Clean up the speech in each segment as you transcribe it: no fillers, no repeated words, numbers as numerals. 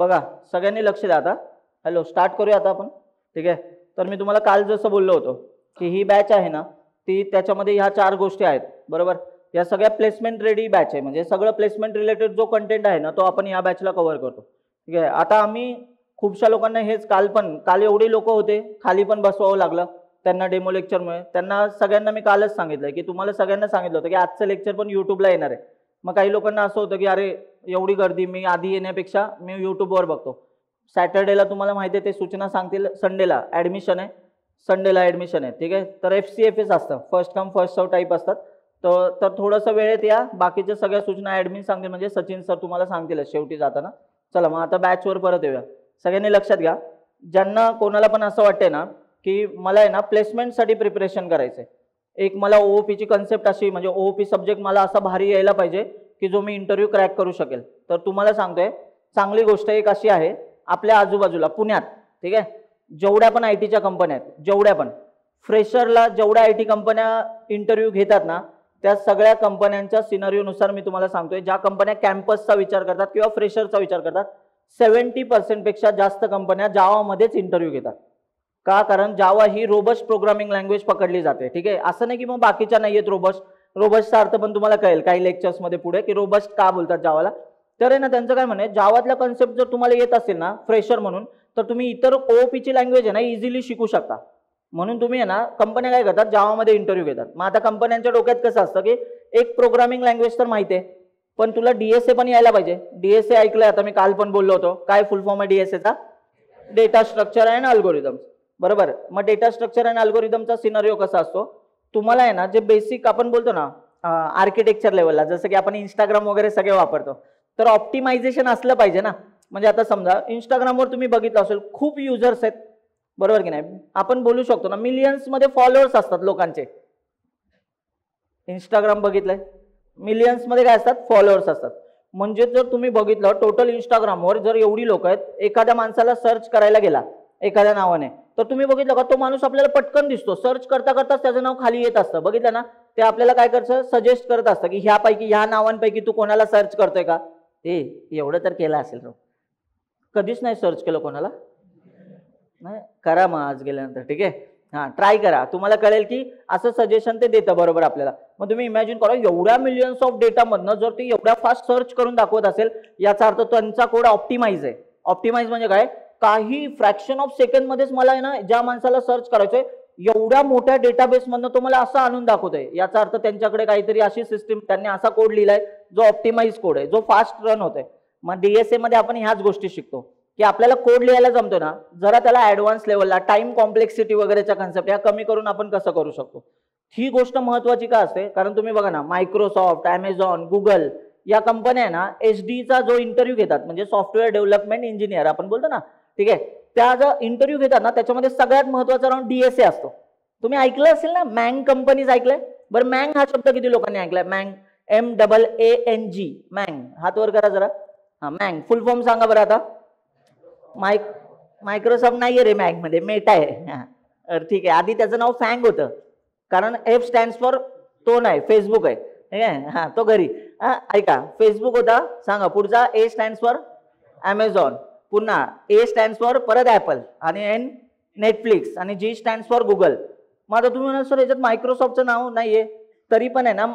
बघा सगळ्यांनी लक्ष द्या आता. हॅलो, स्टार्ट करूया आता आपण. ठीक आहे. तर मी तुम्हाला काल जसं बोललो होतो की ही बॅच आहे ना, ती त्याच्यामध्ये ह्या 4 गोष्टी आहेत, बरोबर. या सगळ्या प्लेसमेंट रेडी बॅच आहे, म्हणजे सगळं प्लेसमेंट रिलेटेड जो कंटेंट आहे ना तो आपण या बॅचला कव्हर करतो. ठीक आहे. आता आम्ही खूपशा लोकांना हेच काल एवढे लोक होते, खाली पण बसवावं लागलं त्यांना डेमो लेक्चरमुळे. त्यांना सगळ्यांना मी कालच सांगितलं की तुम्हाला सगळ्यांना सांगितलं होतं की आजचं लेक्चर पण यूट्यूबला येणार आहे. मग काही लोकांना असं होतं की अरे एवढी गर्दी, मी आधी येण्यापेक्षा मी यूट्यूबवर बघतो. सॅटर्डेला तुम्हाला माहिती आहे ते सूचना सांगतील, संडेला ॲडमिशन आहे, संडेला ॲडमिशन आहे. ठीक आहे. तर FCFS असतं, first come first serve type असतात. तर थोडंसं वेळेत या, बाकीच्या सगळ्या सूचना ॲडमिन सांगतील, म्हणजे सचिन सर तुम्हाला सांगतील शेवटी जाताना. चला मग आता बॅचवर परत येऊया. सगळ्यांनी लक्षात घ्या, ज्यांना कोणाला पण असं वाटतंय ना की मला आहे ना प्लेसमेंटसाठी प्रिपरेशन करायचं आहे, एक मला OOPची कन्सेप्ट अशी, म्हणजे OOP सब्जेक्ट मला असा भारी यायला पाहिजे की जो मी इंटरव्ह्यू क्रॅक करू शकेल. तर तुम्हाला सांगतोय चांगली गोष्ट एक अशी आहे, आपल्या आजूबाजूला पुण्यात, ठीक आहे, जेवढ्या पण IT च्या कंपन्या आहेत, जेवढ्या पण फ्रेशरला जेवढ्या IT कंपन्या इंटरव्ह्यू घेतात ना, त्या सगळ्या कंपन्यांच्या सिनारिओनुसार मी तुम्हाला सांगतोय, ज्या कंपन्या कॅम्पसचा विचार करतात किंवा फ्रेशरचा विचार करतात, 70% पेक्षा जास्त कंपन्या जावामध्येच इंटरव्ह्यू घेतात. का? कारण जावा ही रोबस्ट प्रोग्रामिंग लँग्वेज पकडली जाते. ठीक आहे. असं नाही की मग बाकीच्या नाही आहेत रोबस्ट. रोबस्टचा अर्थ पण तुम्हाला कळेल काही लेक्चर्समध्ये पुढे की रोबस्ट का बोलतात जावाला. तर आहे ना त्यांचं काय म्हणे, जावातल्या कन्सेप्ट जर तुम्हाला येत असेल ना फ्रेशर म्हणून, तर तुम्ही इतर OOPची लँग्वेज आहे ना इझिली शिकू शकता. म्हणून तुम्ही आहे ना, कंपन्या काय करतात, जावामध्ये इंटरव्ह्यू घेतात. मग आता कंपन्यांच्या डोक्यात कसं असतं की एक प्रोग्रामिंग लँग्वेज तर माहिती आहे, पण तुला DSA पण यायला पाहिजे. DSA ऐकलंय, आता मी काल पण बोललो होतो. काय फुल फॉर्म आहे DSAचा? डेटा स्ट्रक्चर अँड अल्गोरिदम, बरोबर. मग डेटा स्ट्रक्चर अँड अल्गोरिदमचा सिनारिओ कसा असतो, तुम्हाला आहे ना जे बेसिक आपण बोलतो ना आर्किटेक्चर लेवलला, जसं की आपण इंस्टाग्राम वगैरे सगळे वापरतो, तर ऑप्टिमायझेशन असलं पाहिजे ना. म्हणजे आता समजा इंस्टाग्रामवर तुम्ही बघितलं असेल खूप युजर्स आहेत, बरोबर की नाही. आपण बोलू शकतो ना मिलियन्स मध्ये फॉलोअर्स असतात लोकांचे. इंस्टाग्राम बघितलंय, मिलियन्स मध्ये काय असतात, फॉलोअर्स असतात. म्हणजे जर तुम्ही बघितलं टोटल इंस्टाग्रामवर जर एवढी लोक आहेत, एखाद्या माणसाला सर्च करायला गेला एखाद्या नावाने, तर तुम्ही बघितलं का तो माणूस आपल्याला पटकन दिसतो. सर्च करता करताच त्याचं नाव खाली येत असतं, बघितलं ना. ते आपल्याला काय करतं, सजेस्ट करत असतं की ह्या नावांपैकी तू कोणाला सर्च करतोय का. एवढं तर केलं असेल. कधीच नाही सर्च केलं कोणाला, नाही करा मग आज गेल्यानंतर. ठीक आहे. हां, ट्राय करा, तुम्हाला कळेल की असं सजेशन ते देतं बरोबर आपल्याला. मग तुम्ही इमॅजिन करा, एवढ्या मिलियन्स ऑफ डेटामधनं जर ते एवढ्या फास्ट सर्च करून दाखवत असेल, याचा अर्थ त्यांचा कोड ऑप्टिमाइज आहे. ऑप्टिमाइज म्हणजे काय, काही फ्रॅक्शन ऑफ सेकंड मध्येच मला आहे ना ज्या माणसाला सर्च करायचंय एवढ्या मोठ्या डेटाबेस मधनं तो मला असं आणून दाखवतोय. याचा अर्थ त्यांच्याकडे काहीतरी अशी सिस्टीम, त्यांनी असा कोड लिहिलाय जो ऑप्टिमाइज कोड आहे, जो फास्ट रन होतोय. मग DSA मध्ये आपण ह्याच गोष्टी शिकतो की आपल्याला कोड लिहायला जमतो ना, जरा त्याला ऍडव्हान्स लेवलला टाइम कॉम्प्लेक्सिटी वगैरेच्या कन्सेप्ट या कमी करून आपण कसं करू शकतो. ही गोष्ट महत्वाची का असते, कारण तुम्ही बघा ना मायक्रोसॉफ्ट, Amazon, गुगल या कंपन्या आहे ना SD चा जो इंटरव्ह्यू घेतात, म्हणजे सॉफ्टवेअर डेव्हलपमेंट इंजिनियर आपण बोलतो ना, ठीक आहे, त्या जर इंटरव्ह्यू घेतात ना त्याच्यामध्ये सगळ्यात महत्वाचा राऊंड DSA असतो. तुम्ही ऐकलं असेल ना, मँग कंपनीज ऐकलंय. बरं मँग हा शब्द किती लोकांनी ऐकलाय? Manga, MAANG, manga. हात वर करा जरा. हा, मँग फुल फॉर्म सांगा बरं आता. मायक्रोसॉफ्ट नाहीये रे मॅग मध्ये, मेटा आहे. ठीक आहे. आधी त्याचं नाव फँग होतं, कारण F स्टँड्स फॉर तो नाही, फेसबुक आहे. ठीक आहे. हा, तो घरी ऐका, फेसबुक होता. सांगा पुढचा. A स्टँड्स फॉर Amazon, पुन्हा A स्टँड्स फॉर परत ॲपल, आणि N नेटफ्लिक्स, आणि G स्टँड्स फॉर गुगल. मग आता तुम्ही म्हणाल सर याच्यात मायक्रोसॉफ्टचं नाव नाहीये, तरी पण आहे ना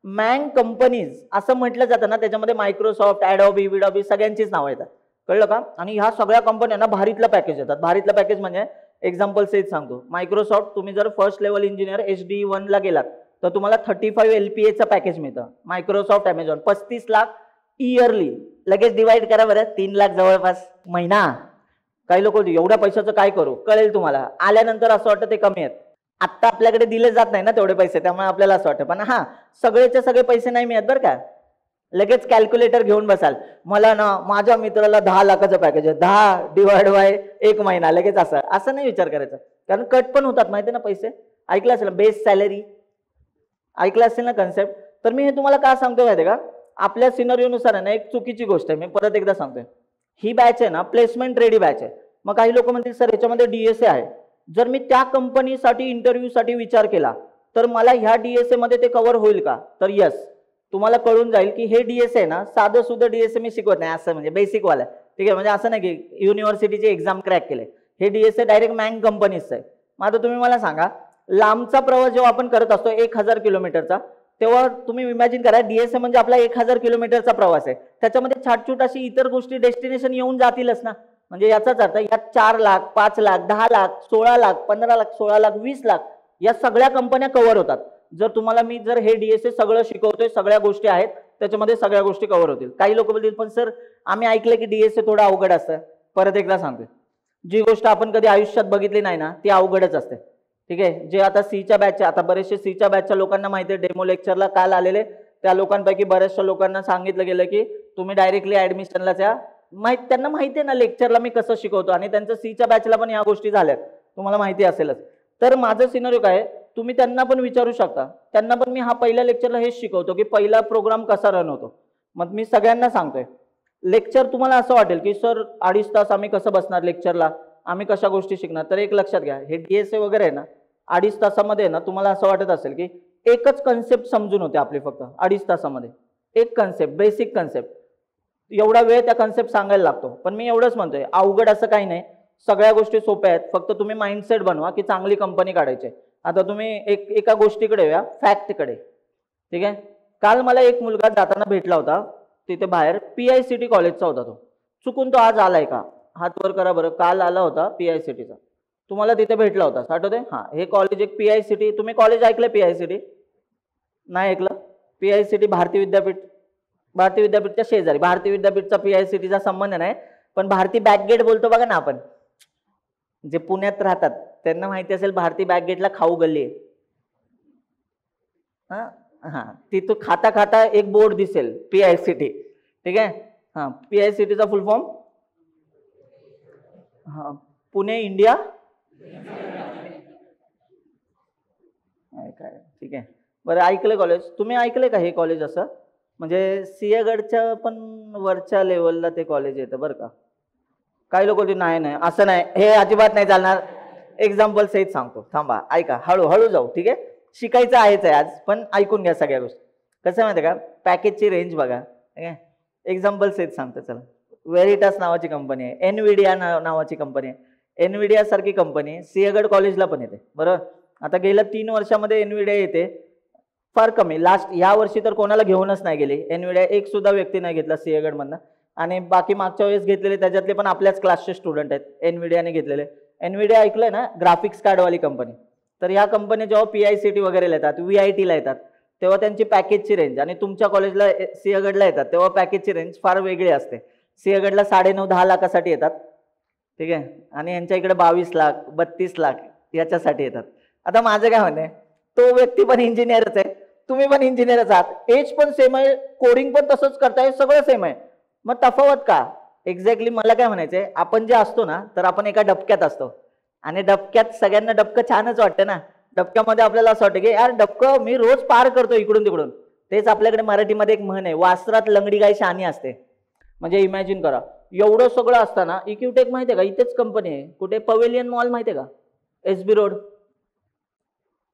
मँग कंपनीज असं म्हटलं जातं ना, त्याच्यामध्ये मायक्रोसॉफ्ट, ॲडोबी, विडोबी सगळ्यांचीच नावं येतात. कळलं का. आणि ह्या सगळ्या कंपन्यांना भारीतलं पॅकेज येतात. भारीतलं पॅकेज म्हणजे एक्झाम्पल सेट सांगतो. मायक्रोसॉफ्ट, तुम्ही जर फर्स्ट लेवल इंजिनियर HD1 ला गेलात तर तुम्हाला 35 LPAचं पॅकेज मिळतं. Microsoft, Amazon 35 lakh yearly. लगेच डिवाइड करा बरं, 3 लाख जवळपास महिना. काही लोक एवढ्या पैशाचं काय करू, कळेल तुम्हाला. आल्यानंतर असं वाटतं ते कमी आहेत. आत्ता आपल्याकडे दिले जात नाही ना तेवढे पैसे, त्यामुळे आपल्याला असं वाटतं. पण हा, सगळेचे सगळे पैसे नाही मिळत बरं का. लगेच कॅल्क्युलेटर घेऊन बसाल, मला ना माझ्या मित्राला 10 लाखाचं पॅकेज आहे, 10 डिवाइड बाय 1 महिना, लगेच असं नाही विचार करायचा. कारण कट पण होतात माहिती ना पैसे. ऐकलं असेल बेस सॅलरी, ऐकलं असेल ना कन्सेप्ट. तर मी हे तुम्हाला का सांगतो माहिती का, आपल्या सिनरिओनुसार आहे ना एक चुकीची गोष्ट आहे. मी परत एकदा सांगतोय, ही बॅच आहे ना प्लेसमेंट रेडी बॅच आहे. मग काही लोक म्हणतील सर याच्यामध्ये DSA आहे. जर मी त्या कंपनीसाठी इंटरव्ह्यूसाठी विचार केला तर मला ह्या DSA मध्ये ते कव्हर होईल का, तर यस, तुम्हाला कळून जाईल की हे DSA आहे ना साधं सुद्धा DSA मी शिकवत नाही, असं म्हणजे बेसिक वाला. ठीक आहे. म्हणजे असं नाही की युनिव्हर्सिटीची एक्झाम क्रॅक केले, हे डीएसए डायरेक्ट मँग कंपनीचं आहे. मग आता तुम्ही मला सांगा, लांबचा प्रवास जेव्हा आपण करत असतो 1000 किलोमीटरचा, तेव्हा तुम्ही इमॅजिन करा डीएसए म्हणजे आपला 1000 किलोमीटरचा प्रवास आहे, त्याच्यामध्ये छाटछूट अशी इतर गोष्टी डेस्टिनेशन येऊन जातीलच ना. म्हणजे याचाच अर्थ यात 4 लाख, 5 लाख, 10 लाख, 16 लाख, 15 लाख, 16 लाख, 20 लाख या सगळ्या कंपन्या कव्हर होतात. जर तुम्हाला मी जर हे डीएसए सगळं शिकवतोय, सगळ्या गोष्टी आहेत त्याच्यामध्ये, सगळ्या गोष्टी कव्हर होतील. काही लोक बोलतील पण सर आम्ही ऐकलं की डीएसए थोडं अवघड असतं. परत एकदा सांगतोय, जी गोष्ट आपण कधी आयुष्यात बघितली नाही ना ती अवघडच असते. ठीक आहे. जे आता सीच्या बॅचच्या, आता बरेचसे सीच्या बॅचच्या लोकांना माहिती आहे, डेमो लेक्चरला काल आलेले त्या लोकांपैकी बऱ्याचशा लोकांना सांगितलं गेलं की तुम्ही डायरेक्टली ऍडमिशनला त्या त्यांना माहिती आहे ना लेक्चरला मी कसं शिकवतो, आणि त्यांचं सीच्या बॅचला पण या गोष्टी झाल्यात, तुम्हाला माहिती असेलच. तर माझं सिनारिओ काय, तुम्ही त्यांना पण विचारू शकता. त्यांना पण मी हा पहिल्या लेक्चरला हेच शिकवतो की पहिला प्रोग्राम कसा रन होतो. मग मी सगळ्यांना सांगतोय, लेक्चर तुम्हाला असं वाटेल की सर 2.5 तास आम्ही कसं बसणार लेक्चरला, आम्ही कशा गोष्टी शिकणार. तर एक लक्षात घ्या, हे डीएसए वगैरे आहे ना 2.5 तासामध्ये ना तुम्हाला असं वाटत असेल की एकच कन्सेप्ट समजून होते आपली फक्त 2.5 तासामध्ये, एक कन्सेप्ट, बेसिक कन्सेप्ट. एवढा वेळ त्या कन्सेप्ट सांगायला लागतो. पण मी एवढंच म्हणतोय, अवघड असं काही नाही, सगळ्या गोष्टी सोप्या आहेत. फक्त तुम्ही माइंडसेट बनवा की चांगली कंपनी काढायची. आता तुम्ही एका गोष्टीकडे या, फॅक्टकडे. ठीक आहे. काल मला एक मुलगा जाताना भेटला होता तिथे बाहेर, PICT कॉलेजचा होता तो. चुकून तो आज आलाय का, हात वर करा बरं. काल आला होता PICTचा, तुम्हाला तिथे भेटला होता आठवते. हा, हे कॉलेज एक PICT, तुम्ही कॉलेज ऐकलं PICT? नाही ऐकलं? PICT भारतीय विद्यापीठ, भारतीय विद्यापीठच्या शेजारी. भारतीय विद्यापीठचा PICTचा संबंध नाही, पण भारती बॅकगेट बोलतो बघा ना आपण, जे पुण्यात राहतात त्यांना माहिती असेल भारती बॅकगेटला खाऊ गल्ली आहे. हा, तिथं खाता खाता एक बोर्ड दिसेल PICT. ठीक आहे. हा, PICTचा फुल फॉर्म हा पुणे इंडिया. काय ठीक आहे. बरं, ऐकलं कॉलेज, तुम्ही ऐकलंय का हे कॉलेज? असं म्हणजे सिंहगडच्या पण वरच्या लेवलला ते कॉलेज येतं बरं का. काही लोक नाही नाही असं नाही, हे अजिबात नाही चालणार. एक्झाम्पल सहित सांगतो, थांबा ऐका, हळूहळू जाऊ. ठीक आहे. शिकायचं आहेच आहे आज, पण ऐकून घ्या सगळ्या गोष्टी. कसं माहिती आहे का, पॅकेजची रेंज बघा. ठीक आहे. एक्झाम्पल सहित सांगतो चला. व्हेरिटास नावाची कंपनी आहे, एनविडिया नावाची कंपनी आहे. एनविडिया सारखी कंपनी सिंहगड कॉलेजला पण येते. बरोबर. आता गेल्या 3 वर्षामध्ये एनविडिया येते फार कमी. लास्ट या वर्षी तर कोणाला घेऊनच नाही गेली एनविडिया, एक सुद्धा व्यक्ती नाही घेतला सिंहगडमधनं. आणि बाकी मागच्या वेळेस घेतलेले त्याच्यातले पण आपल्याच क्लासचे स्टुडंट आहेत एनविडियाने घेतलेले. एनविडिया ऐकलंय ना, ग्राफिक्स कार्डवाली कंपनी. तर या कंपनी जेव्हा PICT वगैरे येतात, VITला येतात, तेव्हा त्यांची पॅकेजची रेंज, आणि तुमच्या कॉलेजला सिंहगडला येतात तेव्हा पॅकेजची रेंज फार वेगळी असते. सिंहगडला 9.5-10 लाखासाठी येतात. ठीक आहे. आणि यांच्या इकडे 22 लाख 32 लाख याच्यासाठी येतात. आता माझं काय म्हणणं आहे, तो व्यक्ती पण इंजिनियरच आहे, तुम्ही पण इंजिनियरच आहात, एज पण सेम आहे, कोडिंग पण तसंच करताय, सगळं सेम आहे, मग तफावत का? एक्झॅक्टली मला काय म्हणायचंय, आपण जे असतो ना तर आपण एका डबक्यात असतो, आणि डबक्यात सगळ्यांना डबकं छानच वाटतं ना. डबक्यामध्ये आपल्याला असं वाटतं की यार डबकं मी रोज पार करतो इकडून तिकडून. तेच आपल्याकडे मराठीमध्ये एक म्हण आहे, वासरात लंगडी गाय शहाणी असते. म्हणजे इमॅजिन करा, एवढं सगळं असताना इक्विटेक माहिती आहे का, इथेच कंपनी आहे कुठे, पवेलियन मॉल माहिती आहे का, SB रोड,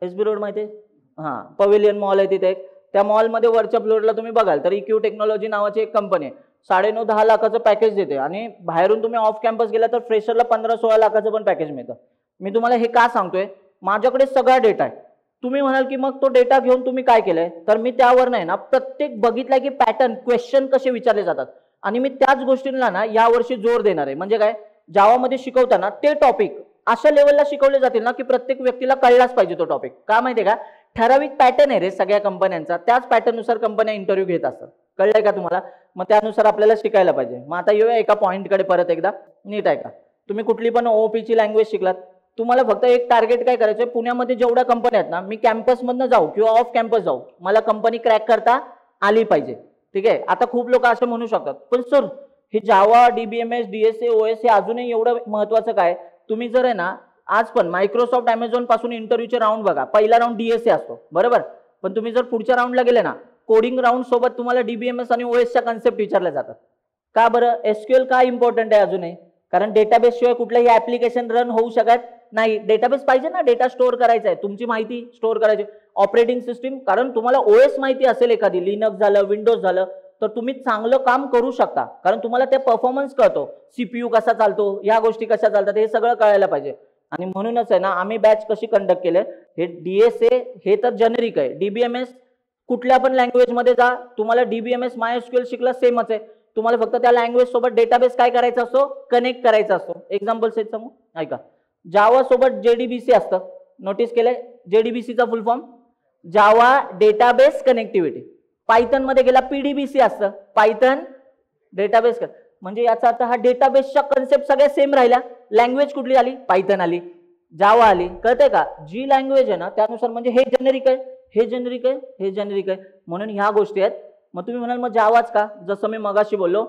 SB रोड माहिती आहे. हां, पवेलियन मॉल आहे तिथे. त्या मॉलमध्ये वरच्या फ्लोअरला तुम्ही बघाल तर इक्यू टेक्नॉलॉजी नावाची एक कंपनी आहे. 9.5-10 लाखाचं पॅकेज देते, आणि बाहेरून तुम्ही ऑफ कॅम्पस गेला तर फ्रेशरला 15-16 लाखाचं पण पॅकेज मिळतं. मी तुम्हाला हे का सांगतोय, माझ्याकडे सगळा डेटा आहे. तुम्ही म्हणाल की मग तो डेटा घेऊन तुम्ही काय केलंय, तर मी त्यावर नाही ना प्रत्येक बघितलाय की पॅटर्न, क्वेश्चन कसे विचारले जातात, आणि मी त्याच गोष्टींना ना यावर्षी जोर देणार आहे. म्हणजे काय, जावामध्ये शिकवताना ते टॉपिक अशा लेवलला शिकवले जातील ना की प्रत्येक व्यक्तीला कळलाच पाहिजे तो टॉपिक. का माहितीये का, ठराविक पॅटर्न आहे रे सगळ्या कंपन्यांचा, त्याच पॅटर्ननुसार कंपन्या इंटरव्ह्यू घेत असतात. कळलंय का तुम्हाला? मग त्यानुसार आपल्याला शिकायला पाहिजे. मग आता येऊया एका पॉईंटकडे परत एकदा, नीट आहे का. तुम्ही कुठली पण OOPची लँग्वेज शिकलात, तुम्हाला फक्त एक टार्गेट काय करायचं, पुण्यामध्ये जेवढ्या कंपन्या आहेत ना, मी कॅम्पसमधनं जाऊ किंवा ऑफ कॅम्पस जाऊ, मला कंपनी क्रॅक करता आली पाहिजे. ठीक आहे. आता खूप लोक असं म्हणू शकतात, पण सर हे जावा, DBMS, DSA, OS हे अजूनही एवढं महत्वाचं काय? तुम्ही जर आहे ना, आज पण मायक्रोसॉफ्ट, अमेझॉन पासून इंटरव्ह्यूचे राऊंड बघा, पहिला राऊंड DSA असतो बरोबर, पण तुम्ही जर पुढच्या राऊंडला गेले ना, कोडिंग राऊंड सोबत तुम्हाला DBMS आणि OSच्या कन्सेप्ट विचारल्या जातात. का बरं? SQL का इम्पॉर्टंट आहे अजूनही? कारण डेटाबेस शिवाय कुठलंही ऍप्लिकेशन रन होऊ शकत नाही. डेटाबेस पाहिजे ना, डेटा स्टोअर करायचा आहे, तुमची माहिती स्टोअर करायची. ऑपरेटिंग सिस्टीम, कारण तुम्हाला OS माहिती असेल एखादी, लिनक्स झालं, विंडोज झालं, तर तुम्ही चांगलं काम करू शकता, कारण तुम्हाला ते परफॉर्मन्स कळतो, सीपीयू कसा चालतो, ह्या गोष्टी कशा चालतात हे सगळं कळायला पाहिजे. आणि म्हणूनच आहे ना आम्ही बॅच कशी कंडक्ट केले, हे डीएसए हे तर जेनेरिक आहे, डीबीएमएस कुठल्या पण लँग्वेज मध्ये जा, तुम्हाला डीबीएमएस मायस्क्यूएल शिकला सेमच आहे, तुम्हाला फक्त त्या लँग्वेज सोबत डेटाबेस काय करायचा असतो, कनेक्ट करायचा असतो. एक्झाम्पल सेट समोर ऐका, जावा सोबत जेडीबीसी असतं, नोटीस केलंय जेडीबीसीचा full form Java database connectivity. Python मध्ये गेला पीडीबीसी असतं, पायथन डेटाबेस. म्हणजे याचा अर्थ हा डेटाबेसच्या कन्सेप्ट सगळ्या सेम राहिल्या, लँग्वेज कुठली आली, पायथन आली, जावा आली. कळतंय का, जी लँग्वेज आहे ना त्यानुसार, म्हणजे हे जेनेरिक आहे, हे जेनेरिक आहे, हे जेनेरिक आहे, म्हणून ह्या गोष्टी आहेत. मग तुम्ही म्हणाल मग जावाच का, जसं मी मगाशी बोललो,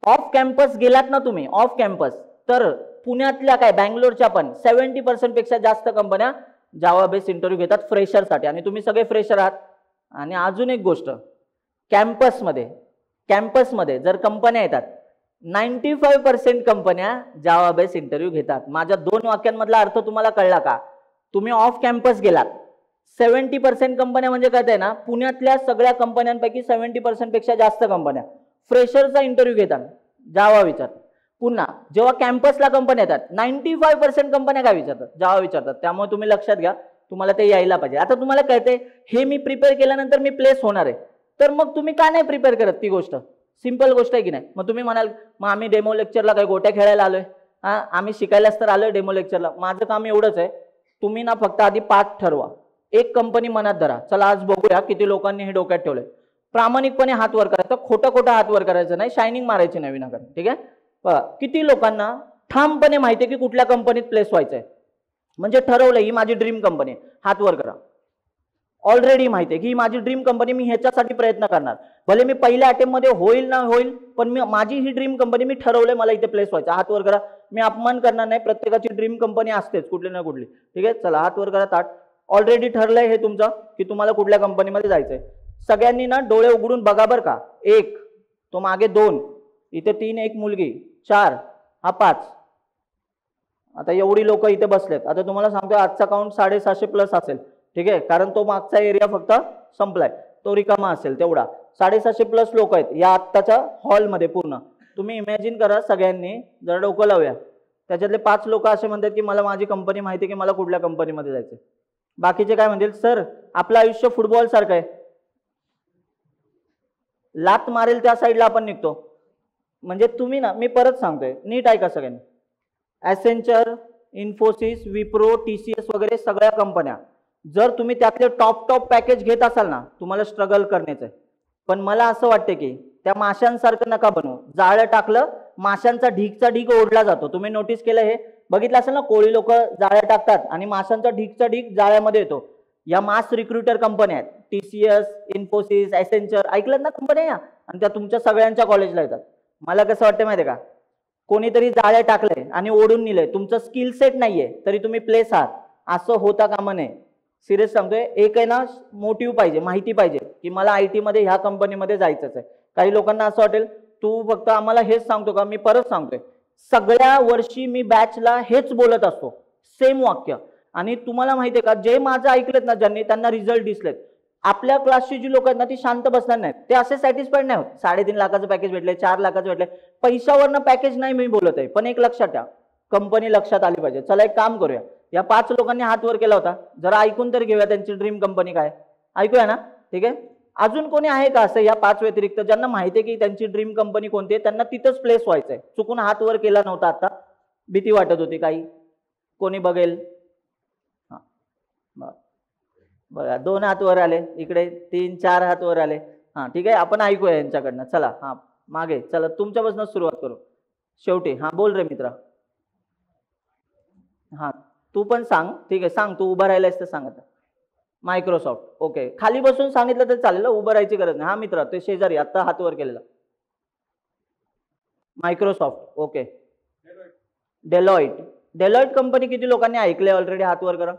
ऑफ कॅम्पस गेलात ना तुम्ही, ऑफ कॅम्पस, तर पुण्यातल्या काय बँगलोरच्या पण 70% पेक्षा जास्त कंपन्या जावा बेस इंटरव्ह्यू घेतात फ्रेशरसाठी, आणि तुम्ही सगळे फ्रेशर आहात. आणि अजून एक गोष्ट, कॅम्पसमध्ये जर कंपन्या येतात 95% कंपन्या जावा बेस इंटरव्ह्यू घेतात. माझ्या 2 वाक्यांमधला अर्थ तुम्हाला कळला का, तुम्ही ऑफ कॅम्पस गेलात, 70% कंपन्या म्हणजे काय आहे ना, पुण्यातल्या सगळ्या कंपन्यांपैकी 70% पेक्षा जास्त कंपन्या फ्रेशरचा इंटरव्ह्यू घेतात, जावा विचारतात. पुन्हा जेव्हा कॅम्पसला कंपन्या येतात 95% कंपन्या काय विचारतात, जावा विचारतात. त्यामुळे तुम्ही लक्षात घ्या, तुम्हाला ते यायला पाहिजे. आता तुम्हाला कळते हे मी प्रिपेअर केल्यानंतर मी प्लेस होणार आहे, तर मग तुम्ही का नाही प्रिपेअर करत, ती गोष्ट सिंपल गोष्ट आहे की नाही. मग तुम्ही म्हणाल मग आम्ही डेमो लेक्चरला काय गोट्या खेळायला आलोय, आम्ही शिकायलाच तर आलोय डेमो लेक्चरला. माझं काम एवढंच आहे, तुम्ही ना फक्त आधी पाठ ठरवा, एक कंपनी मनात धरा, चला आज बघूया किती लोकांनी हे डोक्यात ठेवलंय, प्रामाणिकपणे हात वर करायचा, खोटं हात वर करायचं नाही, शायनिंग मारायची नाही विनाकारण. ठीक आहे, बघा किती लोकांना ठामपणे माहिती आहे की कुठल्या कंपनीत प्लेस व्हायचंय, म्हणजे ठरवलं ही माझी ड्रीम कंपनी, हात वर करा. ऑलरेडी माहिती आहे की ही माझी ड्रीम कंपनी, मी ह्याच्यासाठी प्रयत्न करणार, भले मी पहिल्या अटेम्प्ट मध्ये होईल ना होईल, पण माझी ही ड्रीम कंपनी, मी ठरवलंय मला इथे प्लेस व्हायचं, हात वर करा. मी अपमान करणार नाही, प्रत्येकाची ड्रीम कंपनी असतेच कुठली ना कुठली. ठीक आहे, चला हात वर करा ताट. ऑलरेडी ठरलंय हे तुमचं की तुम्हाला कुठल्या कंपनीमध्ये जायचंय. सगळ्यांनी ना डोळे उघडून बघा बरं का, 1 तो मागे 2, इथे 3 एक मुलगी, 4 हा 5. आता एवढी लोक इथे बसलेत, आता तुम्हाला सांगतोय आजचा काउंट 750+ असेल. ठीक आहे, कारण तो मागचा एरिया फक्त संपलाय, तो रिकामा असेल तेवढा. 750+ लोक आहेत या आत्ताच्या हॉलमध्ये पूर्ण. तुम्ही इमॅजिन करा, सगळ्यांनी जर डोकं लावूया, त्याच्यातले 5 लोक असे म्हणतात की मला माझी कंपनी माहिती आहे की मला कुठल्या कंपनीमध्ये जायचं. बाकीचे काय म्हणतील, सर आपलं आयुष्य फुटबॉल सारखं आहे, लात मारेल त्या साईडला आपण निघतो. म्हणजे तुम्ही ना, मी परत सांगतोय नीट ऐका सगळ्यांनी, ॲसेंचर, इन्फोसिस, विप्रो, टीसीएस वगैरे सगळ्या कंपन्या, जर तुम्ही त्यातले टॉप पॅकेज घेत असाल ना, तुम्हाला स्ट्रगल करण्याचं आहे. पण मला असं वाटतं की त्या माशांसारखं नका बनवू, जाळं टाकलं माशांचा ढीकचा ढीक ओढला जातो. तुम्ही नोटीस केलं, हे बघितलं असेल ना, कोळी लोक जाळ्या टाकतात आणि माशांचा ढीकचा ढीक जाळ्यामध्ये येतो. या मास रिक्रुटर कंपन्या आहेत, टीसीएस, इन्फोसिस, ॲसेंचर, ऐकलं ना कंपन्या या, आणि त्या तुमच्या सगळ्यांच्या कॉलेजला येतात. मला कसं वाटतं माहिती आहे का, कोणीतरी जाळ्या टाकलंय आणि ओढून नेलंय, तुमचं स्किल सेट नाहीये तरी तुम्ही प्लेस आहात, असं होता कामा नये. सिरियस सांगतोय, एक आहे ना मोटिव्ह पाहिजे, माहिती पाहिजे की मला आयटी मध्ये ह्या कंपनीमध्ये जायचंच आहे. काही लोकांना असं वाटेल तू फक्त आम्हाला हेच सांगतो का, मी परत सांगतोय, सगळ्या वर्षी मी बॅचला हेच बोलत असतो, सेम वाक्य. आणि तुम्हाला माहिती आहे का, जे माझं ऐकलेत ना ज्यांनी, त्यांना रिझल्ट दिसलेत. आपल्या क्लासची जी लोक आहेत ना ती शांत बसणार नाहीत, ते असे सॅटिस्फाईड नाही होत. 3.5 लाखाचं पॅकेज भेटले, 4 लाखाचं भेटले, पैशावरनं पॅकेज नाही मी बोलत आहे, पण एक लक्षात ठेवा, कंपनी लक्षात आली पाहिजे. चला एक काम करूया, या 5 लोकांनी हात वर केला होता, जरा ऐकून तर घेऊया त्यांची ड्रीम कंपनी काय, ऐकूया ना. ठीक आहे, अजून कोणी आहे का असं या 5 व्यतिरिक्त ज्यांना माहिती आहे की त्यांची ड्रीम कंपनी कोणती आहे, त्यांना तिथंच प्लेस व्हायचंय, चुकून हात वर केला नव्हता, आता भीती वाटत होती काही, कोणी बघेल. हा बघा, 2 हात वर आले, इकडे 3 4 हात वर आले. हा ठीक आहे, आपण ऐकूया यांच्याकडनं. चला हा मागे, चला तुमच्यापासून सुरुवात करू. शेवटी हा बोल रे मित्रा. हा तू पण सांग. ठीक आहे, सांग, तू उभा राहिलायस तर सांग. आता मायक्रोसॉफ्ट. ओके, खाली बसून सांगितलं तर चालेल, उभं राहायची गरज नाही. हा मित्रा, ते शेजारी आता हात वर केलेला. मायक्रोसॉफ्ट. ओके, डेलॉइट कंपनी किती लोकांनी ऐकले ऑलरेडी, हात वर करा.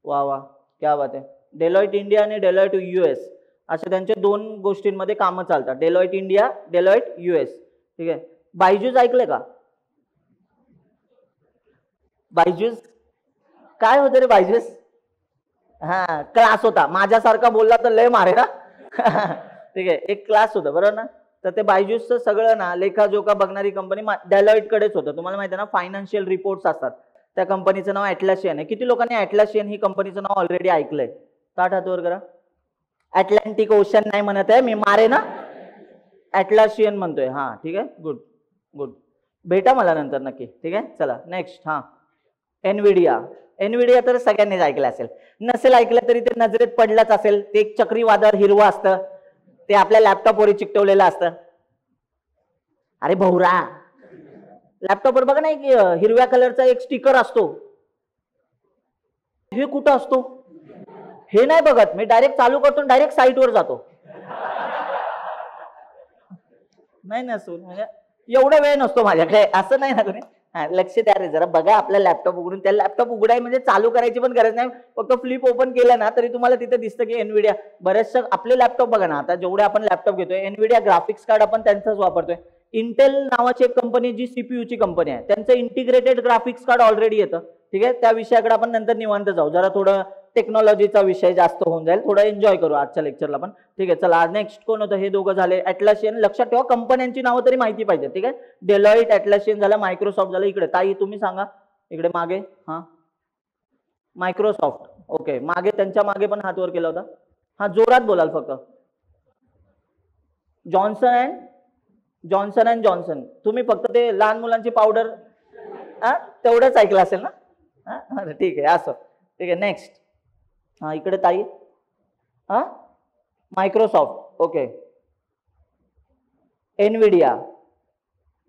वा वा, क्या बात आहे. डेलॉइट इंडिया आणि डेलॉइट US असे त्यांचे 2 गोष्टींमध्ये कामं चालतात, डेलॉइट इंडिया, डेलॉइट US. ठीक आहे, बायजूस ऐकलंय का? बायजूस काय होतं रे बायजूस? हा क्लास होता, माझ्यासारखा बोलला तर लय मारे ना. ठीक आहे, एक क्लास होतं बरोबर ना. तर ते बायजूसचं सगळं ना लेखाजोखा बघणारी कंपनी डेलॉइट कडेच होतं. तुम्हाला माहिती आहे ना, फायनान्शियल रिपोर्ट्स असतात. त्या कंपनीचं नाव ॲटलासियन आहे. किती लोकांनी ॲटलासियन ही कंपनीचं नाव ऑलरेडी ऐकलंय? ताट हातवर करा. अटलांटिक ओशन नाही म्हणत आहे मी, मारे ना, ॲटलासियन म्हणतोय. हा ठीक आहे, गुड गुड. भेटा मला नंतर नक्की. ठीक आहे, चला नेक्स्ट. हा, एनविडिया. एनविडिया तर सगळ्यांनीच ऐकलं असेल, नसेल ऐकलं तरी ते नजरेत पडलंच असेल. ते एक चक्रीवादळ हिरवं असतं, ते आपल्या लॅपटॉपवर चिकटवलेलं असतं. अरे भौरा, लॅपटॉपवर बघा ना एक हिरव्या कलरचा एक स्टिकर असतो. हे कुठं असतो हे नाही बघत मी, डायरेक्ट चालू करतो, डायरेक्ट साईटवर जातो. नाही ना सून, म्हणजे एवढा वेळ नसतो माझ्याकडे, असं नाही ना कोणी. हा, लक्ष द्या रे जरा, बघा आपला लॅपटॉप उघडून. त्या लॅपटॉप उघडाय म्हणजे चालू करायची पण गरज नाही, फक्त फ्लिप ओपन केलं ना तरी तुम्हाला तिथे दिसतं की एनविडिया. बरेचसे आपले लॅपटॉप बघा ना, आता जेवढे आपण लॅपटॉप घेतोय एनविडिया ग्राफिक्स कार्ड आपण त्यांचंच वापरतोय. इंटेल नावाची एक कंपनी जी सीपीयूची कंपनी आहे, त्यांचं इंटिग्रेटेड ग्राफिक्स कार्ड ऑलरेडी येतं. ठीक आहे, त्या विषयाकडे आपण नंतर निवांत जाऊ, जरा थोडं टेक्नॉलॉजीचा विषय जास्त होऊन जाईल, थोडं एन्जॉय करू आजच्या लेक्चरला पण. ठीक आहे, चला नेक्स्ट कोण होतं? हे दोघं झाले. ॲटलासियन. लक्षात ठेवा कंपन्यांची नावं तरी माहिती पाहिजे. ठीक आहे, डेलॉइट, ॲटलासियन झालं, मायक्रोसॉफ्ट झालं. इकडे ताई तुम्ही सांगा, इकडे मागे. हा, मायक्रोसॉफ्ट. ओके, मागे त्यांच्या मागे पण हात वर केला होता. हा, जोरात बोलाल फक्त. Johnson and Johnson. तुम्ही फक्त ते लहान मुलांची पावडर तेवढंच ऐकलं असेल ना. ठीक आहे, असं. ठीक आहे, नेक्स्ट. हा, इकडे ताई. हा, मायक्रोसॉफ्ट. Okay, Nvidia.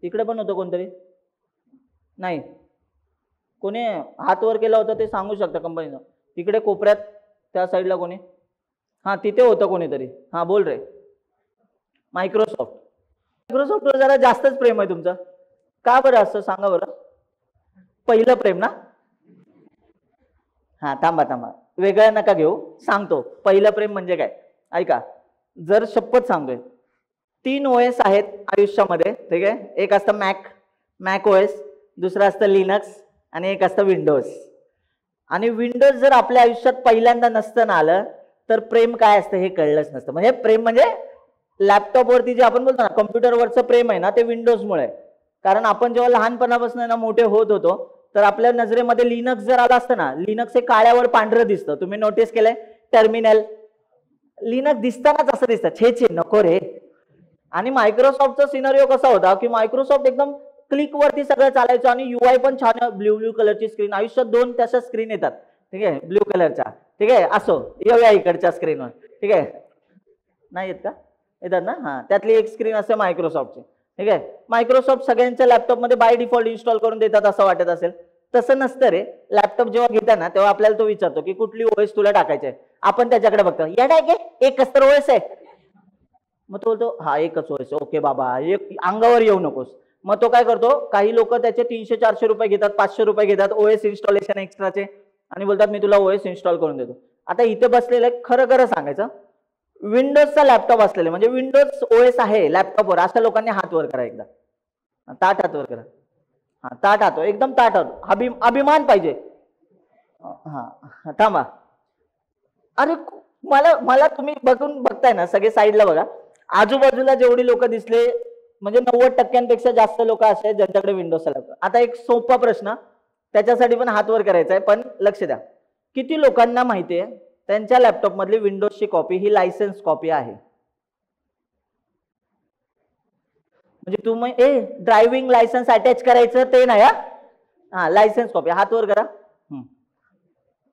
इकडे पण होतं कोणतरी, नाही कोणी हात वर केला होता ते सांगू शकता कंपनीचं. इकडे कोपऱ्यात त्या साईडला कोणी? हा, तिथे होतं कोणीतरी. हा, बोल रे. मायक्रोसॉफ्ट. मायक्रोसॉफ्टवर जरा जास्तच प्रेम आहे तुमचं, का बरं असं सांगा बरं? पहिलं प्रेम ना. हा, थांबा थांबा, वेगळं नका घेऊ, सांगतो. पहिलं प्रेम म्हणजे काय ऐका, जर शपथ सांगतोय. 3 OS आहेत आयुष्यामध्ये. ठीक आहे, एक असतं मॅक OS, दुसरं असतं लिनक्स, आणि एक असतं विंडोज. आणि विंडोज जर आपल्या आयुष्यात पहिल्यांदा नसतं ना आलं तर प्रेम काय असतं हे कळलंच नसतं. म्हणजे प्रेम म्हणजे लॅपटॉपवरती जे आपण बोलतो ना कम्प्युटरवरचं प्रेम आहे ना, ते विंडोजमुळे. कारण आपण जेव्हा लहानपणापासून ना मोठे होत होतो तर आपल्या नजरेमध्ये लिनक्स जर आला असतं ना, लिनक्स हे काळ्यावर पांढरं दिसतं. तुम्ही नोटीस केलंय? टर्मिनल लिनक्स दिसतानाच असं दिसतं, छे नको रे. आणि मायक्रोसॉफ्टचा सिनारिओ कसा होता की मायक्रोसॉफ्ट एकदम क्लिक वरती सगळं चालायचं, आणि UI पण छान, ब्ल्यू कलरची स्क्रीन. आयुष्यात 2 तशा स्क्रीन येतात. ठीक आहे, ब्ल्यू कलरच्या. ठीक आहे, असो येऊया इकडच्या स्क्रीनवर. ठीक आहे, नाही येत का? येतात ना. हा, त्यातली एक स्क्रीन असते मायक्रोसॉफ्टची. ठीक आहे, मायक्रोसॉफ्ट सगळ्यांच्या लॅपटॉपमध्ये बाय डिफॉल्ट इन्स्टॉल करून देतात असं वाटत असेल, तसं नसतं रे. लॅपटॉप जेव्हा घेता ना तेव्हा आपल्याला तो विचारतो की कुठली OS तुला टाकायची आहे. आपण त्याच्याकडे बघतो, या काय एकच तर OS आहे. मग तो बोलतो हा एकच OS. ओके बाबा, एक अंगावर येऊ नकोस. मग तो काय करतो, काही लोक त्याचे 300-400 रुपये घेतात, 500 रुपये घेतात OS इन्स्टॉलेशन एक्स्ट्राचे, आणि बोलतात मी तुला OS इन्स्टॉल करून देतो. आता इथे बसलेलं खरं खरं सांगायचं, विंडोजचा लॅपटॉप असलेले म्हणजे विंडोज OS आहे लॅपटॉपवर, अशा लोकांनी हात वर करा एकदा. ताट हात वर करा. हा, ताट हात, एकदम ताट हात, अभिमान पाहिजे. हा, थांबा. अरे मला तुम्ही बघताय ना, सगळे साईडला बघा, आजूबाजूला जेवढी लोक दिसले म्हणजे 90% जास्त लोक असे आहेत ज्यांच्याकडे विंडोजचा लॅपटॉप. आता एक सोपा प्रश्न, त्याच्यासाठी पण हात वर करायचा आहे, पण लक्ष द्या. किती लोकांना माहितीये त्यांच्या लॅपटॉप मधली विंडोजची कॉपी ही लायसन्स कॉपी आहे? म्हणजे तुम्ही ड्रायव्हिंग लायसन्स अटॅच करायचं ते नाही. हा, लायसन्स कॉपी. हात वर करा.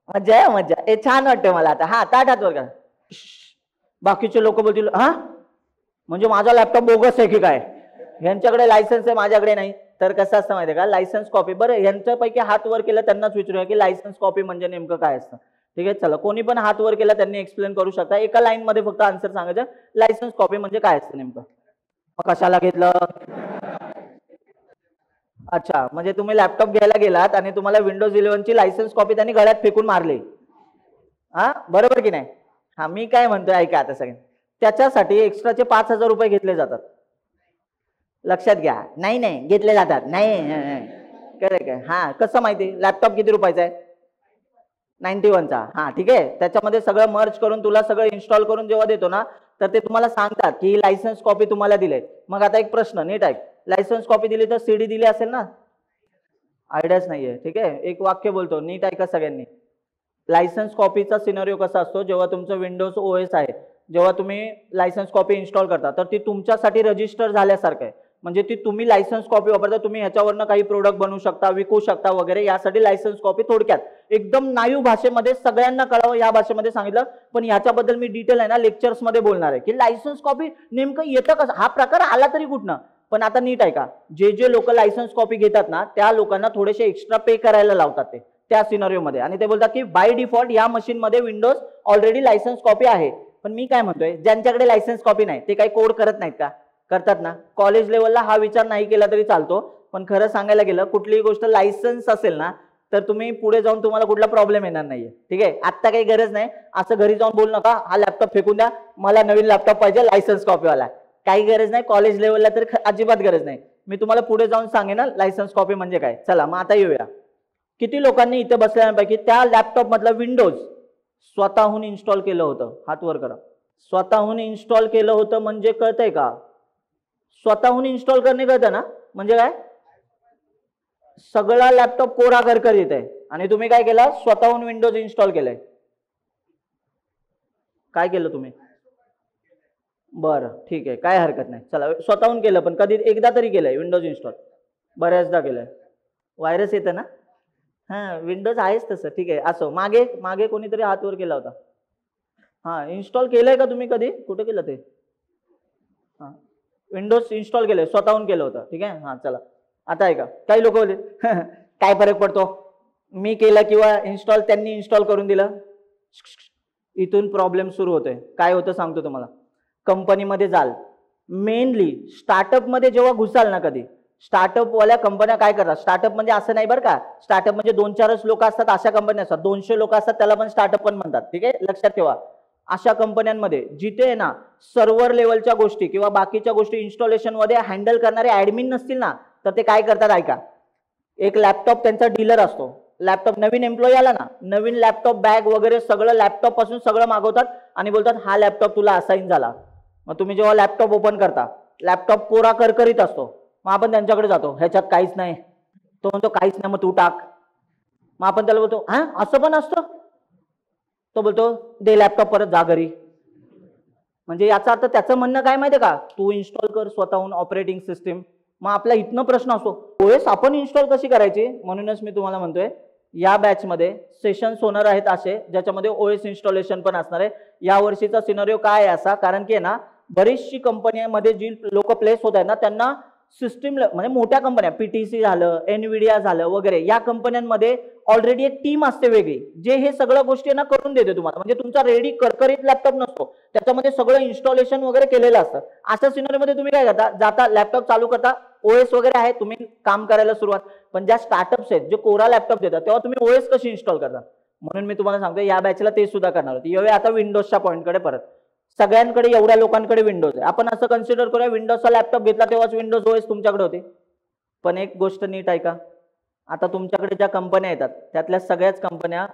मज्जा आहे, मज्जा. छान वाटतं मला आता. हा, ताट हात वर करा. बाकीचे लोक बोलतील हा म्हणजे माझा लॅपटॉप बोगस आहे की काय, यांच्याकडे लायसन्स आहे माझ्याकडे नाही. तर कसं असतं माहितीये का, लायसन्स कॉपी. बरं, यांच्यापैकी हात वर केलं त्यांनाच विचारूया की लायसन्स कॉपी म्हणजे नेमकं काय असतं. ठीक आहे, चला कोणी पण हात वर केला त्यांनी एक्सप्लेन करू शकता. एका लाईन मध्ये फक्त आन्सर सांगायचं, लायसन्स कॉपी म्हणजे काय असतं नेमकं. कशाला घेतलं? अच्छा, म्हणजे तुम्ही लॅपटॉप घ्यायला गेलात आणि तुम्हाला विंडोज 11 ची लायसन्स कॉपी त्यांनी गळ्यात फेकून मारली. हा, बरोबर की नाही? हा, मी काय म्हणतोय ऐका आता सगळे, त्याच्यासाठी एक्स्ट्राचे 5,000 रुपये घेतले जातात. लक्षात घ्या. नाही घेतले जातात. नाही काय. हा, कसं माहिती? लॅपटॉप किती रुपयाचा आहे? 91 चा. हा, ठीक आहे, त्याच्यामध्ये सगळं मर्ज करून तुला सगळं इन्स्टॉल करून जेव्हा देतो ना तर ते तुम्हाला सांगतात की लायसन्स कॉपी तुम्हाला दिली. मग आता एक प्रश्न नीट आहे, लायसन्स कॉपी दिली तर सीडी दिली असेल ना? आयडियाच नाहीये. ठीक आहे, एक वाक्य बोलतो, नीट ऐका सगळ्यांनी. लायसन्स कॉपीचा सिनारिओ कसा असतो, जेव्हा तुमचं विंडोज ओएस आहे, जेव्हा तुम्ही लायसन्स कॉपी इन्स्टॉल करता तर ती तुमच्यासाठी रजिस्टर झाल्यासारखं आहे. म्हणजे ती तुम्ही लायसन्स कॉपी वापरता, तुम्ही ह्याच्यावरनं काही प्रोडक्ट बनवू शकता, विकू शकता वगैरे, यासाठी लायसन्स कॉपी. थोडक्यात एकदम नायू भाषेमध्ये सगळ्यांना कळावं या भाषेमध्ये सांगितलं. पण याच्याबद्दल मी डिटेल आहे ना लेक्चर्स मध्ये बोलणार आहे की लायसन्स कॉपी नेमकं येतं कसं, हा प्रकार आला तरी कुठनं. पण आता नीट आहे का, जे लोक लायसन्स कॉपी घेतात ना त्या लोकांना थोडेसे एक्स्ट्रा पे करायला लावतात ते त्या सिनारिओ मध्ये, आणि ते बोलतात की बाय डिफॉल्ट या मशीन मध्ये विंडोज ऑलरेडी लायसन्स कॉपी आहे. पण मी काय म्हणतोय, ज्यांच्याकडे लायसन्स कॉपी नाही ते काही कोड करत नाहीत का? करतात ना. कॉलेज लेवलला हा विचार नाही केला तरी चालतो, पण खरं सांगायला गेलं कुठलीही गोष्ट लायसन्स असेल ना तर तुम्ही पुढे जाऊन तुम्हाला कुठला प्रॉब्लेम येणार नाहीये. ठीक आहे, आता काही गरज नाही, असं घरी जाऊन बोलू नका हा लॅपटॉप फेकून द्या, मला नवीन लॅपटॉप पाहिजे लायसन्स कॉपीवाला. काही गरज नाही, कॉलेज लेवलला तर अजिबात गरज नाही. मी तुम्हाला पुढे जाऊन सांगेन ना लायसन्स कॉपी म्हणजे काय. चला मग आता येऊया, किती लोकांनी इथे बसल्यापैकी त्या लॅपटॉप मधला विंडोज स्वतःहून इन्स्टॉल केलं होतं? हात वर करा. स्वतःहून इन्स्टॉल केलं होतं म्हणजे कळतंय का? स्वतःहून इन्स्टॉल करणे कळतं ना, म्हणजे काय? सगळा लॅपटॉप कोरा करकरीत आहे आणि तुम्ही काय केलं, स्वतःहून विंडोज इन्स्टॉल केलंय. काय केलं तुम्ही? बरं ठीक आहे, काय हरकत नाही. चला स्वतःहून केलं, पण कधी एकदा तरी केलंय विंडोज इन्स्टॉल? बऱ्याचदा केलंय. व्हायरस येतं ना? हा, विंडोज आहेच तसं. ठीक आहे, असो. मागे मागे कोणीतरी हात वर केला होता. हा, इन्स्टॉल केलंय का तुम्ही कधी? कुठे केलं ते? हा, विंडोज इन्स्टॉल केलंय, स्वतःहून केलं होतं. ठीक आहे, हा चला आता आहे का. काही लोक बोलले काय फरक पडतो, मी केलं किंवा इन्स्टॉल त्यांनी इन्स्टॉल करून दिलं. इथून प्रॉब्लेम सुरू होतोय. काय होतं सांगतो तुम्हाला. कंपनीमध्ये जाल, मेनली स्टार्टअप मध्ये जेव्हा घुसाल ना, कधी स्टार्टअप वाल्या कंपन्या काय करतात, स्टार्टअप म्हणजे असं नाही बरं का, स्टार्टअप म्हणजे 2-4च लोक असतात अशा कंपन्या असतात, 200 लोक असतात त्याला पण स्टार्टअप पण म्हणतात. ठीक आहे, लक्षात ठेवा. अशा कंपन्यांमध्ये जिथे आहे ना सर्व्हर लेवलच्या गोष्टी किंवा बाकीच्या गोष्टी इन्स्टॉलेशन मध्ये हँडल करणारे ऍडमिन नसतील ना, तर ते काय करतात ऐका, एक लॅपटॉप त्यांचा डीलर असतो. लॅपटॉप नवीन एम्प्लॉई आला ना, नवीन लॅपटॉप बॅग वगैरे सगळं लॅपटॉप पासून सगळं मागवतात आणि बोलतात हा लॅपटॉप तुला असाइन झाला. मग तुम्ही जेव्हा लॅपटॉप ओपन करता, लॅपटॉप कोरा करकरीत असतो. मग आपण त्यांच्याकडे जातो, ह्याच्यात काहीच नाही. तो म्हणतो काहीच नाही, मग तू टाक. मग आपण त्याला बोलतो हा असं पण असतं. तो बोलतो दे लॅपटॉप परत, जा घरी. म्हणजे याचा अर्थ त्याचं म्हणणं काय माहितीये का, तू इन्स्टॉल कर स्वतःहून ऑपरेटिंग सिस्टीम. मग आपला इथनं प्रश्न असतो ओएस आपण इन्स्टॉल कशी करायची. म्हणूनच मी तुम्हाला म्हणतोय या बॅच मध्ये सेशन्स होणार आहेत असे ज्याच्यामध्ये ओएस इन्स्टॉलेशन पण असणार आहे. या वर्षीचा सिनारिओ काय आहे असा, कारण की ना बरीचशी कंपन्यांमध्ये जी लोक प्लेस होत आहेत ना त्यांना सिस्टीम म्हणजे मोठ्या कंपन्या पीटीसी झालं, एनविडिया झालं वगैरे, या कंपन्यांमध्ये ऑलरेडी एक टीम असते वेगळी जे हे सगळ्या गोष्टी ना करून देते तुम्हाला. म्हणजे तुमचा रेडी करकरीत लॅपटॉप नसतो, त्याच्यामध्ये सगळं इन्स्टॉलेशन वगैरे केलेलं असतं. अशा सिनारिओमध्ये तुम्ही काय करता, जाता लॅपटॉप चालू करता, ओएस वगैरे आहे, तुम्ही काम करायला सुरुवात. पण ज्या स्टार्टअप्स आहेत जे कोरा लॅपटॉप देतात तेव्हा तुम्ही ओएस कशी इन्स्टॉल करता. म्हणून मी तुम्हाला सांगतो या बॅचला ते सुद्धा करणार होते. येऊया आता विंडोजच्या पॉईंटकडे परत. सगळ्यांकडे एवढ्या लोकांकडे विंडोज आहे, आपण असं कन्सिडर करूया विंडोजचा लॅपटॉप घेतला तेव्हाच विंडोज ओएस तुमच्याकडे होते. पण एक गोष्ट नीट ऐका, आता तुमच्याकडे ज्या कंपन्या येतात त्यातल्या सगळ्याच कंपन्या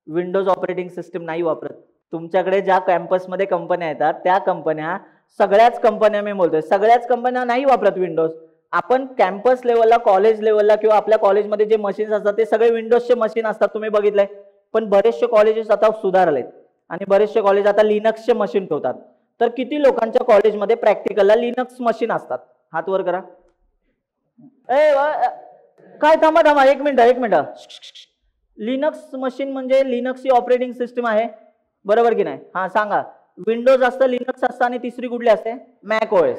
विंडोज ऑपरेटिंग सिस्टीम नाही वापरत. तुमच्याकडे ज्या कॅम्पसमध्ये कंपन्या येतात त्या कंपन्या, सगळ्याच कंपन्या मी बोलतोय, सगळ्याच कंपन्या नाही वापरत विंडोज. आपण कॅम्पस लेवलला, कॉलेज लेवलला किंवा आपल्या कॉलेजमध्ये जे मशीन्स असतात ते सगळे विंडोजचे मशीन असतात, तुम्ही बघितलंय. पण बरेचसे कॉलेजेस आता सुधारलेत आणि बरेचसे कॉलेज आता लिनक्सचे मशीन ठेवतात. तर किती लोकांच्या कॉलेजमध्ये प्रॅक्टिकलला लिनक्स मशीन असतात? हात वर करा. काय, थांबा थांबा एक मिनिट. लिनक्स मशीन म्हणजे लिनक्स ही ऑपरेटिंग सिस्टीम आहे, बरोबर की नाही? हा सांगा. विंडोज असतं, लिनक्स असतं आणि तिसरी कुठली असते? Mac OS.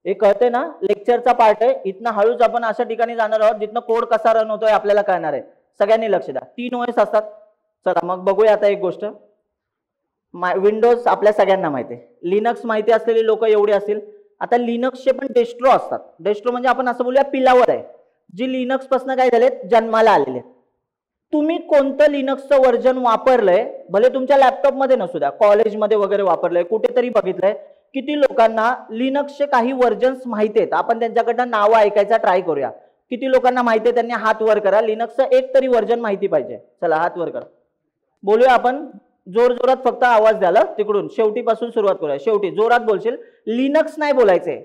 हे कळते ना? लेक्चरचा पार्ट आहे. इथनं हळूच आपण अशा ठिकाणी जाणार आहोत जिथनं कोड कसा रन होतोय आपल्याला कळणार आहे. सगळ्यांनी लक्ष द्या. 3 ओएस असतात. चला मग बघूया आता एक गोष्ट. विंडोज आपल्या सगळ्यांना माहिती आहे, लिनक्स माहिती असलेली लोक एवढी असतील. आता लिनक्सचे पण डेस्ट्रो असतात. डेस्ट्रो म्हणजे आपण असं बोलूया पिलावर आहे, जी लिनक्स पासून काय झाले, जन्माला आलेले. तुम्ही कोणतं लिनक्सचं व्हर्जन वापरलंय, भले तुमच्या लॅपटॉप मध्ये नसू द्या, कॉलेजमध्ये वगैरे वापरलंय, कुठेतरी बघितलंय. किती लोकांना लिनक्सचे काही व्हर्जन्स माहिती आहेत? आपण त्यांच्याकडनं नावं ऐकायचा ट्राय करूया. किती लोकांना माहिती आहे? त्यांनी हात वर करा. लिनक्सचं एक तरी व्हर्जन माहिती पाहिजे. चला हात वर करा, बोलूया आपण. जोर जोरात फक्त आवाज द्याला तिकडून, शेवटीपासून सुरुवात करूया. शेवटी जोरात बोलशील. लिनक्स नाही बोलायचे,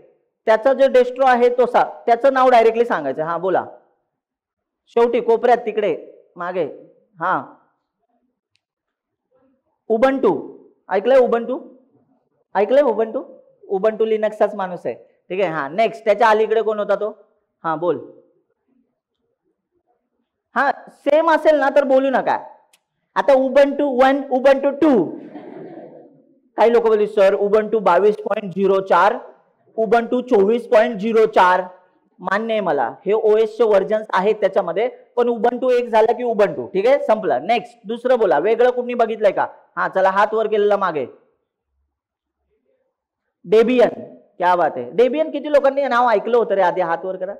त्याचा जो डेस्ट्रो आहे तो त्याचं नाव डायरेक्टली सांगायचं. हा बोला. शेवटी कोपऱ्यात तिकडे मागे. हा उबंटू ऐकलंय? उबंटू ऐकलंय? उबंटू उबंटू लिनक्सचाच माणूस आहे. ठीक आहे. हा नेक्स्ट, त्याच्या अलीकडे कोण होता तो? हा बोल. हा सेम असेल ना तर बोलू नका. आता उबंटू 1, उबंटू 2. काही लोक बोलले सर उबंटू 22.04, उबंटू 24.04. मान्य आहे मला, हे ओएस चे वर्जन्स आहेत त्याच्यामध्ये, पण उबंटू एक झाला की उबंटू. ठीक आहे, संपलं. नेक्स्ट दुसरं बोला. वेगळं कुणी बघितलंय का? हा चला, हात वर केलेला मागे. डेबियन. क्या बात आहे. डेबियन किती लोकांनी नाव ऐकलं होतं रे आधी? हात वर करा.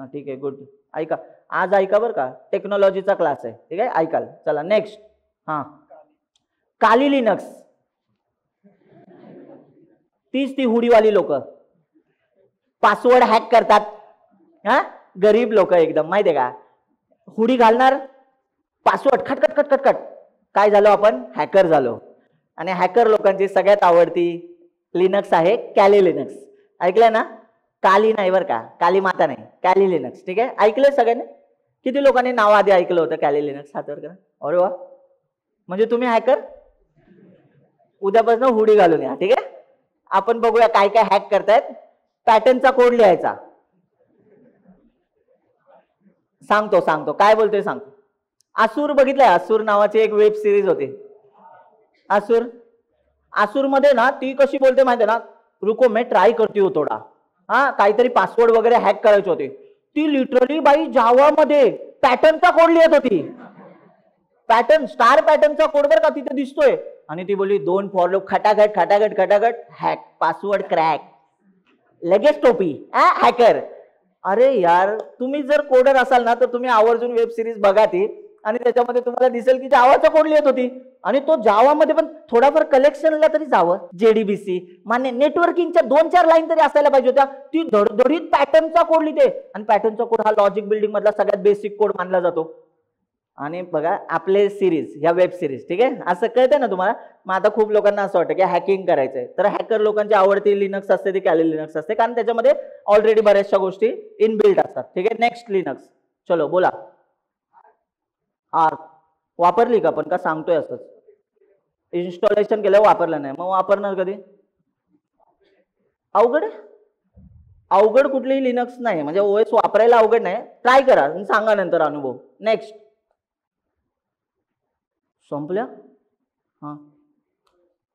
ठीक आहे, गुड. ऐका, आज ऐका बरं का, टेक्नॉलॉजीचा क्लास आहे. ठीक आहे, ऐकाल. चला नेक्स्ट. हा काली लिनक्स. तीच ती हुडीवाली लोक पासवर्ड हॅक करतात. हा गरीब लोक एकदम, माहितीये का? हुडी घालणार, पासवर्ड खटखट खटखट खट. काय झालो आपण? हॅकर झालो. आणि हॅकर लोकांची सगळ्यात आवडती लिनक्स आहे कॅली लिनक्स. ऐकलंय ना? काली नाही बरं का, काली माता नाही, कॅली लिनक्स. ठीक आहे, ऐकलंय सगळ्यांनी? किती लोकांनी नाव आधी ऐकलं होतं कॅली लिनक्स? हातवर करा. अरे वा, म्हणजे तुम्ही हॅकर. उद्यापासून हुडी घालून या. ठीक आहे, आपण बघूया काय काय हॅक करतायत. पॅटर्नचा कोड लिहायचा. सांगतो काय बोलतोय सांगतो. आसूर बघितलंय? आसूर नावाची एक वेब सिरीज होती. आसूर मध्ये ना ती कशी बोलते माहिती ना? रुको मैं ट्राय करती हूँ थोडा. हा काहीतरी पासवर्ड वगैरे हॅक करायचे होते. ती लिटरली बाई जावा मध्ये पॅटर्नचा कोड लिहित होती. पॅटर्न, स्टार पॅटर्नचा कोड बरं का तिथे दिसतोय. आणि ती बोलली 2 फॉर लूप खटाखट खटाखट खटाखट, हॅक, पासवर्ड क्रॅक, लगेच टोपी. हॅकर. अरे यार, तुम्ही जर कोडर असाल ना तर तुम्ही आवर्जून वेब सिरीज बघा ती, आणि त्याच्यामध्ये तुम्हाला दिसेल की जावाचा कोड लिहित होती. आणि तो जावामध्ये पण थोडाफार कलेक्शनला तरी जावं. जेडीबीसी मान्य, नेटवर्किंगच्या 2-4 लाईन तरी असायला पाहिजे होत्या. ती धडधडीत पॅटर्नचा कोड लिहिते. आणि पॅटर्नचा कोड हा लॉजिक बिल्डिंग मधला सगळ्यात बेसिक कोड मानला जातो. आणि बघा आपले सिरीज, ह्या वेब सिरीज. ठीक आहे, असं कळतंय ना तुम्हाला? मग आता खूप लोकांना असं वाटतं की हॅकिंग करायचंय, तर हॅकर लोकांची आवडती लिनक्स असते ती कॅली लिनक्स असते, कारण त्याच्यामध्ये ऑलरेडी बऱ्याचशा गोष्टी इनबिल्ट असतात. ठीक आहे, नेक्स्ट लिनक्स. चलो बोला. आर्क वापरली का? पण का सांगतोय असंच? इन्स्टॉलेशन केलं, वापरलं नाही, मग वापरणार कधी? अवघड आहे? अवघड कुठलीही लिनक्स नाही, म्हणजे ओएस वापरायला अवघड नाही. ट्राय करा आणि सांगा नंतर अनुभव. नेक्स्ट. संपल्या? हा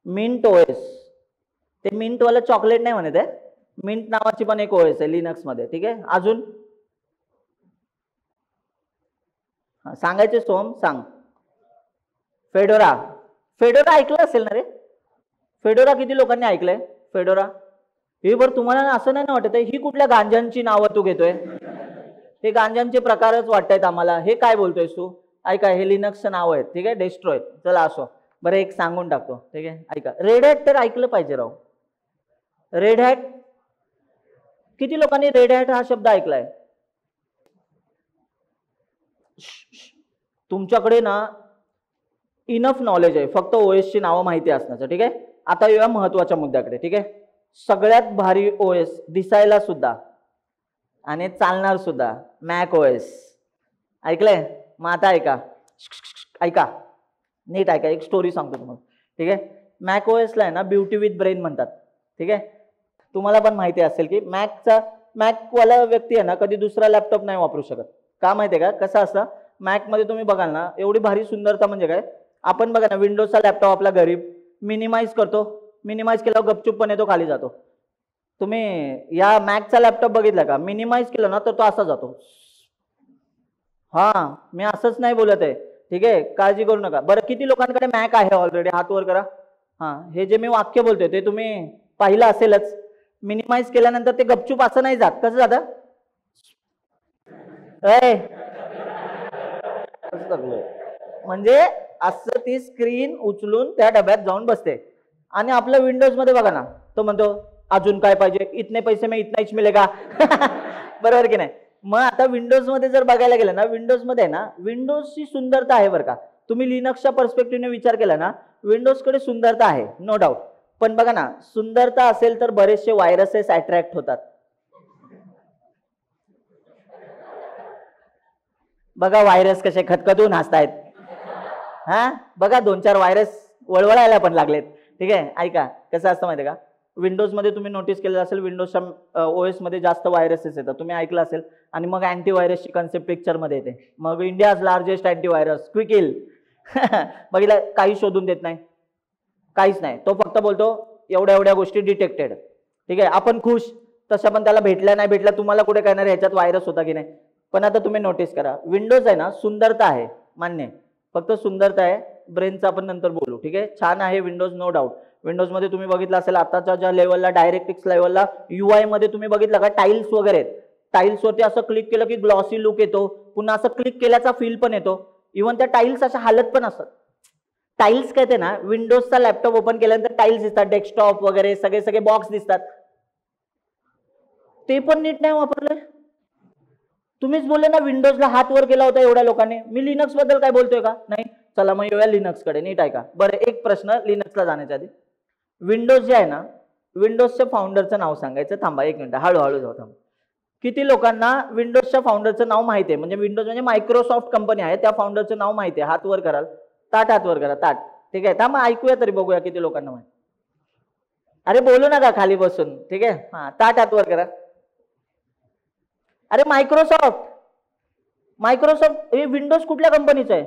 मिंट ओएस. ते मिंट वाला चॉकलेट नाही म्हणत आहे, मिंट नावाची पण एक ओएस आहे लिनक्स मध्ये. ठीक आहे, अजून सांगायचे? सोम सांग. फेडोरा. फेडोरा ऐकलं असेल ना रे? फेडोरा किती लोकांनी ऐकलंय? फेडोरा हे बरं, तुम्हाला असं नाही ना वाटत ही कुठल्या गांजांची नावं तू घेतोय? हे गांजांचे प्रकारच वाटतायत आम्हाला. हे काय बोलतोयस तू? ऐका, हे लिनक्सचं नाव आहे. ठीक आहे, डेस्ट्रॉय. चला असो, बरं एक सांगून टाकतो. ठीक आहे, ऐका. रेड हॅट तर ऐकलं पाहिजे राव. रेड हॅट, किती लोकांनी रेड हॅट हा शब्द ऐकलाय? तुमच्याकडे ना इनफ नॉलेज आहे, फक्त ओएस ची नावं माहिती असण्याचं. ठीक आहे, आता येऊया महत्वाच्या मुद्द्याकडे. ठीक आहे, सगळ्यात भारी ओएस दिसायला सुद्धा आणि चालणार सुद्धा, मॅक ओएस. ऐकलंय? मग आता ऐका, ऐका नीट ऐका, एक स्टोरी सांगतो तुम्हाला. ठीक आहे, मॅक ओएसला आहे ना ब्युटी विथ ब्रेन म्हणतात. ठीक आहे, तुम्हाला पण माहिती असेल की मॅकवाला व्यक्ती आहे ना कधी दुसरा लॅपटॉप नाही वापरू शकत. का माहितीये का? कसं असतं मॅक मध्ये, तुम्ही बघाल ना एवढी भारी सुंदरता म्हणजे काय, आपण बघा ना विंडोजचा लॅपटॉप आपला गरीब मिनिमाइज करतो, मिनिमाइज केल्यावर गपचूपपणे तो खाली जातो. तुम्ही या मॅकचा लॅपटॉप बघितला का? मिनिमाइज केलं ना तर तो असा जातो. हा मी असंच नाही बोलत आहे. ठीक आहे, काळजी करू नका. बरं किती लोकांकडे मॅक आहे ऑलरेडी? हात वर करा. हा हे जे मी वाक्य बोलतोय ते तुम्ही पाहिलं असेलच. मिनिमाइज केल्यानंतर ते गपचूप असं नाही जात. कसं जातं? म्हणजे असं ती स्क्रीन उचलून त्या डब्यात जाऊन बसते. आणि आपल्या विंडोज मध्ये बघा ना, तो म्हणतो अजून काय पाहिजे, इतने पैसे में इतना हिच मिलेगा. बरोबर की नाही? मग आता विंडोज मध्ये जर बघायला गेलं ना, विंडोज मध्ये ना विंडोजची सुंदरता आहे बरं का. तुम्ही लिनक्सच्या पर्स्पेक्टिव्हने विचार केला ना, विंडोजकडे सुंदरता आहे नो डाऊट, पण बघा ना, सुंदरता असेल तर बरेचसे व्हायरसेस अट्रॅक्ट होतात. बघा व्हायरस कसे खतखतून हसतायत. हा बघा 2-4 व्हायरस वळवळायला पण लागलेत. ठीक आहे, ऐका कसं असतं माहिती आहे का, विंडोजमध्ये तुम्ही नोटीस केलेलं असेल, विंडोजच्या ओएस मध्ये जास्त व्हायरसेस येतात, तुम्ही ऐकलं असेल. आणि मग अँटीव्हायरसची कन्सेप्ट पिक्चरमध्ये येते. मग इंडियाज लार्जेस्ट अँटीव्हायरस क्विकिल बघितलं, काही शोधून देत नाही, काहीच नाही. तो फक्त बोलतो एवढ्या एवढ्या गोष्टी डिटेक्टेड. ठीक आहे, आपण खुश. तसं पण त्याला भेटल्या नाही भेटल्या तुम्हाला कुठे कळणार ह्याच्यात व्हायरस होता की नाही. पण आता तुम्ही नोटीस करा, विंडोज आहे ना, सुंदरता आहे मान्य, फक्त सुंदरता आहे. ब्रेनचं आपण नंतर बोलू. ठीक आहे, छान आहे विंडोज नो डाऊट. विंडोजमध्ये तुम्ही बघितलं असेल आताच्या ज्या लेवलला, डायरेक्टिक्स लेवलला, UI मध्ये तुम्ही बघितलं का, टाईल्स वगैरे आहेत. टाईल्सवरती असं क्लिक केलं की ग्लॉसी लुक येतो, पुन्हा असं क्लिक केल्याचा फील पण येतो. इव्हन त्या टाईल्स अशा हालत पण असतात. टाईल्स काय ते ना, विंडोजचा लॅपटॉप ओपन केल्यानंतर टाईल्स दिसतात, डेस्कटॉप वगैरे सगळे सगळे बॉक्स दिसतात, ते पण नीट नाही वापरले. तुम्हीच बोलले ना विंडोजला हात वर केला होता एवढ्या लोकांनी. मी लिनक्स बद्दल काय बोलतोय का नाही. चला मग येऊया लिनक्सकडे. नीट आहे का. बरं, एक प्रश्न लिनक्सला जाण्याच्या आधी, विंडोज जे आहे ना, विंडोजच्या फाउंडरचं नाव सांगायचं. थांबा 1 मिनिट, हळूहळू जाऊ. थांबा. किती लोकांना विंडोजच्या फाउंडरचं नाव माहिती आहे? म्हणजे विंडोज म्हणजे मायक्रोसॉफ्ट कंपनी आहे, त्या फाउंडरचं नाव माहिती आहे? हात वर कराल. ताट हात वर करा, ताट. ठीक आहे, थांबा ऐकूया तरी, बघूया किती लोकांना माहिती. अरे बोलू नका खाली बसून. ठीक आहे, हा ताट हात वर करा. अरे मायक्रोसॉफ्ट, मायक्रोसॉफ्ट हे विंडोज कुठल्या कंपनीचं आहे?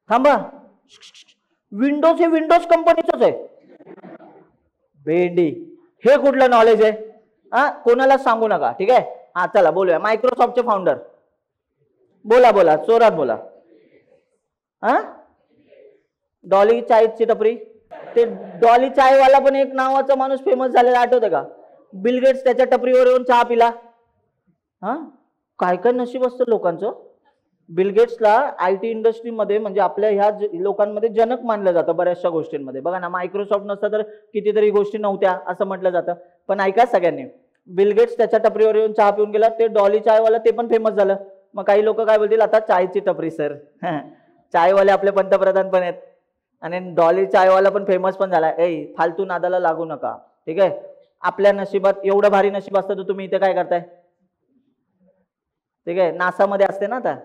थांबा, विंडोज हे विंडोज कंपनीचंच आहे. भेंडी, हे कुठलं नॉलेज आहे? हा, कोणाला सांगू नका. ठीक आहे, हा चला बोलूया. मायक्रोसॉफ्टचे फाउंडर बोला, बोला जोरात बोला. हा, डॉली चायची टपरी. ते डॉली चायवाला पण एक नावाचा माणूस फेमस झालेला, आठवतं का? बिल गेट्स त्याच्या टपरीवर येऊन चहा पिला. हा, काय काय नशीब असतं लोकांचं. बिल गेट्सला IT इंडस्ट्रीमध्ये म्हणजे आपल्या ह्या लोकांमध्ये जनक मानलं जातं बऱ्याचशा गोष्टींमध्ये. बघा ना, मायक्रोसॉफ्ट नसतं तर कितीतरी गोष्टी नव्हत्या असं म्हटलं जातं. पण ऐका सगळ्यांनी, बिल गेट्स त्याच्या टपरीवर येऊन चहा पिऊन गेला. ते डॉली चायवाला ते पण फेमस झालं. मग काही लोक काय बोलतील, आता चायची टपरी सर. चायवाले आपले पंतप्रधान पण आहेत आणि डॉली चायवाला पण फेमस पण झाला. ए फालतू नादाला लागू नका. ठीक आहे, आपल्या नशिबात एवढं भारी नशीब असतं तर तुम्ही इथे काय करताय? ठीक आहे, नासामध्ये असते ना आता,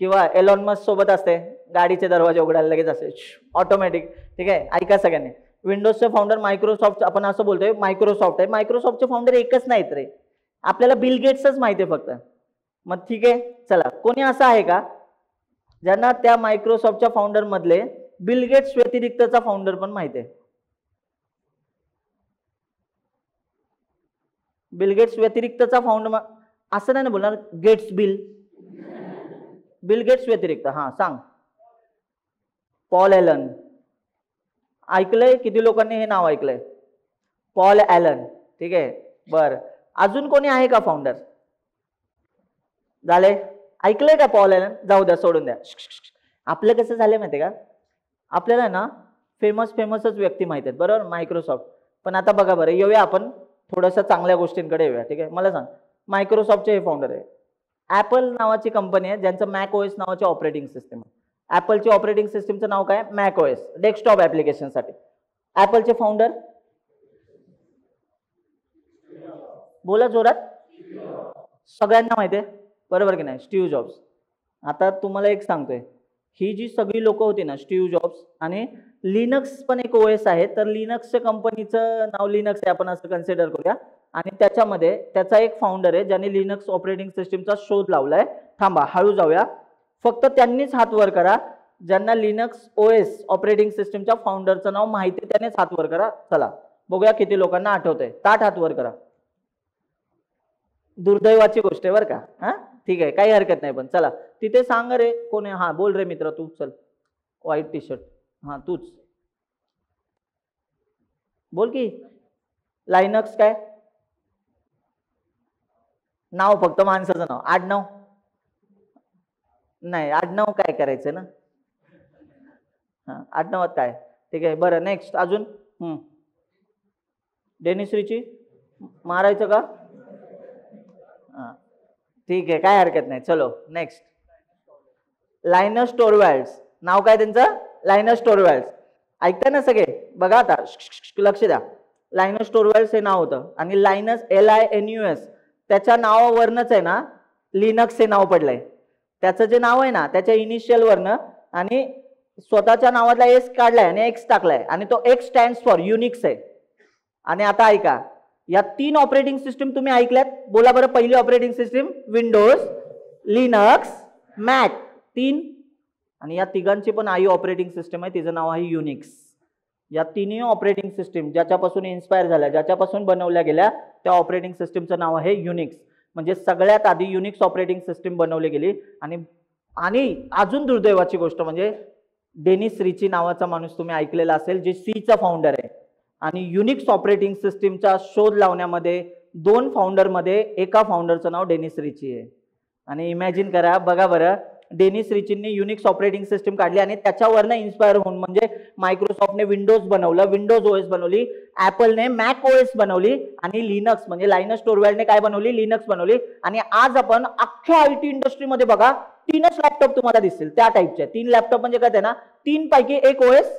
किंवा एलॉन मस्क सोबत असते, गाडीचे दरवाजे उघडायला लगेच असते ऑटोमॅटिक. ठीक आहे, ऐका सगळ्यांनी, विंडोजचे फाउंडर मायक्रोसॉफ्ट, आपण असं बोलतोय मायक्रोसॉफ्ट आहे. मायक्रोसॉफ्टचे फाउंडर एकच नाहीत रे, आपल्याला बिल गेट्सच माहिती आहे फक्त. मग ठीक आहे, चला कोणी असं आहे का ज्यांना त्या मायक्रोसॉफ्टच्या फाउंडर मधले बिल गेट्स व्यतिरिक्तचा फाउंडर पण माहिती आहे? बिल गेट्स व्यतिरिक्तचा फाउंडर असं नाही ना बोलणार, गेट्स बिल, बिल गेट्स व्यतिरिक्त. हा सांग. पॉल ॲलन ऐकलंय? किती लोकांनी हे नाव ऐकलंय? Paul Allen. ठीक आहे, बर. अजून कोणी आहे का फाउंडर? झाले, ऐकलंय का पॉल ॲलन? जाऊ द्या, सोडून द्या. आपलं कसं झालंय माहितीये का, आपल्याला ना फेमसच व्यक्ती माहित आहेत बरोबर मायक्रोसॉफ्ट. पण आता बघा बरं, येऊया आपण थोडंसं चांगल्या गोष्टींकडे येऊया. ठीक आहे, मला सांग, मायक्रोसॉफ्टचे हे फाउंडर आहे. ॲपल नावाची कंपनी आहे ज्यांचं मॅक ओएस नावाचे ऑपरेटिंग सिस्टम आहे. ॲपलची ऑपरेटिंग सिस्टमचं नाव काय? मॅक ओएस, डेस्कटॉप ॲप्लिकेशनसाठी. ॲपलचे फाउंडर बोला जोरात. सगळ्यांना माहिती आहे बरोबर की नाही? Steve Jobs. आता तुम्हाला एक सांगतोय, ही जी सगळी लोक होती ना, स्टीव्ह जॉब्स, आणि लिनक्स पण एक ओएस आहे, तर लिनक्सच्या कंपनीचं नाव लिनक्स आहे, आपण असं कन्सिडर करूया. आणि त्याच्यामध्ये त्याचा एक फाउंडर आहे ज्याने लिनक्स ऑपरेटिंग सिस्टीमचा शोध लावलाय. थांबा, हळू जाऊया. फक्त त्यांनीच हात वर करा ज्यांना लिनक्स ओएस ऑपरेटिंग सिस्टीमच्या फाउंडरचं नाव माहिती, त्यानेच हात वर करा. चला बघूया किती लोकांना आठवतंय. ताट हात वर करा. दुर्दैवाची गोष्ट आहे बरं का. हा ठीक आहे, काही हरकत नाही, पण चला तिथे सांग रे कोण आहे. हा बोल रे मित्र, तू चल, व्हाईट टी शर्ट. हा तूच बोल की. लायनक्स काय नाव? फक्त माणसाचं नाव, आडनाव नाही. आडनाव काय करायचं ना, हा आडनावात काय. ठीक आहे, बरं नेक्स्ट. अजून डेनिस रिची मारायचं का? हा ठीक आहे, काय हरकत नाही. चलो नेक्स्ट. लायनस टोरवॅल्ड्स. नाव काय त्यांचं? लायनस टोरवॅल्ड्स. ऐकताय ना सगळे? बघा आता, लक्ष द्या. लायनस टोरवॅल्ड्स हे नाव होतं आणि लायनस LINUS त्याच्या नावावरनच आहे ना लिनक्स हे नाव पडलंय. त्याचं जे नाव आहे ना त्याच्या इनिशियल वरनं आणि स्वतःच्या नावातला एस काढलाय आणि एक्स टाकलाय आणि तो एक्स स्टँड्स फॉर युनिक्स आहे. आणि आता ऐका, या 3 ऑपरेटिंग सिस्टीम तुम्ही ऐकल्यात. बोला बरं, पहिली operating system Windows, Linux, Mac, 3. आणि या तिघांची पण आई ऑपरेटिंग सिस्टीम आहे, तिचं नाव आहे युनिक्स. या तिन्ही ऑपरेटिंग सिस्टीम ज्याच्यापासून इन्स्पायर झाल्या, ज्याच्यापासून बनवल्या गेल्या, त्या ऑपरेटिंग सिस्टीमचं नाव आहे युनिक्स. म्हणजे सगळ्यात आधी युनिक्स ऑपरेटिंग सिस्टीम बनवली गेली. आणि अजून दुर्दैवाची गोष्ट म्हणजे डेनिस रिची नावाचा माणूस तुम्ही ऐकलेला असेल, जे सीचा फाउंडर आहे. आणि युनिक्स ऑपरेटिंग सिस्टीमचा शोध लावण्यामध्ये 2 फाउंडरमध्ये एका फाउंडरचं नाव डेनिस रिची आहे. आणि इमॅजिन करा, बघा बरं, डेनिस रिचींनी युनिक्स ऑपरेटिंग सिस्टीम काढली आणि त्याच्यावरनं इन्स्पायर होऊन म्हणजे मायक्रोसॉफ्टने विंडोज बनवलं, विंडोज OS बनवली, ॲपलने मॅक OS बनवली आणि लिनक्स म्हणजे लायनस टोरवॅल्डने काय बनवली? लिनक्स बनवली. आणि आज आपण अख्ख्या IT इंडस्ट्रीमध्ये बघा 3च लॅपटॉप तुम्हाला दिसतील त्या टाईपचे. 3 लॅपटॉप म्हणजे काय ना, 3 पैकी एक OS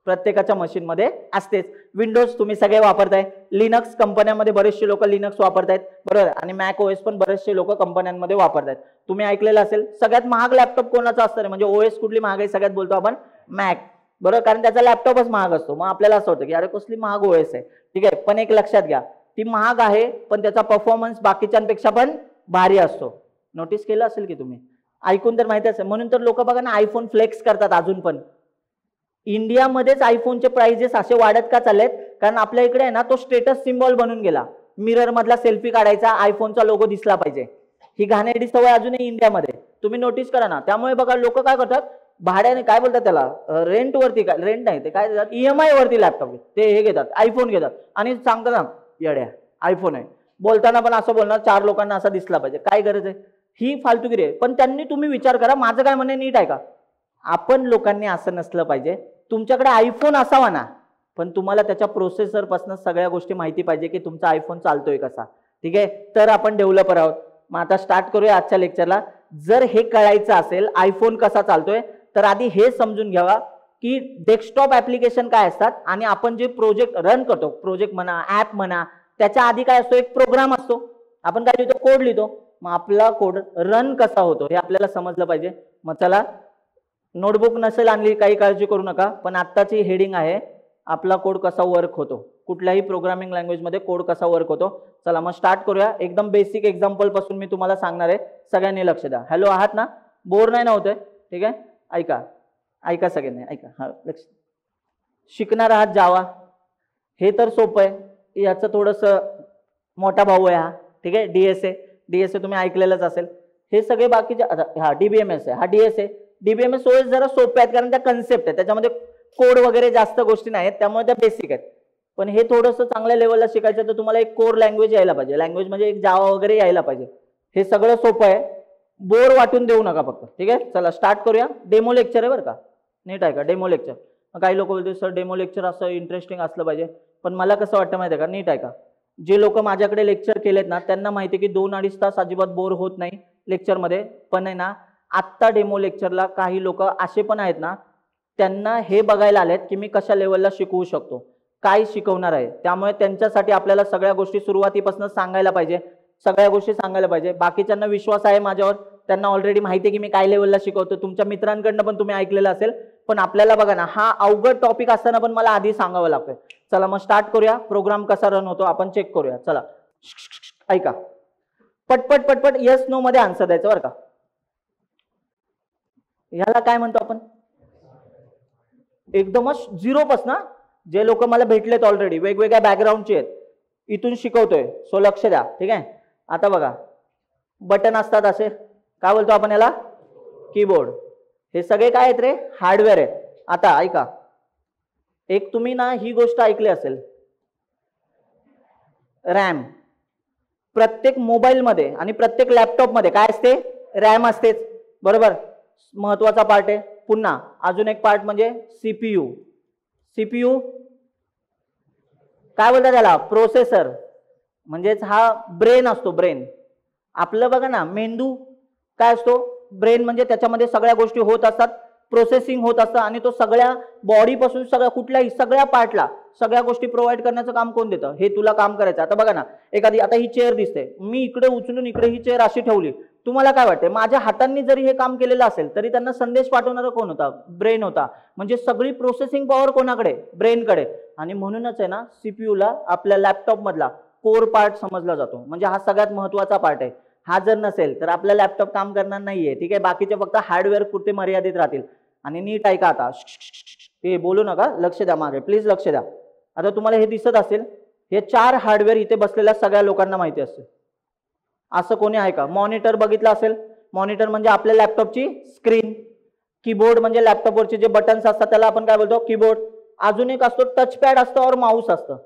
प्रत्येकाच्या मशीनमध्ये असतेच. विंडोज तुम्ही सगळे वापरताय, लिनक्स कंपन्यांमध्ये बरेचसे लोक लिनक्स वापरतायत, बरोबर. आणि मॅक OS पण बरेचसे लोक कंपन्यांमध्ये वापरतायत. तुम्ही ऐकलेलं असेल सगळ्यात महाग लॅपटॉप कोणाचा असतं म्हणजे OS कुठली महाग आहे सगळ्यात बोलतो आपण? मॅक, बरोबर. कारण त्याचा लॅपटॉपच महाग असतो. मग आपल्याला असं होतं की अरे कसली महाग OS आहे, ठीक आहे. पण एक लक्षात घ्या, ती महाग आहे पण त्याचा परफॉर्मन्स बाकीच्यांपेक्षा पण भारी असतो. नोटीस केलं असेल की तुम्ही, ऐकून तर माहिती असेल. म्हणून तर लोक बघा ना आयफोन फ्लेक्स करतात. अजून पण इंडियामध्येच आयफोनचे प्राइजेस असे वाढत का चाललेत? कारण आपल्या इकडे आहे ना तो स्टेटस सिम्बॉल बनून गेला. मिरर मधला सेल्फी काढायचा, आयफोनचा लोगो दिसला पाहिजे. ही घाणेरडी सवय अजूनही इंडियामध्ये तुम्ही नोटीस करा ना. त्यामुळे बघा लोक काय करतात, भाड्याने काय बोलतात त्याला, रेंट वरती, काय रेंट नाही ते काय देतात, EMI वरती लॅपटॉप ते हे घेतात, आयफोन घेतात आणि सांगतात ना येड्या आयफोन आहे. बोलताना पण असं बोलणार 4 लोकांना असा दिसला पाहिजे. काय गरज आहे? ही फालतूगिरी आहे. पण त्यांनी तुम्ही विचार करा, माझं काय म्हणणे नीट आहे का? आपण लोकांनी असं नसलं पाहिजे. तुमच्याकडे आयफोन असावा ना, पण तुम्हाला त्याच्या प्रोसेसर पासून सगळ्या गोष्टी माहिती पाहिजे की तुमचा आयफोन चालतोय कसा, ठीक आहे. तर आपण डेव्हलपर आहोत. मग आता स्टार्ट करूया आजच्या लेक्चरला. जर हे कळायचं असेल आयफोन कसा चालतोय, तर आधी हे समजून घ्यावा की डेस्कटॉप ऍप्लिकेशन काय असतात आणि आपण जे प्रोजेक्ट रन करतो, प्रोजेक्ट म्हणा, ऍप म्हणा, त्याच्या आधी काय असतो? एक प्रोग्राम असतो. आपण काय लिहितो? कोड लिहितो. मग आपला कोड रन कसा होतो हे आपल्याला समजलं पाहिजे. मग चला, नोटबुक नसेल आणली काही काळजी करू नका, पण आत्ताची हेडिंग आहे आपला कोड कसा वर्क होतो, कुठल्याही प्रोग्रामिंग लँग्वेज मध्ये कोड कसा वर्क होतो. चला मग स्टार्ट करूया. एकदम बेसिक एक्झाम्पल पासून मी तुम्हाला सांगणार आहे, सगळ्यांनी लक्ष द्या. हॅलो आहात ना? बोर नाही ना होतंय? ठीक आहे, ऐका ऐका सगळ्यांनी ऐका. हा लक्ष. शिकणार आहात जावा, हे तर सोपं आहे. याचं थोडंसं मोठा भाऊ आहे हा, ठीक आहे. DSA तुम्ही ऐकलेलंच असेल. हे सगळे बाकीचे, हा DBMS आहे, हा DS आहे. DBMS OS जरा सोपे आहेत कारण त्या कन्सेप्ट आहे, त्याच्यामध्ये कोड वगैरे जास्त गोष्टी नाहीत, त्यामुळे त्या बेसिक आहेत. पण हे थोडंसं चांगल्या लेवलला शिकायचं तर तुम्हाला एक कोर लँग्वेज यायला पाहिजे. लँग्वेज म्हणजे एक जावा वगैरे यायला पाहिजे. हे सगळं सोपं आहे, बोर वाटून देऊ नका फक्त, ठीक आहे. चला स्टार्ट करूया. डेमो लेक्चर आहे बरं का, नीट आहे का? Demo lecture. काही लोक बोलतील सर डेमो लेक्चर असं इंटरेस्टिंग असलं पाहिजे, पण मला कसं वाटतं माहिती आहे का? नीट आहे का? जे लोक माझ्याकडे लेक्चर केलेत ना त्यांना माहिती आहे की 2-2.5 तास अजिबात बोर होत नाही लेक्चरमध्ये. पण आहे ना आत्ता डेमो लेक्चरला काही लोक असे पण आहेत ना, त्यांना हे बघायला आलेत की मी कशा लेवलला शिकवू शकतो, काय शिकवणार आहे. त्यामुळे त्यांच्यासाठी आपल्याला सगळ्या गोष्टी सुरुवातीपासून सांगायला पाहिजे, सगळ्या गोष्टी सांगायला पाहिजे. बाकीच्यांना विश्वास आहे माझ्यावर, त्यांना ऑलरेडी माहिती आहे की मी काय लेवलला शिकवतो. तुमच्या मित्रांकडनं पण तुम्ही ऐकलेलं असेल. पण आपल्याला बघा ना, हा अवघड टॉपिक असताना पण मला आधी सांगावं लागतंय. चला मग स्टार्ट करूया. प्रोग्राम कसा रन होतो आपण चेक करूया. चला ऐका, पटपट पटपट येस नो मध्ये आन्सर द्यायचं बरं का. ह्याला काय म्हणतो आपण? एकदमच झिरो पासून. जे लोक मला भेटलेत ऑलरेडी, वेगवेगळ्या बॅकग्राऊंडचे आहेत, इथून शिकवतोय. सो लक्ष द्या, ठीक आहे. आता बघा, बटन असतात असे, काय बोलतो आपण याला? कीबोर्ड. हे सगळे काय आहेत रे? हार्डवेअर आहेत. आता ऐका, एक तुम्ही ना ही गोष्ट ऐकली असेल, रॅम. प्रत्येक मोबाईलमध्ये आणि प्रत्येक लॅपटॉपमध्ये काय असते? रॅम असतेच, बरोबर. महत्वाचा पार्ट आहे. पुन्हा अजून एक पार्ट म्हणजे सीपीयू काय बोलतात त्याला? प्रोसेसर. म्हणजेच हा ब्रेन असतो, ब्रेन. आपलं बघा ना, मेंदू काय असतो? ब्रेन म्हणजे त्याच्यामध्ये सगळ्या गोष्टी होत असतात, प्रोसेसिंग होत असतं आणि तो सगळ्या बॉडीपासून कुठल्याही सगळ्या पार्टला सगळ्या गोष्टी प्रोव्हाइड करण्याचं काम कोण देतं? हे तुला काम करायचं. आता बघा ना, एखादी आता ही चेअर दिसते, मी इकडे उचलून इकडे ही चेअर अशी ठेवली, तुम्हाला काय वाटते? माझ्या हातांनी जरी हे काम केलेलं असेल तरी त्यांना संदेश पाठवणारा कोण होता? ब्रेन होता. म्हणजे सगळी प्रोसेसिंग पॉवर कोणाकडे? ब्रेनकडे. आणि म्हणूनच आहे ना, सीपीयूला आपल्या लॅपटॉप मधला कोर पार्ट समजला जातो. म्हणजे हा सगळ्यात महत्वाचा पार्ट आहे. हा जर नसेल तर आपला लॅपटॉप काम करणार नाहीये. ठीक आहे, बाकीचे फक्त हार्डवेअर पुरते मर्यादित राहतील. आणि नीट ऐका आता, ते बोलू नका, लक्ष द्या मागे, प्लीज लक्ष द्या. आता तुम्हाला हे दिसत असेल, हे 4 हार्डवेअर इथे बसलेल्या सगळ्या लोकांना माहिती असते. असं कोणी आहे का? मॉनिटर बघितलं असेल, मॉनिटर म्हणजे आपल्या लॅपटॉपची स्क्रीन. कीबोर्ड म्हणजे लॅपटॉपवरचे जे बटन्स असतात त्याला आपण काय बोलतो? कीबोर्ड. अजून एक असतो टचपॅड असतो और माऊस असतं.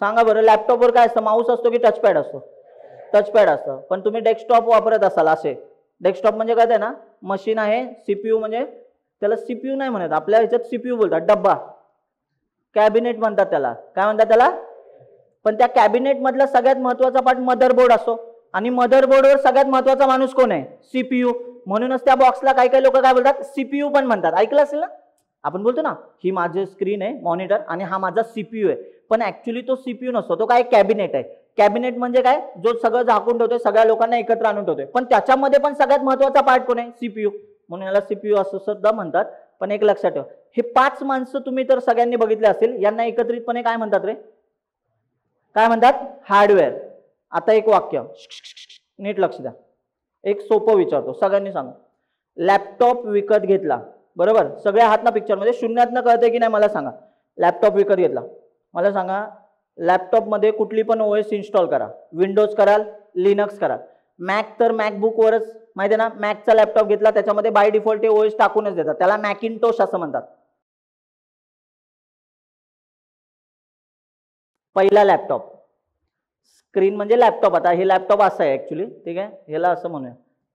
सांगा बरं, लॅपटॉपवर काय असतं? माऊस असतो की टचपॅड असतो? टचपॅड असतं. पण तुम्ही डेस्कटॉप वापरत असाल असे. डेस्कटॉप म्हणजे काय ना, मशीन आहे. सीपीयू म्हणजे त्याला सीपीयू नाही म्हणत, आपल्या ह्याच्यात सीपीयू बोलतात, डब्बा. कॅबिनेट म्हणतात त्याला. काय म्हणतात त्याला? पण त्या कॅबिनेट मधला सगळ्यात महत्वाचा पार्ट मदरबोर्ड असतो. आणि मदरबोर्डवर सगळ्यात महत्वाचा माणूस कोण आहे? सीपीयू. म्हणूनच त्या बॉक्सला काही काही लोक काय बोलतात? सीपीयू पण म्हणतात. ऐकलं असेल ना? आपण बोलतो ना, ही माझी स्क्रीन आहे मॉनिटर आणि हा माझा सीपीयू आहे. पण ऍक्च्युली तो सीपीयू नसतो, तो काय कॅबिनेट आहे. कॅबिनेट म्हणजे काय? जो सगळं झाकून ठेवतोय, सगळ्या लोकांना एकत्र आणून ठेवतोय. पण त्याच्यामध्ये पण सगळ्यात महत्वाचा पार्ट कोण आहे? सीपीयू. म्हणून याला सीपीयू असं सुद्धा म्हणतात. पण एक लक्षात ठेव, हे 5 माणसं तुम्ही तर सगळ्यांनी बघितले असतील, यांना एकत्रितपणे काय म्हणतात रे? काय म्हणतात? हार्डवेअर. आता एक वाक्य नीट लक्ष द्या, एक सोपं विचारतो, सगळ्यांनी सांगा. लॅपटॉप विकत घेतला, बरोबर? सगळे आहात ना पिक्चर मध्ये? शून्यातनं कळतंय की नाही मला सांगा. लॅपटॉप विकत घेतला, मला सांगा, लॅपटॉप मध्ये कुठली पण ओएस इन्स्टॉल करा. विंडोज कराल, लिनक्स कराल. मॅक तर मॅकबुक वरच, माहिती आहे ना? मॅकचा लॅपटॉप घेतला, त्याच्यामध्ये बाय डिफॉल्ट ते ओएस टाकूनच देतात, त्याला मॅकिनटोश असं म्हणतात. पहिला लॅपटॉप, स्क्रीन म्हणजे लॅपटॉप. आता हे लॅपटॉप असं आहे ऍक्च्युली, ठीक आहे, ह्याला असं म्हणूया.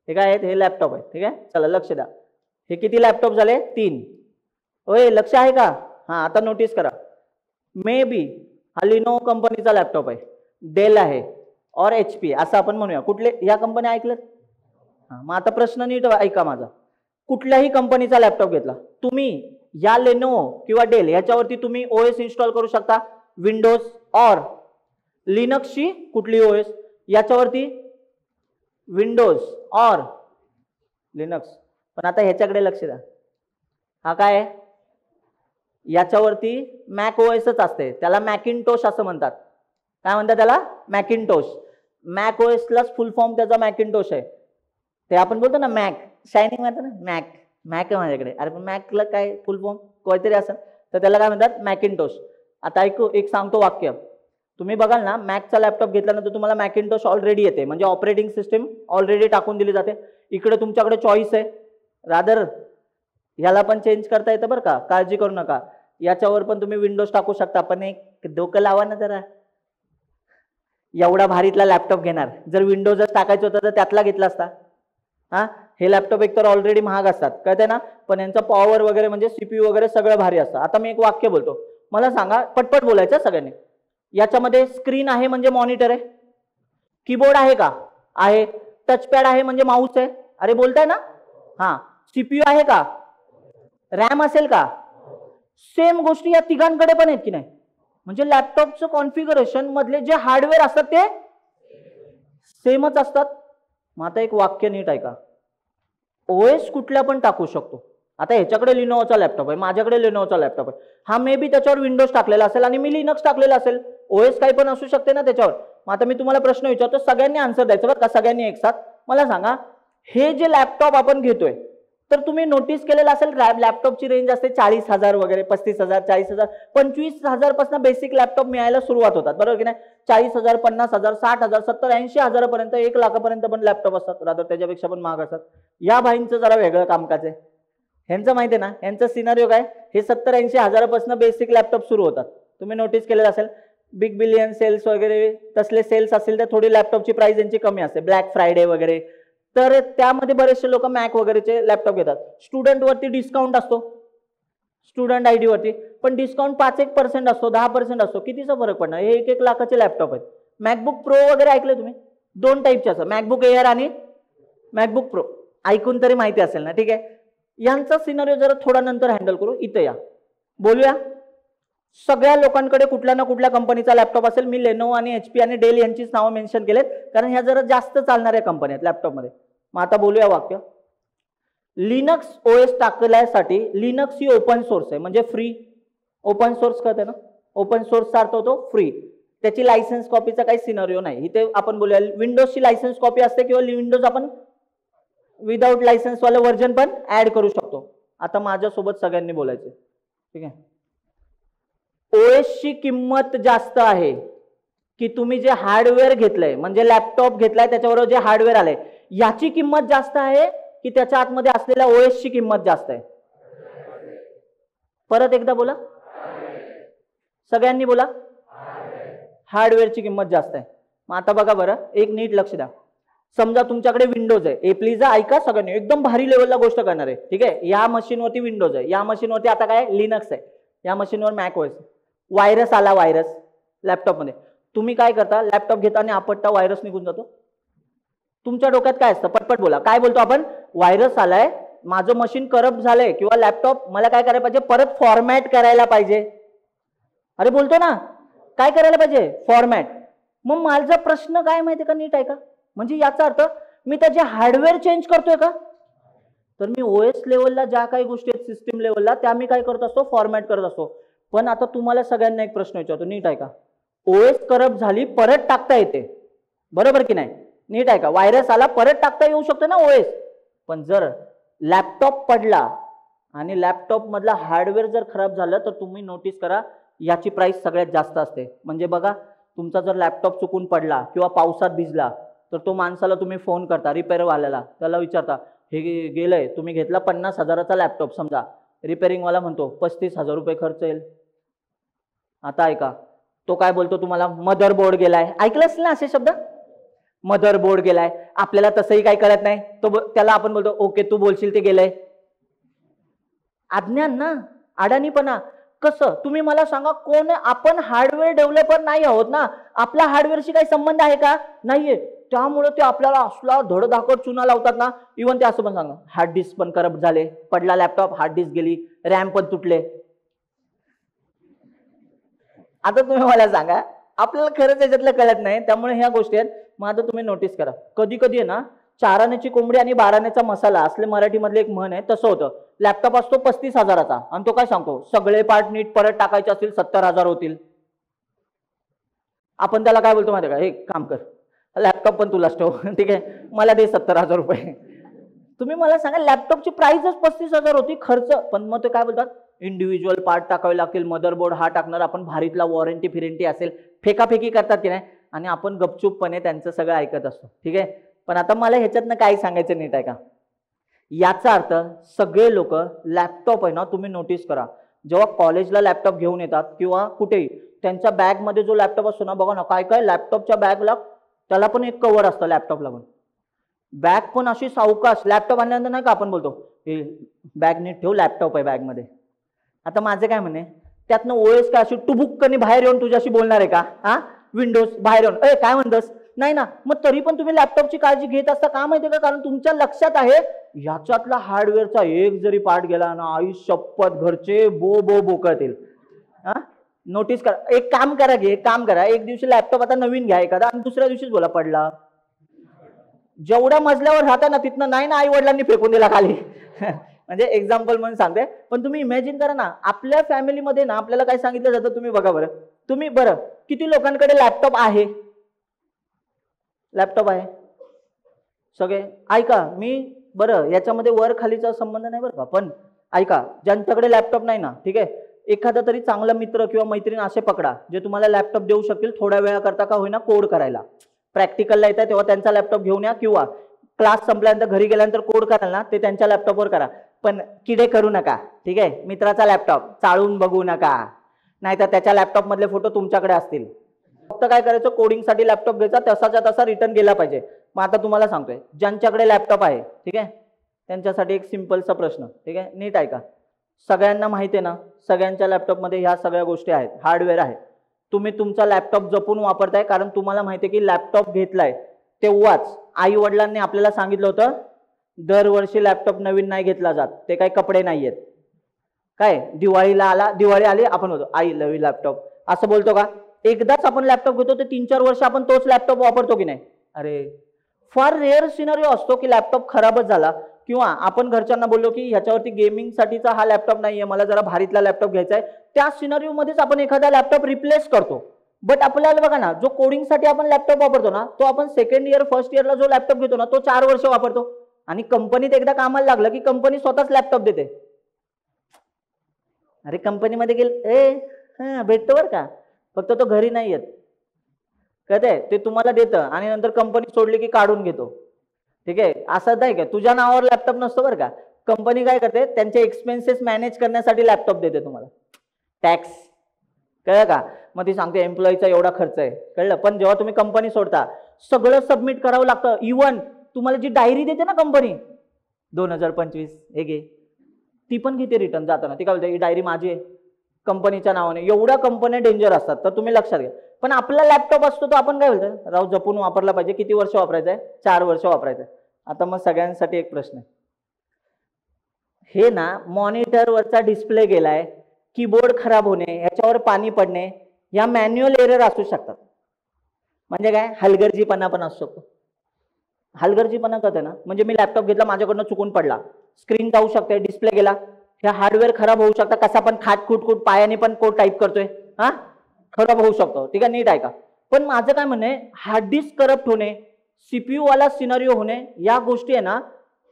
हे काय आहेत? हे लॅपटॉप आहे, ठीक आहे. चला लक्ष द्या, हे किती लॅपटॉप झाले? 3. ओय, लक्ष आहे का? हा, आता नोटीस करा. मे बी हा लिनोवो कंपनीचा लॅपटॉप आहे, डेल आहे और HP असं आपण म्हणूया. कुठले या कंपनी ऐकलं? हा, मग आता प्रश्न नीट ऐका माझा. कुठल्याही कंपनीचा लॅपटॉप घेतला तुम्ही, या लेनोवो किंवा डेल याच्यावरती तुम्ही ओएस इन्स्टॉल करू शकता. विंडोज और लिनक्सची कुठली ओएस याच्यावरती? विंडोज और लिनक्स. पण आता ह्याच्याकडे लक्ष द्या, हा काय आहे? याच्यावरती मॅक ओएसच असते, त्याला मॅकिनटोश असं म्हणतात. काय म्हणतात त्याला? मॅकिनटोश. मॅक ओएसलाच फुल फॉर्म त्याचा मॅकिनटोश आहे. ते आपण बोलतो ना मॅक, शायनिंग म्हणतात ना, मॅक. मॅक आहे माझ्याकडे. अरे पण मॅकला काय फुल फॉर्म काहीतरी असं, तर त्याला काय म्हणतात? मॅकिनटोश. आता एक सांगतो वाक्य, तुम्ही बघाल ना, मॅकचा लॅपटॉप घेतल्यानंतर तुम्हाला मॅकिनटोश ऑलरेडी येते, म्हणजे ऑपरेटिंग सिस्टीम ऑलरेडी टाकून दिली जाते. इकडे तुमच्याकडे चॉईस आहे, रादर ह्याला पण चेंज करता येतं बरं का, काळजी करू नका. याच्यावर पण तुम्ही विंडोज टाकू शकता. पण एक डोकं लावा ना जरा, एवढा भारीतला लॅपटॉप घेणार, जर विंडोजच टाकायचं होतं तर त्यातला घेतला असता. हा, हे लॅपटॉप एकतर ऑलरेडी महाग असतात, कळते ना, पण यांचा पॉवर वगैरे म्हणजे सीपीयू वगैरे सगळं भारी असतं. आता मी एक वाक्य बोलतो, मला सांगा, पटपट बोलायचं सगळ्यांनी. याच्यामध्ये स्क्रीन आहे म्हणजे मॉनिटर आहे. कीबोर्ड आहे का? आहे. टचपॅड आहे म्हणजे माऊस आहे. अरे बोलताय ना? हा. सीपीयू आहे का? रॅम असेल का? सेम गोष्टी या तिघांकडे पण आहेत की नाही? म्हणजे लॅपटॉपचं कॉन्फिगरेशन मधले जे हार्डवेअर असतात ते सेमच असतात. मग आता एक वाक्य नीट ऐका, ओएस कुठल्या पण टाकू शकतो. आता ह्याच्याकडे लिनोवोचा लॅपटॉप आहे, माझ्याकडे लिनोवोचा लॅपटॉप आहे. हा मे बी त्याच्यावर विंडोज टाकलेला असेल आणि मी लिनक्स टाकलेला असेल. ओएस काही पण असू शकते ना त्याच्यावर. मग आता मी तुम्हाला प्रश्न विचारतो, सगळ्यांनी आन्सर द्यायचं बरं का, सगळ्यांनी एक साथ. मला सांगा, हे जे लॅपटॉप आपण घेतोय, तर तुम्ही नोटीस केलेलं असेल लॅपटॉपची रेंज असते 40,000 वगैरे, 35,000, 40,000, 25,000 पासून बेसिक लॅपटॉप मिळायला सुरुवात होतात, बरोबर की नाही? 40,000, 50,000, 60,000, 70,000, 80,000 पर्यंत, 1 लाखापर्यंत पण लॅपटॉप असतात, रादर त्याच्यापेक्षा पण महाग असतात. या भाईंचं जरा वेगळं कामकाज आहे. ह्यांचं माहिती आहे ना, ह्यांचं सिनारिओ काय? हे 70-80 हजारापासून बेसिक लॅपटॉप सुरू होतात. तुम्ही नोटीस केलेलं असेल, बिग बिलियन सेल्स वगैरे तसले सेल्स असतील तर थोडी लॅपटॉपची प्राइस यांची कमी असते, ब्लॅक फ्रायडे वगैरे, तर त्यामध्ये बरेचसे लोक मॅक वगैरेचे लॅपटॉप घेतात. स्टुडंट वरती डिस्काउंट असतो, स्टुडंट आयडी वरती, पण डिस्काउंट 5-1% असतो, 10% असतो. कितीचा फरक पडणार? हे 1-1 लाखाचे लॅपटॉप आहेत. मॅकबुक प्रो वगैरे ऐकले तुम्ही? 2 टाईपचे असतात, मॅकबुक एअर आणि मॅकबुक प्रो. ऐकून तरी माहिती असेल ना, ठीक आहे. यांचा सिनारिओ जरा थोडा नंतर हँडल करू. इथं या, बोलूया. सगळ्या लोकांकडे कुठल्या ना कुठल्या कंपनीचा लॅपटॉप असेल. मी लेनोवो आणि HP आणि डेल यांचीच नावं मेन्शन केलेत, कारण ह्या जरा जास्त चालणाऱ्या कंपन्या आहेत लॅपटॉपमध्ये. मग आता बोलूया वाक्य. लिनक्स OS टाकल्यासाठी, लिनक्स ही ओपन सोर्स आहे म्हणजे फ्री. ओपन सोर्स कळते ना, ओपन सोर्सचा अर्थ होतो फ्री. त्याची लायसन्स कॉपीचा काही सिनारिओ नाही. इथे आपण बोलूया विंडोजची लायसन्स कॉपी असते किंवा विंडोज आपण विदाउट लायसन्स वाले व्हर्जन पण ऍड करू शकतो. आता माझ्यासोबत सगळ्यांनी बोलायचं, ठीक आहे. OS ची किंमत जास्त आहे की तुम्ही जे हार्डवेअर घेतलंय, म्हणजे लॅपटॉप घेतलाय त्याच्याबरोबर जे हार्डवेअर आलंय, याची किंमत जास्त आहे की त्याच्या आतमध्ये असलेल्या OS ची किंमत जास्त आहे? परत एकदा बोला, सगळ्यांनी बोला. हार्डवेअरची किंमत जास्त आहे. मग आता बघा बरं, एक नीट लक्ष द्या. समजा तुमच्याकडे विंडोज आहे. प्लीज ऐका सगळ्यांनी, एकदम भारी लेवलला गोष्ट करणार आहे, ठीक आहे. या मशीनवरती विंडोज आहे, या मशीनवरती आता काय लिनक्स आहे, या मशीनवर मॅक OS. व्हायरस आला, व्हायरस लॅपटॉपमध्ये, तुम्ही काय करता? लॅपटॉप घेता आणि आपटता, व्हायरस निघून जातो. तुमच्या डोक्यात काय असतं? पटपट बोला. काय बोलतो आपण? व्हायरस आलाय, माझं मशीन करप्ट झालंय किंवा लॅपटॉप, मला काय करायला पाहिजे? परत फॉर्मॅट करायला पाहिजे. अरे बोलतो ना, काय करायला पाहिजे? फॉर्मॅट. मग माझा प्रश्न काय माहितीये का, नीट आहे का? म्हणजे याचा अर्थ मी त्याचे हार्डवेअर चेंज करतोय का? तर मी OS लेवलला ज्या काही गोष्टी आहेत सिस्टीम लेवलला, त्या मी काय करत असतो? फॉर्मॅट करत असतो. पण आता तुम्हाला सगळ्यांना एक प्रश्न विचारतो, नीट आहे का? OS करप्ट झाली, परत टाकता येते, बरोबर की नाही? नीट आहे का? व्हायरस आला, परत टाकता येऊ शकतो ना OS. पण जर लॅपटॉप पडला आणि लॅपटॉप मधला हार्डवेअर जर खराब झालं, तर तुम्ही नोटीस करा, याची प्राइस सगळ्यात जास्त असते. म्हणजे बघा, तुमचा जर लॅपटॉप चुकून पडला किंवा पावसात भिजला, तर तो माणसाला तुम्ही फोन करता, रिपेअरवाल्याला, त्याला विचारता, हे गेलंय, तुम्ही घेतला 50,000चा लॅपटॉप समजा, रिपेअरिंगवाला म्हणतो 35,000 रुपये खर्च येईल. आता ऐका, तो काय बोलतो तुम्हाला? मदरबोर्ड गेलाय. ऐकलं असेल ना असे शब्द? मदरबोर्ड गेलाय. आपल्याला तसंही काही कळत नाही, तो त्याला आपण बोलतो ओके, तू बोलशील ते गेलंय. अज्ञान ना, अडाणीपणा. कसं? तुम्ही मला सांगा, कोण? आपण हार्डवेअर डेव्हलपर नाही आहोत ना, आपला हार्डवेअरशी काही संबंध आहे का? नाहीये. त्यामुळे ते आपल्याला असला धडधाकट चुना लावतात ना. इव्हन ते असं पण सांगा, हार्ड डिस्क पण करप्ट झाले, पडला लॅपटॉप, हार्ड डिस्क गेली, रॅम पण तुटले. आता तुम्ही मला सांगा, आपल्याला खरंच याच्यातलं कळत नाही, त्यामुळे ह्या गोष्टी आहेत. मग आता तुम्ही नोटीस करा, कधी कधी आहे ना, 4 आण्याची कोंबडी आणि 12 आण्याचा मसाला असले मराठी मधले एक म्हण आहे, तसं होतं. लॅपटॉप असतो 35,000चा आणि तो काय सांगतो? सगळे पार्ट नीट परत टाकायचे असतील 70,000 होतील. आपण त्याला काय बोलतो माहिती का? हे काम कर, लॅपटॉप पण तुलाच ठेव, ठीक आहे, मला दे 70,000 रुपये. तुम्ही मला सांगा, लॅपटॉपची प्राइसच 35,000 होती, खर्च. पण मग ते काय बोलतात? इंडिव्हिज्युअल पार्ट टाकावे लागतील, मदरबोर्ड हा टाकणार आपण, भारीतला वॉरंटी फिरंटी असेल, फेकाफेकी करतात की नाही, आणि आपण गपचूपपणे त्यांचं सगळं ऐकत असतो, ठीक आहे. पण आता मला ह्याच्यातनं काय सांगायचं नीट आहे का? याचा अर्थ सगळे लोक लॅपटॉप आहे ना, तुम्ही नोटीस करा, जेव्हा कॉलेजला लॅपटॉप घेऊन येतात किंवा कुठेही, त्यांच्या बॅगमध्ये जो लॅपटॉप असतो ना, बघा ना, काय काय लॅपटॉपच्या बॅगला, त्याला पण एक कव्हर असतं लॅपटॉपला पण. बॅग पण अशी सावकाश, लॅपटॉप आणल्यानंतर नाही का आपण बोलतो, हे बॅग नीट ठेव, लॅपटॉप आहे बॅगमध्ये. आता माझं काय म्हणे, त्यातनं OS काय अशी टुबुक्कनी बाहेर येऊन तुझ्याशी बोलणार आहे का? हा, विंडोज बाहेर येऊन ए काय म्हणतोस? नाही ना. मग तरी पण तुम्ही लॅपटॉपची काळजी घेत असता का माहितीये का? कारण तुमच्या लक्षात आहे, ह्याच्यातला हार्डवेअरचा एक जरी पार्ट गेला ना, आई शपथ, घरचे बो बो बोकळतील. हा, नोटीस करा. एक काम करा, एक काम करा, एक दिवशी लॅपटॉप आता नवीन घ्या एखादा आणि दुसऱ्या दिवशीच बोला पडला. जेवढ्या मजल्यावर राहता ना, तिथनं नाही ना आई वडिलांनी फेकून दिला खाली. म्हणजे एक्झाम्पल म्हणून सांगते. पण तुम्ही इमॅजिन करा ना, आपल्या फॅमिलीमध्ये ना आपल्याला काय सांगितलं जातं, तुम्ही बघा बरं. तुम्ही बरं किती लोकांकडे लॅपटॉप आहे? लॅपटॉप आहे सगळे. ऐका, मी बरं याच्यामध्ये वर खालीचा संबंध नाही बरं का, पण ऐका, ज्यांच्याकडे लॅपटॉप नाही ना, ठीक आहे, एखादा तरी चांगला मित्र किंवा मैत्रीण असे पकडा, जे तुम्हाला लॅपटॉप देऊ शकतील थोड्या वेळा करता का होईना कोड करायला. प्रॅक्टिकलला येतात तेव्हा त्यांचा लॅपटॉप घेऊन या, किंवा क्लास संपल्यानंतर घरी गेल्यानंतर कोड कराल ना, ते त्यांच्या लॅपटॉपवर करा. पण किडे करू नका, ठीक आहे. मित्राचा लॅपटॉप चाळून बघू नका, नाहीतर त्याच्या लॅपटॉप मधले फोटो तुमच्याकडे असतील. फक्त काय करायचं, कोडिंगसाठी लॅपटॉप घ्यायचा, तसाच्या तसा रिटर्न गेला पाहिजे. मग आता तुम्हाला सांगतोय, ज्यांच्याकडे लॅपटॉप आहे, ठीक आहे, त्यांच्यासाठी एक सिंपलचा प्रश्न, ठीक आहे, नीट ऐका. सगळ्यांना माहिती आहे ना, सगळ्यांच्या लॅपटॉपमध्ये ह्या सगळ्या गोष्टी आहेत, हार्डवेअर आहे. तुम्ही तुमचा लॅपटॉप जपून वापरताय, कारण तुम्हाला माहिती आहे की लॅपटॉप घेतलाय तेव्हाच आई वडिलांनी आपल्याला सांगितलं होतं दरवर्षी लॅपटॉप नवीन नाही घेतला जात, ते काही कपडे नाही आहेत. काय दिवाळीला आला, दिवाळी आली आपण होतो आई नवीन लॅपटॉप असं बोलतो का? एकदाच आपण लॅपटॉप घेतो तर 3-4 वर्ष आपण तोच लॅपटॉप वापरतो की नाही? अरे फार रेअर सिनारिओ असतो की लॅपटॉप खराबच झाला, किंवा आपण घरच्यांना बोललो की ह्याच्यावरती गेमिंगसाठीचा हा लॅपटॉप नाहीये, मला जरा भारीतला लॅपटॉप घ्यायचा आहे, त्या सिनारिओ मध्येच आपण एखादा लॅपटॉप रिप्लेस करतो. बट आपल्याला बघा ना, जो कोडिंगसाठी आपण लॅपटॉप वापरतो ना, तो आपण सेकंड इयर फर्स्ट इयरला जो लॅपटॉप घेतो ना, तो 4 वर्ष वापरतो. आणि कंपनीत एकदा कामाला लागलं की कंपनी स्वतःच लॅपटॉप देते. अरे कंपनीमध्ये गेल भेटतो बरं का, फक्त तो घरी नाही येत, कळतंय? ते तुम्हाला देतं आणि नंतर कंपनी सोडली की काढून घेतो. ठीक आहे, असं नाही का तुझ्या नावावर लॅपटॉप नसतो बरं का. कंपनी काय करते, त्यांचे एक्सपेन्सेस मॅनेज करण्यासाठी लॅपटॉप देते तुम्हाला. टॅक्स, कळलं का? मग ती सांगते एम्प्लॉईचा एवढा खर्च आहे, कळलं? पण जेव्हा तुम्ही कंपनी सोडता सगळं सबमिट करावं लागतं. इव्हन तुम्हाला जी डायरी देते ना कंपनी 2025 हे घे, ती पण घेते रिटर्न जाताना. ती काय बोलते, ही डायरी माझी आहे कंपनीच्या नावाने. एवढ्या कंपन्या डेंजर असतात, तर तुम्ही लक्षात घ्या. पण आपला लॅपटॉप असतो तो आपण काय बोलतो, राव जपून वापरला पाहिजे. किती वर्ष वापरायचा आहे? 4 वर्ष वापरायचं आहे. आता मग सगळ्यांसाठी एक प्रश्न आहे, हे ना मॉनिटरवरचा डिस्प्ले गेलाय, कीबोर्ड खराब होणे, ह्याच्यावर पाणी पडणे, या मॅन्युअल एरर असू शकतात. म्हणजे काय, हलगर्जीपणा पण असू शकतो. हलगर्जीपणा करते ना, म्हणजे मी लॅपटॉप घेतला, माझ्याकडनं चुकून पडला, स्क्रीन जाऊ शकते, डिस्प्ले गेला, ह्या हार्डवेअर खराब होऊ शकता. कसा पण खाट पायाने पण कोड टाईप करतोय, हा खराब होऊ शकतो. ठीक आहे, नीट आहे का? पण माझं काय म्हणणं आहे, हार्ड डिस्क करप्ट होणे, सीपीयू वाला सिनारिओ होणे, या गोष्टी आहे ना,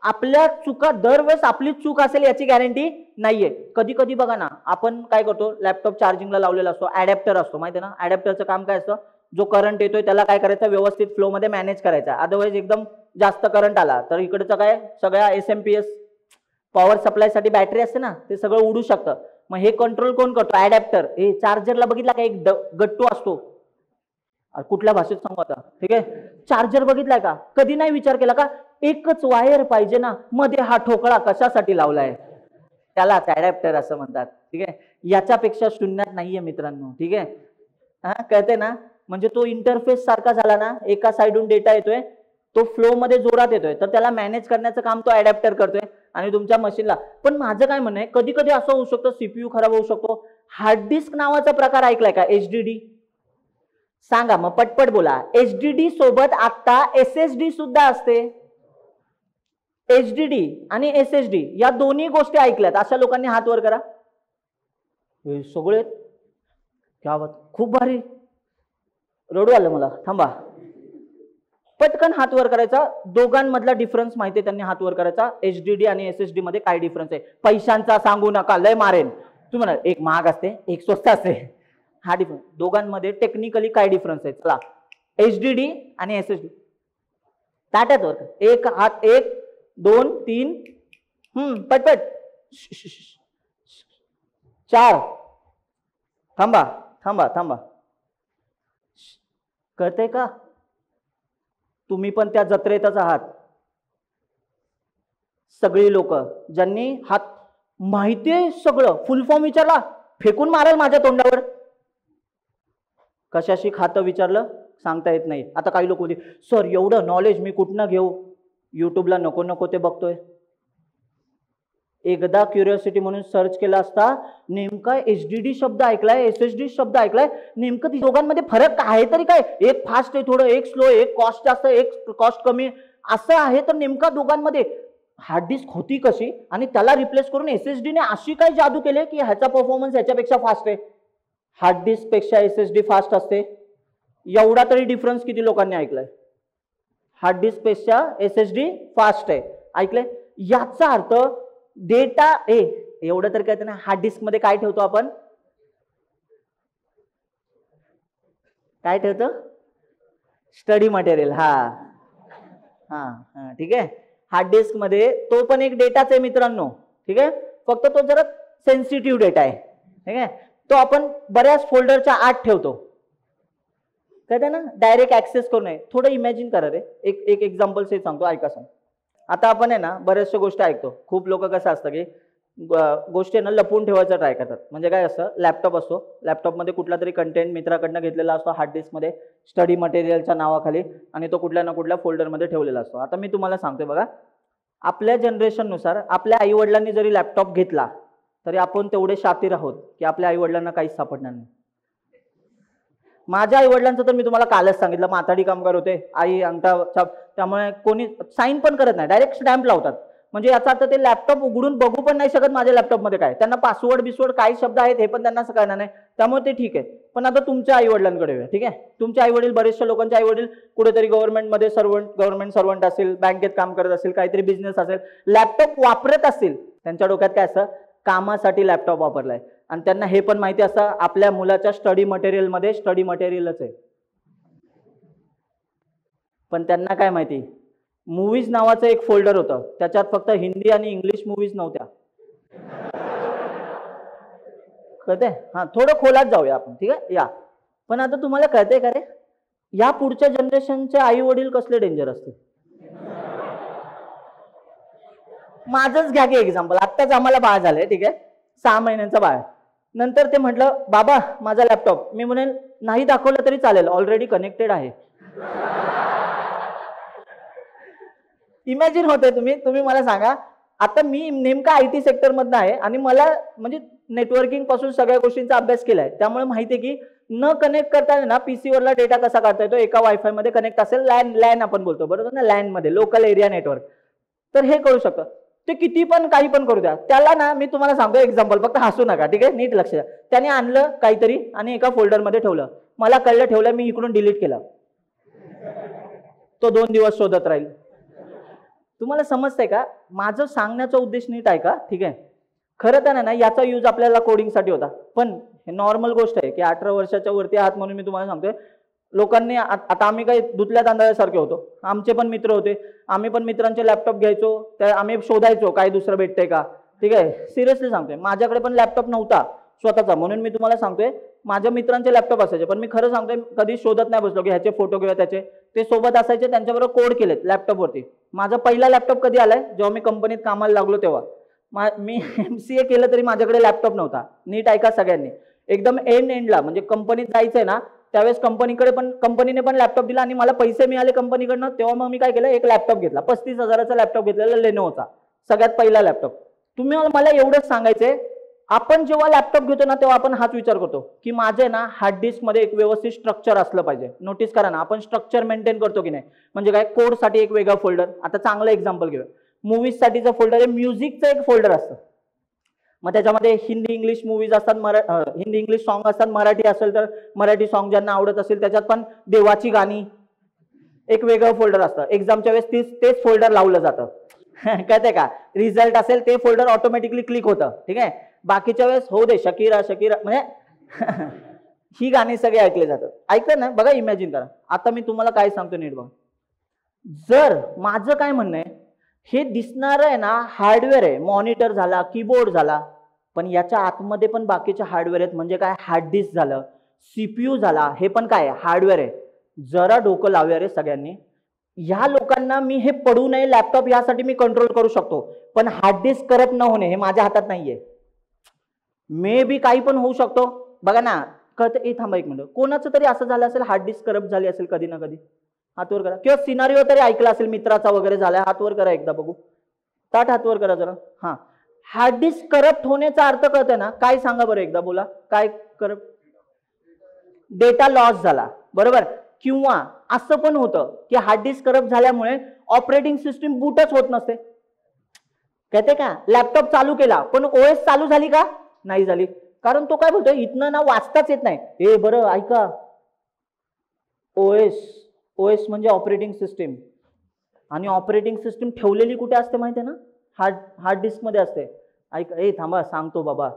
आपल्या चुका दरवेळेस आपली चूक असेल याची गॅरंटी नाहीये. कधी कधी बघा ना, आपण काय करतो, लॅपटॉप चार्जिंगला लावलेला असतो, ऍडॅप्टर असतो, माहिती आहे ना? ऍडॅप्टरचं काम काय असतं, जो करंट येतोय त्याला काय करायचं, व्यवस्थित फ्लो मध्ये मॅनेज करायचा. अदरवाईज एकदम जास्त करंट आला तर इकडचं काय, सगळ्या एसएमपीएस पॉवर सप्लायसाठी बॅटरी असते ना, ते सगळं उडू शकतं. मग हे कंट्रोल कोण करतो? ऍडॅप्टर. हे चार्जरला बघितला का, एक गट्टू असतो, कुठल्या भाषेत सांगू आता, ठीक आहे? चार्जर बघितलाय का? कधी नाही विचार केला का, एकच वायर पाहिजे ना, मध्ये हा ठोकळा कशासाठी लावलाय? त्यालाच ऍडॅप्टर असं म्हणतात. ठीक आहे, याच्यापेक्षा शून्यात नाहीये मित्रांनो. ठीक आहे, हा कळते ना? म्हणजे तो इंटरफेस सारखा झाला ना, एका साइडून डेटा येतोय, तो फ्लो मध्ये जोरात येतोय, तर त्याला मॅनेज करण्याचं काम तो ऍडॅप्टर करतोय आणि तुमच्या मशीनला. पण माझं काय म्हणणं आहे, कधी कधी असं होऊ शकतं, सीपीयू खराब होऊ शकतो. हार्ड डिस्क नावाचा प्रकार ऐकलाय का? एचडीडी. सांगा मग, पटपट बोला. एचडीडी सोबत आता एसएसडी सुद्धा असते. एचडीडी आणि एसएसडी या दोन्ही गोष्टी ऐकल्यात अशा लोकांनी हात वर करा. सगळे क्या बात, खूप भारी. रडू आलं मला, थांबा. पटकन हात वर करायचा. दोघांमधला डिफरन्स माहिती आहे त्यांनी हात वर करायचा. एचडीडी आणि एसएसडी मध्ये काय डिफरन्स आहे? पैशांचा सांगू नका, लय मारेन. तुम्ही म्हणा एक महाग असते, एक स्वस्त असते. हा डिफरन्स, दोघांमध्ये टेक्निकली काय डिफरन्स आहे? चला, एचडीडी आणि एसएसडी ताट्यात वर. एक हात, 1 2 3, पटपट. 4. थांबा थांबा थांबा. कळतंय का? तुम्ही पण त्या जत्रेतच आहात. सगळी लोक ज्यांनी हात, माहितीये सगळं, फुल फॉर्म विचारला फेकून माराल माझ्या तोंडावर. कशाशी खातं विचारलं सांगता येत नाही. आता काही लोक होते, सर एवढं नॉलेज मी कुठनं घेऊ? युट्यूबला नको नको ते बघतोय. एकदा क्युरिओसिटी म्हणून सर्च केला असता, नेमका एचडीडी शब्द ऐकलाय, एसएसडी शब्द ऐकलाय, नेमकं ती दोघांमध्ये फरक आहे तरी काय? एक फास्ट आहे थोडं, एक स्लो, एक कॉस्ट जास्त, एक कॉस्ट कमी असं आहे. तर नेमका दोघांमध्ये हार्ड डिस्क होती कशी आणि त्याला रिप्लेस करून एसएसडीने अशी काय जादू केली की ह्याचा परफॉर्मन्स ह्याच्यापेक्षा फास्ट आहे? हार्ड डिस्क पेक्षा एसएसडी फास्ट असते. एवढा तरी डिफरन्स किती लोकांनी ऐकलाय? हार्ड डिस्क पेक्षा एसएसडी फास्ट आहे, ऐकलंय? याचा अर्थ डेटा एवढं तर कळतं ना. हार्ड डिस्क मध्ये काय ठेवतो आपण? काय ठेवतो? Study material. हा हा हा, ठीक आहे. हार्ड डिस्क मध्ये तो पण एक डेटाच आहे मित्रांनो. ठीक आहे, फक्त तो जरा सेन्सिटिव्ह डेटा आहे. ठीक आहे, तो आपण बऱ्याच फोल्डरच्या आत ठेवतो, कळतं ना? डायरेक्ट ऍक्सेस करू नये. थोडं इमॅजिन करा रे. एक एक्झाम्पल से सांगतो, ऐका सांग. आता आपण आहे ना बऱ्याचशा गोष्टी ऐकतो. खूप लोक कसं असतं की गोष्टी ना लपवून ठेवायचा ट्राय करतात. म्हणजे काय असतं, लॅपटॉप असतो, लॅपटॉपमध्ये कुठला तरी कंटेंट मित्राकडनं घेतलेला असतो हार्ड डिस्कमध्ये स्टडी मटेरियलच्या नावाखाली, आणि तो कुठल्या ना कुठल्या फोल्डरमध्ये ठेवलेला असतो. आता मी तुम्हाला सांगतोय बघा, आपल्या जनरेशननुसार आपल्या आई वडिलांनी जरी लॅपटॉप घेतला तरी आपण तेवढे शातीर आहोत की आपल्या आई वडिलांना काहीच सापडणार नाही. माझ्या आई वडिलांचं तर मी तुम्हाला कालच सांगितलं, माथाडी कामगार होते, आई अंगठा छाप, त्यामुळे कोणी साईन पण करत नाही, डायरेक्ट स्टॅम्प लावतात. म्हणजे याचा अर्थ ते लॅपटॉप उघडून बघू पण नाही शकत माझ्या लॅपटॉपमध्ये काय, त्यांना पासवर्ड बिसवर्ड काय शब्द आहेत हे पण त्यांना कळणार नाही, त्यामुळे ते ठीक आहे. पण आता तुमच्या आई वडिलांकडे येऊया. ठीक आहे, तुमचे आई वडील, बरेचशा लोकांचे आई वडील कुठेतरी गव्हर्नमेंटमध्ये गव्हर्नमेंट सर्वंट असेल, बँकेत काम करत असेल, काहीतरी बिझनेस असेल, लॅपटॉप वापरत असतील, त्यांच्या डोक्यात काय असतं, कामासाठी लॅपटॉप वापरलाय. आणि त्यांना हे पण माहिती असतं आपल्या मुलाच्या स्टडी मटेरियलमध्ये स्टडी मटेरियलच आहे. पण त्यांना काय माहिती, मूवीज नावाचं एक फोल्डर होतं, त्याच्यात फक्त हिंदी आणि इंग्लिश मूवीज नव्हत्या. कळते? हा, थोडं खोलात जाऊया आपण. ठीक आहे, या. पण आता तुम्हाला कळते का रे, या पुढच्या जनरेशनचे आई वडील कसले डेंजर असते. माझंच घ्या की एक्झाम्पल. आत्ताच आम्हाला बाळ झालंय, ठीक आहे, 6 महिन्यांचं बाळ. नंतर ते म्हटलं बाबा माझा लॅपटॉप, मी म्हणेल नाही दाखवलं तरी चालेल, ऑलरेडी कनेक्टेड आहे. इमॅजिन होते तुम्ही मला सांगा, आता मी नेमका IT सेक्टर मधनं आहे आणि मला म्हणजे नेटवर्किंग पासून सगळ्या गोष्टींचा अभ्यास केलाय, त्यामुळे माहिती आहे की न कनेक्ट करताना ना PC वरला डेटा कसा काढता येतो, एका वायफाय मध्ये कनेक्ट असेल, लॅन आपण बोलतो बरोबर ना, लॅन मध्ये लोकल एरिया नेटवर्क, तर हे करू शकतं. ते किती पण काही पण करू द्या त्याला ना, मी तुम्हाला सांगतो एक्झाम्पल, फक्त हसू नका, ठीक आहे, नीट लक्ष द्या. त्याने आणलं काहीतरी आणि एका फोल्डरमध्ये ठेवलं, मला कळलं ठेवलं, मी इकडून डिलीट केलं, तो 2 दिवस शोधत राहील. तुम्हाला समजतंय का, माझं सांगण्याचा उद्देश नीट आहे का, ठीक आहे. खरं तर ना याचा यूज आपल्याला कोडिंगसाठी होता, पण हे नॉर्मल गोष्ट आहे की 18 वर्षाच्या वरती आहात म्हणून मी तुम्हाला सांगतोय, लोकांनी आता आम्ही काही धुतल्या तांदळासारखे होतो, आमचे पण मित्र होते, आम्ही पण मित्रांचे लॅपटॉप घ्यायचो, त्या आम्ही शोधायचो काय दुसरं भेटतंय का. ठीक आहे, सिरियसली सांगतोय, माझ्याकडे पण लॅपटॉप नव्हता स्वतःचा, म्हणून मी तुम्हाला सांगतोय माझ्या मित्रांचे लॅपटॉप असायचे, पण मी खरं सांगतोय कधी शोधत नाही बसलो की ह्याचे फोटो किंवा त्याचे, ते सोबत असायचे, त्यांच्याबरोबर कोड केलेत लॅपटॉपवरती. माझा पहिला लॅपटॉप कधी आलाय, जेव्हा मी कंपनीत कामाला लागलो तेव्हा. मी MCA केलं तरी माझ्याकडे लॅपटॉप नव्हता. नीट ऐका सगळ्यांनी, एकदम एंडला म्हणजे कंपनीत जायचंय ना त्यावेळेस कंपनीने पण लॅपटॉप दिला आणि मला पैसे मिळाले कंपनीकडनं, तेव्हा मग मी काय केलं, एक लॅपटॉप घेतला, 35,000चा लॅपटॉप घेतलेला, लेनोव्होचा, सगळ्यात पहिला लॅपटॉप. तुम्ही मला एवढंच सांगायचंय, आपण जेव्हा लॅपटॉप घेतो ना तेव्हा आपण हाच विचार करतो की माझे ना हार्ड डिस्क मध्ये एक व्यवस्थित स्ट्रक्चर असलं पाहिजे. नोटीस करा ना, आपण स्ट्रक्चर मेंटेन करतो की नाही. म्हणजे काय, कोडसाठी एक वेगळा फोल्डर, आता चांगलं एक्झाम्पल घेऊया, मूवीज साठीचं फोल्डर आहे, म्युझिकचं एक फोल्डर असतं, मग त्याच्यामध्ये हिंदी इंग्लिश मूवीज असतात, हिंदी इंग्लिश सॉन्ग असतात, मराठी असेल तर मराठी सॉन्ग ज्यांना आवडत असेल त्याच्यात पण देवाची गाणी, एक वेगळं फोल्डर असतं. एक्झामच्या वेळेस तेच फोल्डर लावलं जातं. कळतंय का, रिझल्ट असेल ते फोल्डर ऑटोमॅटिकली क्लिक होतं. ठीक आहे, बाकीच्या वेळेस हो दे शकीरा म्हणजे ही गाणी सगळे ऐकले जातात. ऐकलं ना, बघा इमॅजिन करा. आता मी तुम्हाला काय सांगतो नीट बघा, जर माझं काय म्हणणं आहे, हे दिसणारं आहे ना हार्डवेअर आहे, मॉनिटर झाला, कीबोर्ड झाला, पण याच्या आतमध्ये पण बाकीचे हार्डवेअर आहेत. म्हणजे काय, हार्ड डिस्क झालं, CPU झाला, हे पण काय हार्डवेअर आहे. जरा डोकं लावूया रे सगळ्यांनी. ह्या लोकांना मी हे पडू नये लॅपटॉप यासाठी मी कंट्रोल करू शकतो, पण हार्ड डिस्क करप्ट न होणे हे माझ्या हातात नाहीये. मे बी काही पण होऊ शकतो. बघा ना, कळतं. थांबा एक मिनिट, कोणाचं तरी असं झालं असेल, हार्ड डिस्क करप्ट झाली असेल कधी ना कधी, हातवर करा. किंवा सिनारिओ तरी ऐकला असेल मित्राचा वगैरे झालाय, हातवर करा एकदा बघू, ताट हातवर करा जरा. हा, हार्ड डिस्क करप्ट होण्याचा अर्थ कळतंय ना, काय सांगा बरं एकदा, बोला काय करप्ट, डेटा लॉस झाला, बरोबर. किंवा असं पण होतं की हार्ड डिस्क करप्ट झाल्यामुळे ऑपरेटिंग सिस्टीम बूटच होत नसते. कळते का, लॅपटॉप चालू केला पण OS चालू झाली का, नाही झाली, कारण तो काय बोलतोय, इथनं ना वाचताच येत नाही. हे बरं ऐका, OS म्हणजे ऑपरेटिंग सिस्टीम, आणि ऑपरेटिंग सिस्टीम ठेवलेली कुठे असते माहिती आहे ना, हार्ड डिस्क मध्ये असते. ऐका, थांबा सांगतो बाबा,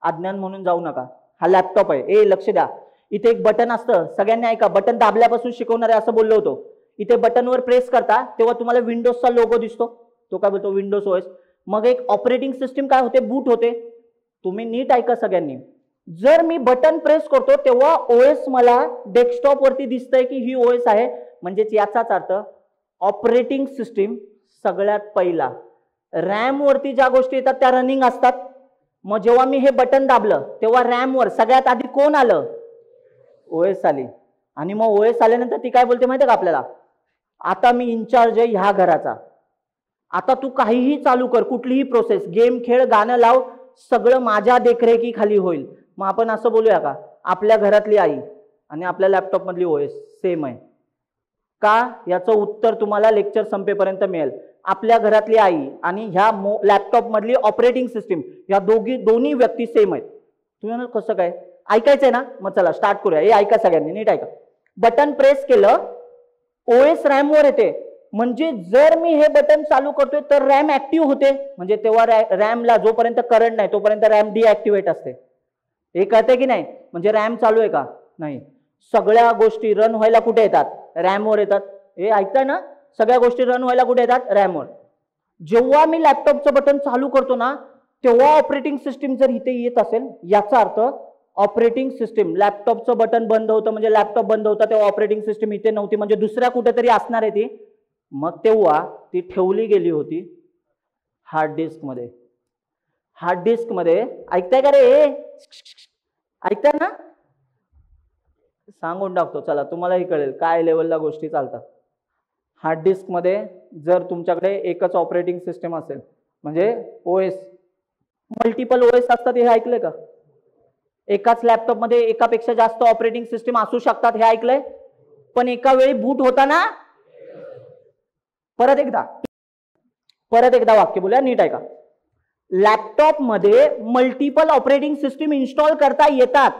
अज्ञान म्हणून जाऊ नका. हा लॅपटॉप आहे, लक्ष द्या. इथे एक बटन असतं, सगळ्यांनी ऐका, बटन दाबल्यापासून शिकवणार आहे असं बोललो होतो. इथे बटनवर प्रेस करता तेव्हा तुम्हाला विंडोजचा लोगो दिसतो, तो काय बोलतो, विंडोज OS. मग एक ऑपरेटिंग सिस्टीम काय होते, बूट होते. तुम्ही नीट ऐका सगळ्यांनी, जर मी बटन प्रेस करतो तेव्हा OS मला डेस्कटॉप वरती दिसतंय की ही OS आहे, म्हणजेच याचाच अर्थ ऑपरेटिंग सिस्टीम सगळ्यात पहिला. रॅम वरती ज्या गोष्टी येतात त्या रनिंग असतात. मग जेव्हा मी हे बटन दाबलं तेव्हा रॅम वर सगळ्यात आधी कोण आलं, OS आली. आणि मग OS आल्यानंतर ती काय बोलते माहिती का आपल्याला, आता मी इन्चार्ज आहे ह्या घराचा, आता तू काहीही चालू कर, कुठलीही प्रोसेस, गेम खेळ, गाणं लाव, सगळं माझ्या देखरेखीखाली होईल. मग आपण असं बोलूया का आपल्या घरातली आई आणि आपल्या लॅपटॉप मधली ओएस सेम आहे का? याचं उत्तर तुम्हाला लेक्चर संपेपर्यंत मिळेल. आपल्या घरातली आई आणि ह्या लॅपटॉप मधली ऑपरेटिंग सिस्टीम या दोन्ही व्यक्ती सेम आहेत. तुम्ही म्हणाल कसं काय? ऐकायचंय ना? मग चला स्टार्ट करूया. हे ऐका सगळ्यांनी, नीट ऐका. बटन प्रेस केलं, ओएस रॅम वर येते. म्हणजे जर मी हे बटन चालू करतोय तर रॅम ऍक्टिव्ह होते. म्हणजे तेव्हा रॅमला जोपर्यंत करंट नाही तोपर्यंत रॅम डिऍक्टिव्हेट असते. हे कळते की नाही? म्हणजे रॅम चालू आहे का? नाही. सगळ्या गोष्टी रन व्हायला कुठे येतात? रॅमवर येतात. हे ऐकताय ना? सगळ्या गोष्टी रन व्हायला कुठे येतात? रॅमवर. जेव्हा मी लॅपटॉपचं बटन चालू करतो ना तेव्हा ऑपरेटिंग सिस्टीम जर इथे येत असेल, याचा अर्थ ऑपरेटिंग सिस्टीम, लॅपटॉपचं बटन बंद होतं म्हणजे लॅपटॉप बंद होता तेव्हा ऑपरेटिंग सिस्टीम इथे नव्हती, म्हणजे दुसऱ्या कुठेतरी असणार आहे ती. मग तेव्हा ती ठेवली गेली होती हार्ड डिस्क मध्ये. हार्ड डिस्क मध्ये, ऐकताय का रे? ऐकताय ना? सांगून टाकतो चला, तुम्हालाही कळेल काय लेवलला गोष्टी चालतात. हार्ड डिस्क मध्ये जर तुमच्याकडे एकच ऑपरेटिंग सिस्टम असेल, म्हणजे ओएस, मल्टिपल ओएस असतात हे ऐकलंय का? एकाच लॅपटॉप मध्ये एकापेक्षा जास्त ऑपरेटिंग सिस्टीम असू शकतात हे ऐकलंय? पण एका वेळी बूट होता ना? परत एकदा वाक्य बोलूया, नीट ऐका. लॅपटॉप मध्ये मल्टिपल ऑपरेटिंग सिस्टीम इन्स्टॉल करता येतात,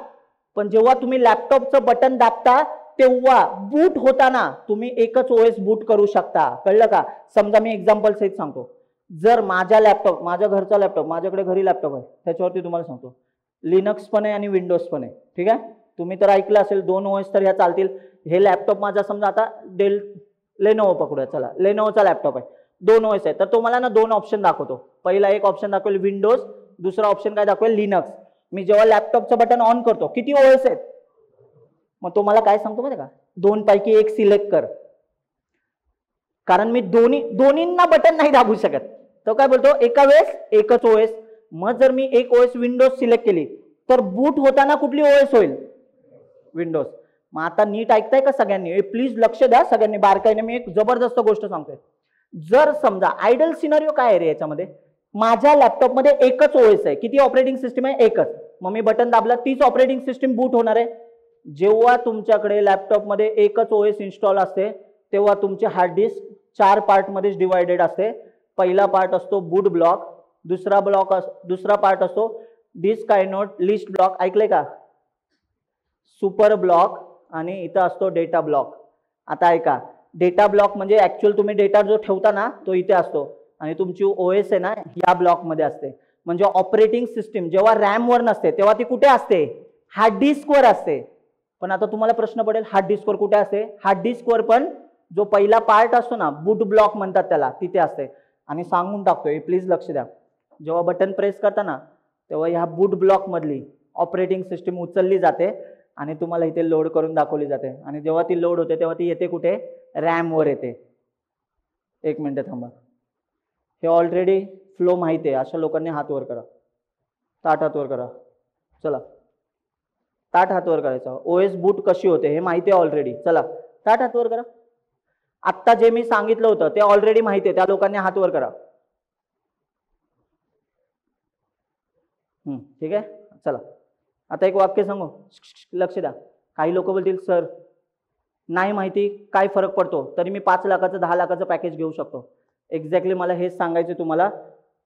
पण जेव्हा तुम्ही लॅपटॉपचं बटन दाबता तेव्हा बूट होताना तुम्ही एकच ओएस बूट करू शकता. कळलं का? समजा मी एक्झाम्पल सहित सांगतो. जर माझ्या लॅपटॉप, माझ्या घरचा लॅपटॉप, माझ्याकडे घरी लॅपटॉप आहे, त्याच्यावरती तुम्हाला सांगतो लिनक्स पण आहे आणि विंडोज पण आहे. ठीक आहे? तुम्ही तर ऐकलं असेल 2 ओएस तर ह्या चालतील. हे लॅपटॉप माझा समजा आता लेनोवो पकडूया, चला लेनोवोचा लॅपटॉप आहे, 2 ओएस आहे, तर तुम्हाला ना 2 ऑप्शन दाखवतो. पहिला एक ऑप्शन दाखवेल विंडोज, दुसरा ऑप्शन काय दाखवेल? लिनक्स. मी जेव्हा लॅपटॉपचं बटन ऑन करतो किती ओएस आहेत? मग तो मला काय सांगतो माहिती का? 2 पैकी एक सिलेक्ट कर. कारण मी दोन्हींना बटन नाही दाबू शकत. तो काय बोलतो? एका वेळेस एकच ओएस. मग जर मी एक ओएस विंडोज सिलेक्ट केली तर बूट होताना कुठली ओएस होईल? विंडोज. मग आता नीट ऐकताय का सगळ्यांनी? प्लीज लक्ष द्या सगळ्यांनी बारकाईने. मी एक जबरदस्त गोष्ट सांगतोय. जर समजा आयडल सिनारिओ काय आहे रे याच्यामध्ये? माझ्या लॅपटॉप मध्ये एकच ओएस आहे. किती ऑपरेटिंग सिस्टीम आहे? एकच. मग मी बटन दाबला, तीच ऑपरेटिंग सिस्टीम बूट होणार आहे. जेव्हा तुमच्याकडे लॅपटॉप मध्ये एकच ओएस इन्स्टॉल असते तेव्हा तुमचे हार्ड डिस्क 4 पार्ट मध्ये डिवायडेड असते. पहिला पार्ट असतो बूट ब्लॉक, दुसरा पार्ट असतो डिस्क आयनोड लिस्ट ब्लॉक, ऐकलंय का? सुपर ब्लॉक, आणि इथं असतो डेटा ब्लॉक. आता ऐका, डेटा ब्लॉक म्हणजे ऍक्च्युअल तुम्ही डेटा जो ठेवता ना तो इथे असतो आणि तुमची ओएस आहे ना या ब्लॉक मध्ये असते. म्हणजे ऑपरेटिंग सिस्टीम जेव्हा रॅम वर नसते तेव्हा ती कुठे असते? हार्ड डिस्क वर असते. पण आता तुम्हाला प्रश्न पडेल हार्ड डिस्क वर कुठे असते? हार्ड डिस्क वर पण जो पहिला पार्ट असतो ना बूट ब्लॉक म्हणतात त्याला, तिथे असते. आणि सांगून टाकतोय, प्लीज लक्ष द्या. जेव्हा बटन प्रेस करता ना तेव्हा ह्या बूट ब्लॉक मधली ऑपरेटिंग सिस्टीम उचलली जाते आणि तुम्हाला इथे लोड करून दाखवली जाते. आणि जेव्हा ती लोड होते तेव्हा ती येते कुठे? रॅम वर येते. एक मिनिट थांबा. हे ऑलरेडी फ्लो माहिती आहे, अशा लोकांनी हात वर करा, ताट हात वर करा. चला ताट हात वर करायचा. ओएस बूट कशी होते हे माहिती आहे ऑलरेडी. चला ताट हात वर करा. आत्ता जे मी सांगितलं होतं ते ऑलरेडी माहिती आहे, त्या लोकांनी हात वर करा. ठीक आहे. चला आता एक वाक्य सांगू, लक्ष द्या. काही लोक बोलतील सर नाही माहिती, काय फरक पडतो? तरी मी 5 लाखाचं 10 लाखाचं पॅकेज घेऊ शकतो. एक्झॅक्टली मला हेच सांगायचं तुम्हाला.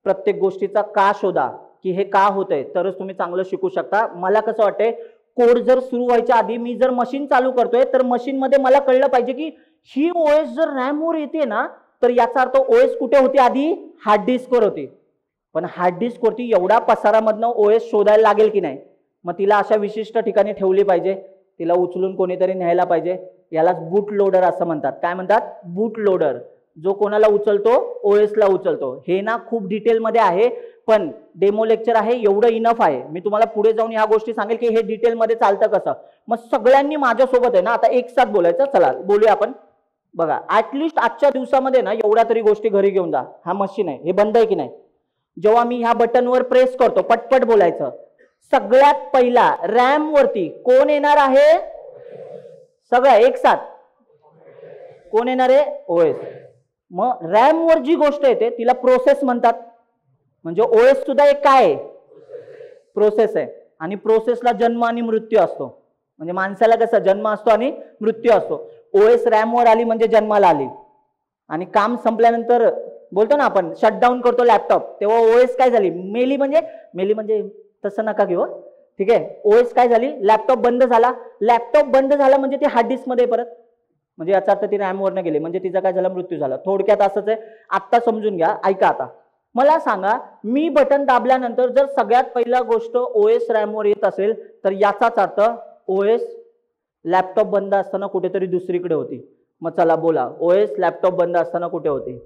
प्रत्येक गोष्टीचा का शोधा, की हे का होतंय, तरच तुम्ही चांगलं शिकू शकता. मला कसं वाटतंय, कोड जर सुरू व्हायच्या आधी मी जर मशीन चालू करतोय तर मशीन मध्ये मला कळलं पाहिजे की ही ओएस जर रॅम वर येते ना तर याचा अर्थ ओएस कुठे होती? आधी हार्ड डिस्क वर होती. पण हार्ड डिस्क वरती एवढा पसारामधनं ओएस शोधायला लागेल की नाही? मग तिला अशा विशिष्ट ठिकाणी ठेवली पाहिजे, तिला उचलून कोणीतरी न्यायला पाहिजे. यालाच बूट लोडर असं म्हणतात. काय म्हणतात? बूट लोडर. जो कोणाला उचलतो? ओएस ला उचलतो. हे ना खूप डिटेल मध्ये आहे, पण डेमो लेक्चर आहे एवढं इनफ आहे. मी तुम्हाला पुढे जाऊन ह्या गोष्टी सांगेल की हे डिटेल मध्ये चालतं कसं. मग सगळ्यांनी माझ्यासोबत आहे ना आता एक साथ बोलायचं. चला बोलूया आपण. बघा ऍटलिस्ट आजच्या दिवसामध्ये ना एवढ्या तरी गोष्टी घरी घेऊन जा. हा मशीन आहे, हे बंद आहे की नाही? जेव्हा मी ह्या बटनवर प्रेस करतो, पटपट बोलायचं. सगळ्यात पहिला रॅम वरती कोण येणार आहे? सगळ्या एक साथ कोण येणार आहे? ओएस. मग रॅमवर जी गोष्ट येते तिला प्रोसेस म्हणतात. म्हणजे ओएस सुद्धा एक काय आहे, प्रोसेस आहे. आणि प्रोसेसला जन्म आणि मृत्यू असतो. म्हणजे माणसाला कसं जन्म असतो आणि मृत्यू असतो. ओएस रॅमवर आली म्हणजे जन्माला आली, आणि काम संपल्यानंतर बोलतो ना आपण शटडाऊन करतो लॅपटॉप, तेव्हा ओएस काय झाली, मेली म्हणजे तसं नका घेऊ, ठीक आहे. ओएस काय झाली, लॅपटॉप बंद झाला. लॅपटॉप बंद झाला म्हणजे ती हार्ड डिस्क मध्ये परत, म्हणजे याचा अर्थ ती रॅमवर गेली, म्हणजे तिचा काय झाला, मृत्यू झाला. थोडक्यात असंच आहे. आत्ता समजून घ्या. ऐका आता मला सांगा, मी बटन दाबल्यानंतर जर सगळ्यात पहिला गोष्ट ओएस रॅमवर येत असेल तर याचाच अर्थ ओएस लॅपटॉप बंद असताना कुठेतरी दुसरीकडे होती. मग चला बोला, ओएस लॅपटॉप बंद असताना कुठे होती,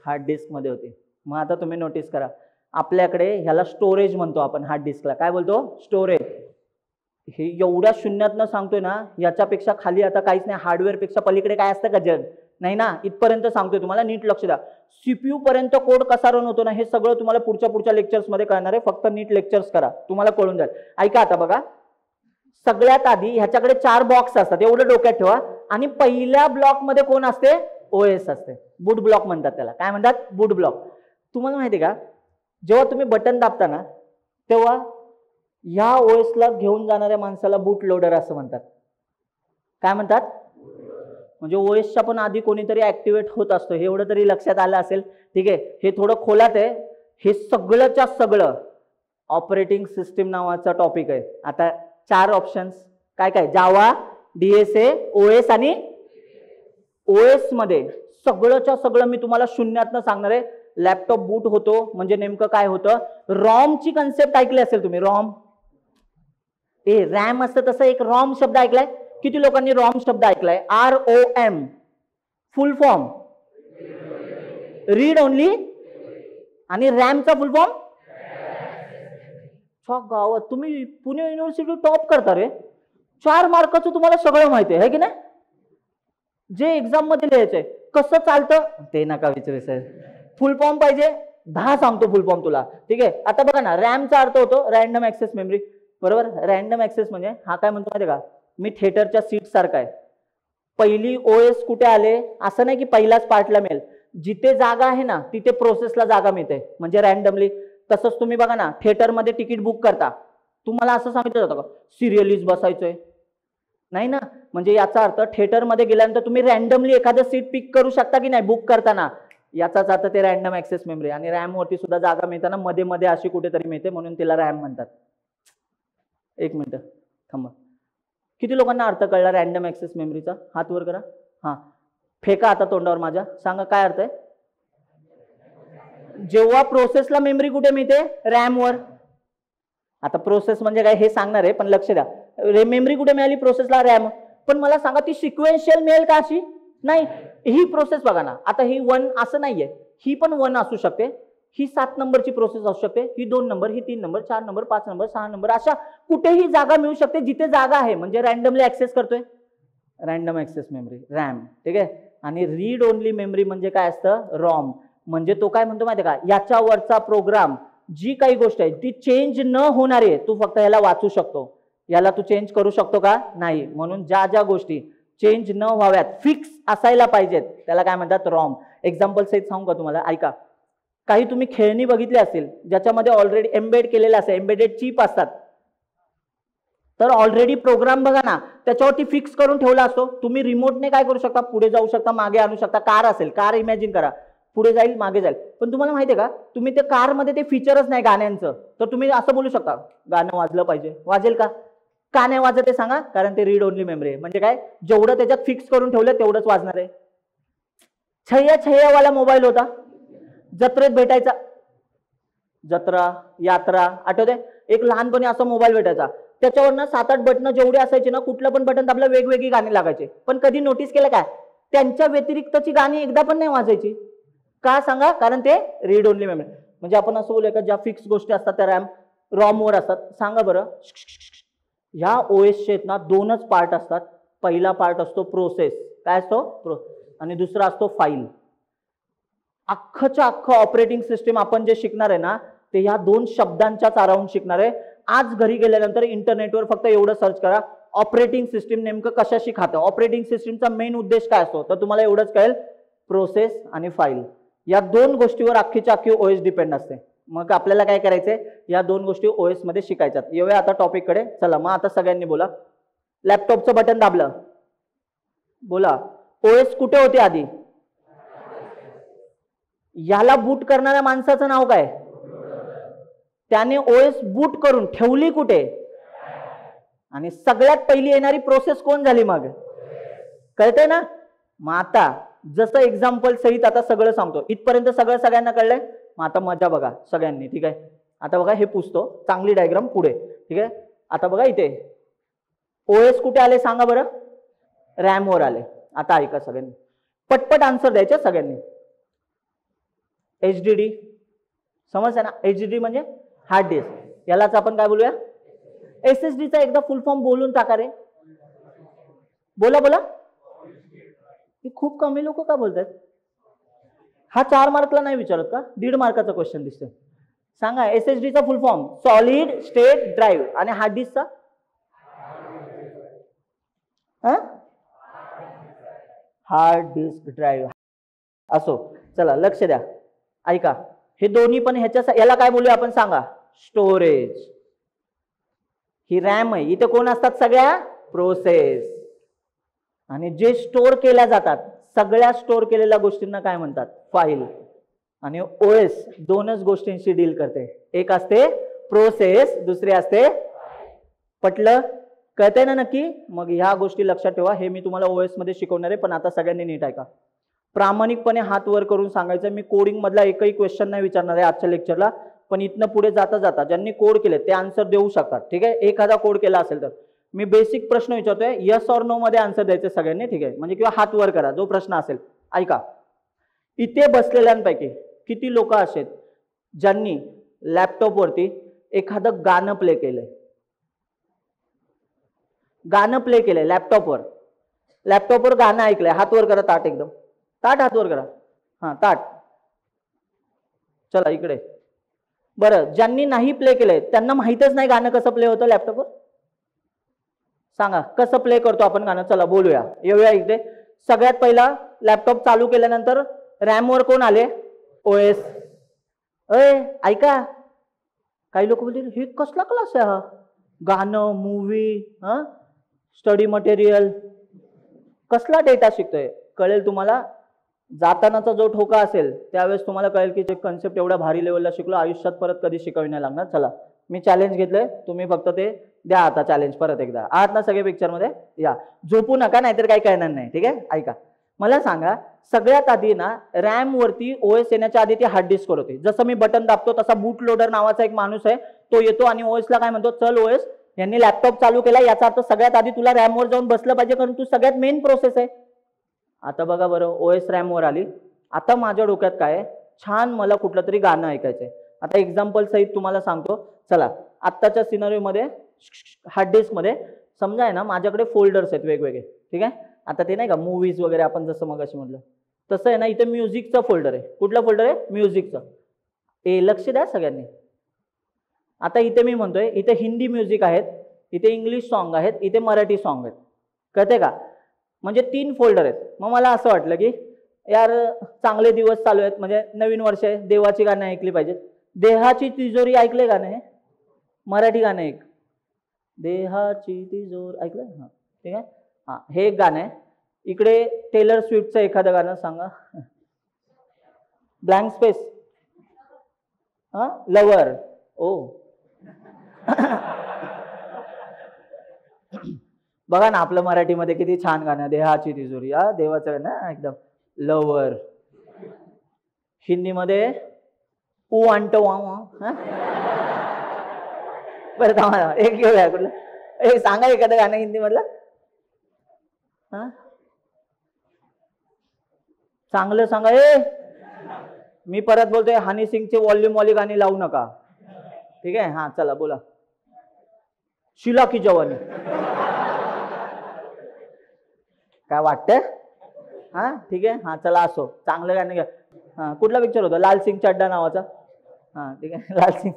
हार्ड डिस्क मध्ये होती. मग आता तुम्ही नोटीस करा, आपल्याकडे ह्याला स्टोरेज म्हणतो आपण, हार्ड डिस्कला काय बोलतो, स्टोरेज. हे एवढ्या शून्यातनं सांगतोय ना, याच्यापेक्षा खाली आता काहीच नाही. हार्डवेअर पेक्षा पलीकडे काय असतं का जग, नाही ना. इथपर्यंत सांगतोय तुम्हाला, नीट लक्ष द्या. सीपीयू पर्यंत कोड कसा रन होतो ना, हे सगळं तुम्हाला पुढच्या लेक्चर्स मध्ये कळणार आहे. फक्त नीट लेक्चर्स करा, तुम्हाला कळून जाईल. ऐका आता बघा, सगळ्यात आधी ह्याच्याकडे 4 बॉक्स असतात, एवढं डोक्यात ठेवा. आणि पहिल्या ब्लॉक मध्ये कोण असते, ओएस असते. बूट ब्लॉक म्हणतात त्याला. काय म्हणतात, बूट ब्लॉक. तुम्हाला माहिती आहे का, जेव्हा तुम्ही बटन दाबता ना, तेव्हा ह्या ओएसला घेऊन जाणाऱ्या माणसाला बूट लोडर असं म्हणतात. काय म्हणतात, म्हणजे ओएसच्या पण आधी कोणीतरी ऍक्टिव्हेट होत असतो, हे एवढं तरी लक्षात आलं असेल, ठीक आहे. हे थोडं खोलात आहे. हे सगळंच्या सगळं ऑपरेटिंग सिस्टीम नावाचा टॉपिक आहे. आता 4 ऑप्शन्स काय काय, जावा, डीएसए, ओएस आणि ओएस मध्ये सगळंच्या सगळं मी तुम्हाला शून्यातनं सांगणार आहे. लॅपटॉप बूट होतो म्हणजे नेमकं काय होतं, रॉमची कन्सेप्ट ऐकली असेल तुम्ही, रॉम. रॅम असतं तसं एक रॉम शब्द ऐकलाय, किती लोकांनी रॉम शब्द ऐकलाय, ROM, फुल फॉर्म रीड ओनली, आणि रॅमचा फुल फॉर्म, गावात तुम्ही पुणे युनिव्हर्सिटी टॉप करता रे. 4 मार्काचं तुम्हाला सगळं माहिती आहे की नाही, जे एक्झाम मध्ये लिहायचंय कसं चालतं ते नका विचारू सर. फुल फॉर्म पाहिजे, 10 सांगतो फुल फॉर्म तुला, ठीक आहे. आता बघा ना, रॅमचा अर्थ होतो रॅन्डम ऍक्सेस मेमरी, बरोबर. रॅन्डम ऍक्सेस म्हणजे हा काय म्हणतो माहिती का, मी थिएटरच्या सीट सारखा आहे. पहिली ओएस कुठे आले असं नाही की पहिल्याच पार्टला मिळेल, जिथे जागा आहे ना तिथे प्रोसेसला जागा मिळते, म्हणजे रॅन्डमली. तसंच तुम्ही बघा ना, थिएटरमध्ये तिकीट बुक करता, तुम्हाला असं सांगितलं जातं का सिरियलीज बसायचंय, नाही ना. म्हणजे याचा अर्थ थिएटरमध्ये गेल्यानंतर तुम्ही रॅन्डमली एखादं सीट पिक करू शकता की नाही बुक करताना, याचाच अर्थ ते रॅन्डम ऍक्सेस मेमरी. आणि रॅम वरती सुद्धा जागा मिळताना मध्ये मध्ये अशी कुठेतरी मिळते, म्हणून तिला रॅम म्हणतात. एक मिनिट थांबा, किती लोकांना अर्थ कळला रॅन्डम ऍक्सेस मेमरीचा, हात वर करा. हा, फेका आता तोंडावर माझ्या, सांगा काय अर्थ आहे. जेव्हा प्रोसेसला मेमरी कुठे मिळते, रॅम वर. आता प्रोसेस म्हणजे काय हे सांगणार आहे, पण लक्ष द्या, मेमरी कुठे मिळाली प्रोसेसला, रॅम. पण मला सांगा ती सिक्वेन्शियल मिळेल का अशी, नाही. ही प्रोसेस बघा ना, आता ही 1 असं नाहीये, ही पण 1 असू शकते, ही 7 नंबरची प्रोसेस असू शकते, ही 2 नंबर, ही 3 नंबर, 4 नंबर, 5 नंबर, 6 नंबर, अशा कुठेही जागा मिळू शकते, जिथे जागा आहे म्हणजे रॅन्डमली ऍक्सेस करतोय, रॅन्डम ऍक्सेस मेमरी, रॅम, ठीक आहे. आणि रीड ओनली मेमरी म्हणजे काय असतं, रॉम. म्हणजे तो काय म्हणतो माहिती का, याच्यावरचा प्रोग्राम जी काही गोष्ट आहे ती चेंज न होणारी आहे, तू फक्त याला वाचू शकतो, याला तू चेंज करू शकतो का, नाही. म्हणून ज्या ज्या गोष्टी चेंज न व्हाव्यात, फिक्स असायला पाहिजेत, त्याला काय म्हणतात, रॉम. एक्झाम्पल सहित सांगू का तुम्हाला, ऐका. काही तुम्ही खेळणी बघितली असेल ज्याच्यामध्ये ऑलरेडी एम्बेड केलेलं असेल, एम्बेडेड चिप असतात, तर ऑलरेडी प्रोग्राम बघा ना त्याच्यावरती फिक्स करून ठेवला असतो. तुम्ही रिमोटने काय करू शकता, पुढे जाऊ शकता, मागे आणू शकता. कार असेल, कार इमॅजिन करा, पुढे जाईल मागे जाईल. पण तुम्हाला माहिती आहे का, तुम्ही ते कारमध्ये ते फीचरच नाही गाण्यांचं, तर तुम्ही असं बोलू शकता गाणं वाजलं पाहिजे, वाजेल का, का नाही वाजत ते सांगा, कारण ते रीड ओनली मेमरी आहे. म्हणजे काय, जेवढं त्याच्यात फिक्स करून ठेवलं तेवढंच वाजणार आहे. छय्यावाला मोबाईल होता, जत्रेत भेटायचा, जत्रा यात्रा आठवते, एक लहानपणी असा मोबाईल भेटायचा, त्याच्यावर ना 7-8 बटन जेवढे असायचे ना, कुठलं पण बटन दाबलं वेगवेगळी गाणी लागायचे. पण कधी नोटीस केलं काय, त्यांच्या व्यतिरिक्तची गाणी एकदा पण नाही वाजायची, का सांगा, कारण ते रीड ओनली मेमरी. म्हणजे आपण असं बोलूया का ज्या फिक्स गोष्टी असतात त्या रॉम वर असतात. सांगा बरं, ह्या ओएसचे ना 2च पार्ट असतात. पहिला पार्ट असतो प्रोसेस, काय असतो, आणि दुसरा असतो फाईल. अख्खच्या अख्खं ऑपरेटिंग सिस्टीम आपण जे शिकणार आहे ना, ते ह्या 2 शब्दांच्याच अराउंड शिकणार आहे. आज घरी गेल्यानंतर इंटरनेटवर फक्त एवढं सर्च करा, ऑपरेटिंग सिस्टीम नेमकं कशाशी खातं, ऑपरेटिंग सिस्टीमचा मेन उद्देश काय असतो, तर तुम्हाला एवढंच कळेल, प्रोसेस आणि फाईल, या दोन गोष्टीवर अख्खीच्या अख्खी ओएस डिपेंड असते. मग आपल्याला काय करायचंय, या दोन गोष्टी ओएस मध्ये शिकायच्यात. येऊया आता टॉपिक कडे. चला मग आता सगळ्यांनी बोला. लॅपटॉपचं बटन दाबलं, बोला ओएस कुठे होते आधी? याला बूट करणाऱ्या माणसाचं नाव काय? त्याने ओएस बूट करून ठेवली कुठे? आणि सगळ्यात पहिली येणारी प्रोसेस कोण झाली मग? कळतंय ना? मग आता जसं एक्झाम्पल सहित आता सगळं सांगतो. इथपर्यंत सगळं सगळ्यांना कळलंय? मग आता मजा बघा सगळ्यांनी. ठीक आहे, आता बघा हे पुसतो, चांगली डायग्राम पुढे. ठीक आहे, आता बघा इथे ओएस कुठे आले सांगा बरं? रॅम वर आले. आता ऐका सगळ्यांनी, पटपट आन्सर द्यायचे सगळ्यांनी. HDD समजलं ना? HDD म्हणजे हार्ड डिस्क. यालाच आपण काय बोलूया? SSD चा एकदा फुल फॉर्म बोलून टाका रे. बोला बोला. खूप कमी लोक का बोलतात? हा 4 मार्कला नाही विचारत का? 1.5 मार्काचा क्वेश्चन दिसतोय. सांगा SSD चा full form. Solid state drive. आणि हार्ड डिस्कचा? Hard disk drive. असो, चला लक्ष द्या, ऐका. हे दोन्ही पण याला काय बोलूया आपण सांगा? स्टोरेज. ही रॅम आहे. इथे कोण असतात? सगळ्या प्रोसेस. आणि जे स्टोर केल्या जातात, सगळ्या स्टोर केलेल्या गोष्टींना काय म्हणतात? फाईल. आणि ओएस दोनच गोष्टींशी डील करते. एक असते प्रोसेस, दुसरी असते. पटलं? कळतंय ना नक्की? मग ह्या गोष्टी लक्षात ठेवा. हे मी तुम्हाला ओएस मध्ये शिकवणार आहे, पण आता सगळ्यांनी नीट ऐका. प्रामाणिकपणे हात वर करून सांगायचं, मी कोडिंग मधला एकही क्वेश्चन नाही विचारणार आहे आजच्या लेक्चरला, पण इथनं पुढे जाता जाता ज्यांनी कोड केले ते आन्सर देऊ शकतात. ठीक आहे, एखादा कोड केला असेल तर मी बेसिक प्रश्न विचारतोय, यस और नो मध्ये आन्सर द्यायचे सगळ्यांनी. ठीक आहे, म्हणजे किंवा हात वर करा जो प्रश्न असेल. ऐका, इथे बसलेल्यांपैकी किती लोक असेल ज्यांनी लॅपटॉप वरती एखादं गाणं प्ले केलंय? गाणं प्ले केलंय लॅपटॉपवर. लॅपटॉपवर गाणं ऐकलंय? हात वर करा. ताट एकदम ताट हात वर करा. हा ताट. चला इकडे. बरं, ज्यांनी नाही प्ले केलंय त्यांना माहितच नाही गाणं कसं प्ले होतं लॅपटॉपवर? सांगा कसं प्ले करतो आपण गाणं. चला बोलूया. येऊया इकडे. सगळ्यात पहिला लॅपटॉप चालू केल्यानंतर रॅम वर कोण आले? ओएस. ऐका, काही लोक बोलतील हे कसला क्लास आहे हा? गाणं, मूवी, स्टडी मटेरियल, कसला डेटा शिकतोय? कळेल तुम्हाला जातानाचा जो ठोका असेल त्यावेळेस तुम्हाला कळेल की जे कन्सेप्ट एवढ्या भारी लेवलला शिकलो आयुष्यात परत कधी शिकावी नाही लागणार. चला मी चॅलेंज घेतलंय, तुम्ही फक्त ते द्या आता चॅलेंज परत एकदा. आहात ना सगळे पिक्चर मध्ये? या, झोपू नका नाहीतर काही कळणार नाही. ठीक आहे, ऐका. मला सांगा, सगळ्यात आधी ना रॅम वरती ओएस येण्याच्या आधी ती हार्ड डिस्क वर होती. जसं मी बटन दाबतो तसा बूट लोडर नावाचा एक माणूस आहे, तो येतो आणि ओएस ला काय म्हणतो? चल ओएस, यांनी लॅपटॉप चालू केला, याचा अर्थ सगळ्यात आधी तुला रॅम वर जाऊन बसलं पाहिजे, कारण तू सगळ्यात मेन प्रोसेस आहे. आता बघा बरं, ओएस रॅम वर आली. आता माझ्या डोक्यात काय आहे? छान मला कुठलं तरी गाणं ऐकायचंय. आता एक्झाम्पल सहित तुम्हाला सांगतो. चला, आत्ताच्या सिनारिओ मध्ये हार्ड डिस्क मध्ये समजा आहे ना माझ्याकडे फोल्डर्स आहेत वेगवेगळे. ठीक आहे, आता ते नाही का मूवीज वगैरे आपण जसं मगाशी म्हटलं तसं आहे ना, इथे म्युझिकचं फोल्डर आहे. कुठलं फोल्डर आहे? म्युझिकचं. लक्ष द्या सगळ्यांनी. आता इथे मी म्हणतोय, इथे हिंदी म्युझिक आहेत, इथे इंग्लिश सॉन्ग आहेत, इथे मराठी सॉन्ग आहेत. कळते का? म्हणजे 3 फोल्डर आहेत. मग मला असं वाटलं की यार चांगले दिवस चालू आहेत, म्हणजे नवीन वर्ष आहे, देवाची गाणं ऐकली पाहिजेत. देहाची तिजोरी ऐकले गाणं? हे मराठी गाणं एक, देहाची तिजोरी ऐकलं? हा ठीक आहे. हा, हे एक गाणं आहे. इकडे टेलर स्विफ्टचं एखादं गाणं सांगा. Blank space. लवर. ओ बघा ना आपलं मराठीमध्ये किती छान गाणं, देहाची तिजोरी. देवाचं ना एकदम. लवर. हिंदीमध्ये ऊ अंट वा. बरं थांबा, एक घेऊया कुठलं. सांगा एखादं गाणं हिंदी मधलं. चांगलं सांगा. मी परत बोलतोय, हनी सिंगचे वॉल्यूम वाली गाणी लावू नका. ठीक आहे, हा चला बोला. शिला की जवानी. काय वाटतंय? हा ठीक आहे, हा चला असो, चांगलं गाणं घ्या. हा कुठला पिक्चर होता? लाल सिंग चड्डा नावाचा. हा ठीक आहे, लाल सिंग.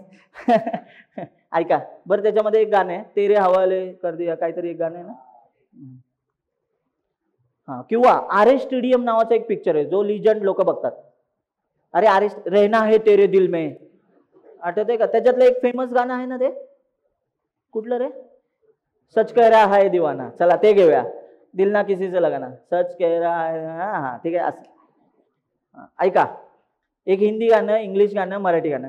ऐका बरं, त्याच्यामध्ये एक गाणं आहे, तेरे हवाले कर दिया, काहीतरी एक गाणं आहे ना. हा, किंवा आर स्टेडियम नावाचा एक पिक्चर आहे जो लिजंड लोक बघतात. अरे आर रहना है तेरे दिल में, आठवतंय का? त्याच्यातलं एक फेमस गाणं आहे ना ते, कुठलं रे? सच कह रहा है दीवाना. चला ते घेऊया. दिल ना किसी से लगाना, सच कह रहा है. हा हा ठीक आहे. असं ऐका, एक हिंदी गाणं, इंग्लिश गाणं, मराठी गाणं.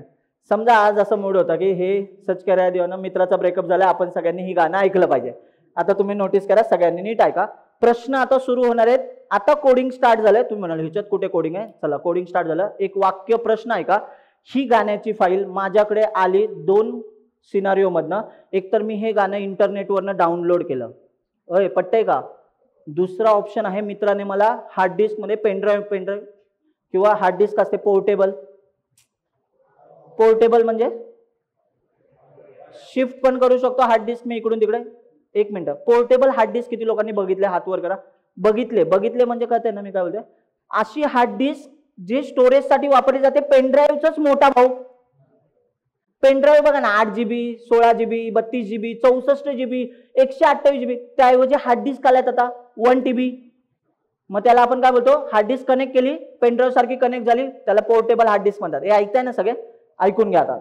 समजा आज असं मूड होता की हे सच कह रहा है दीवाना, मित्राचा ब्रेकअप झाला, आपण सगळ्यांनी ही गाणं ऐकलं पाहिजे. आता तुम्ही नोटीस करा, सगळ्यांनी नीट ऐका. प्रश्न आता सुरू होणार आहेत. आता कोडिंग स्टार्ट झालंय. तुम्ही म्हणाल ह्याच्यात कुठे कोडिंग आहे? चला कोडिंग स्टार्ट झालं. एक वाक्य प्रश्न ऐका. ही गाण्याची फाईल माझ्याकडे आली दोन सिनारिओ मधनं. एक तर मी हे गाणं इंटरनेटवरनं डाउनलोड केलं, अय पटतंय का? दुसरा ऑप्शन आहे, मित्राने मला हार्ड डिस्क मध्ये पेनड्राईव्ह किंवा हार्ड डिस्क असते पोर्टेबल. पोर्टेबल म्हणजे शिफ्ट पण करू शकतो हार्ड डिस्क मी इकडून तिकडे. एक मिनिट, पोर्टेबल हार्ड डिस्क किती लोकांनी बघितले? हात वर करा. बघितले म्हणजे कळतंय ना मी काय बोलतोय? अशी हार्ड डिस्क जे स्टोरेज साठी वापरली जाते, पेनड्राईव्हचाच मोठा भाऊ. पेनड्राईव्ह बघा ना, 8 GB, 16 GB, 32 GB, 64 GB, 128 GB. त्याऐवजी हार्ड डिस्क आल्यात आता 1 TB. मग त्याला आपण काय बोलतो? हार्ड डिस्क कनेक्ट केली, पेनड्राईव्ह सारखी कनेक्ट झाली, त्याला पोर्टेबल हार्ड डिस्क म्हणतात. हे ऐकताय ना सगळे? ऐकून घ्या आता.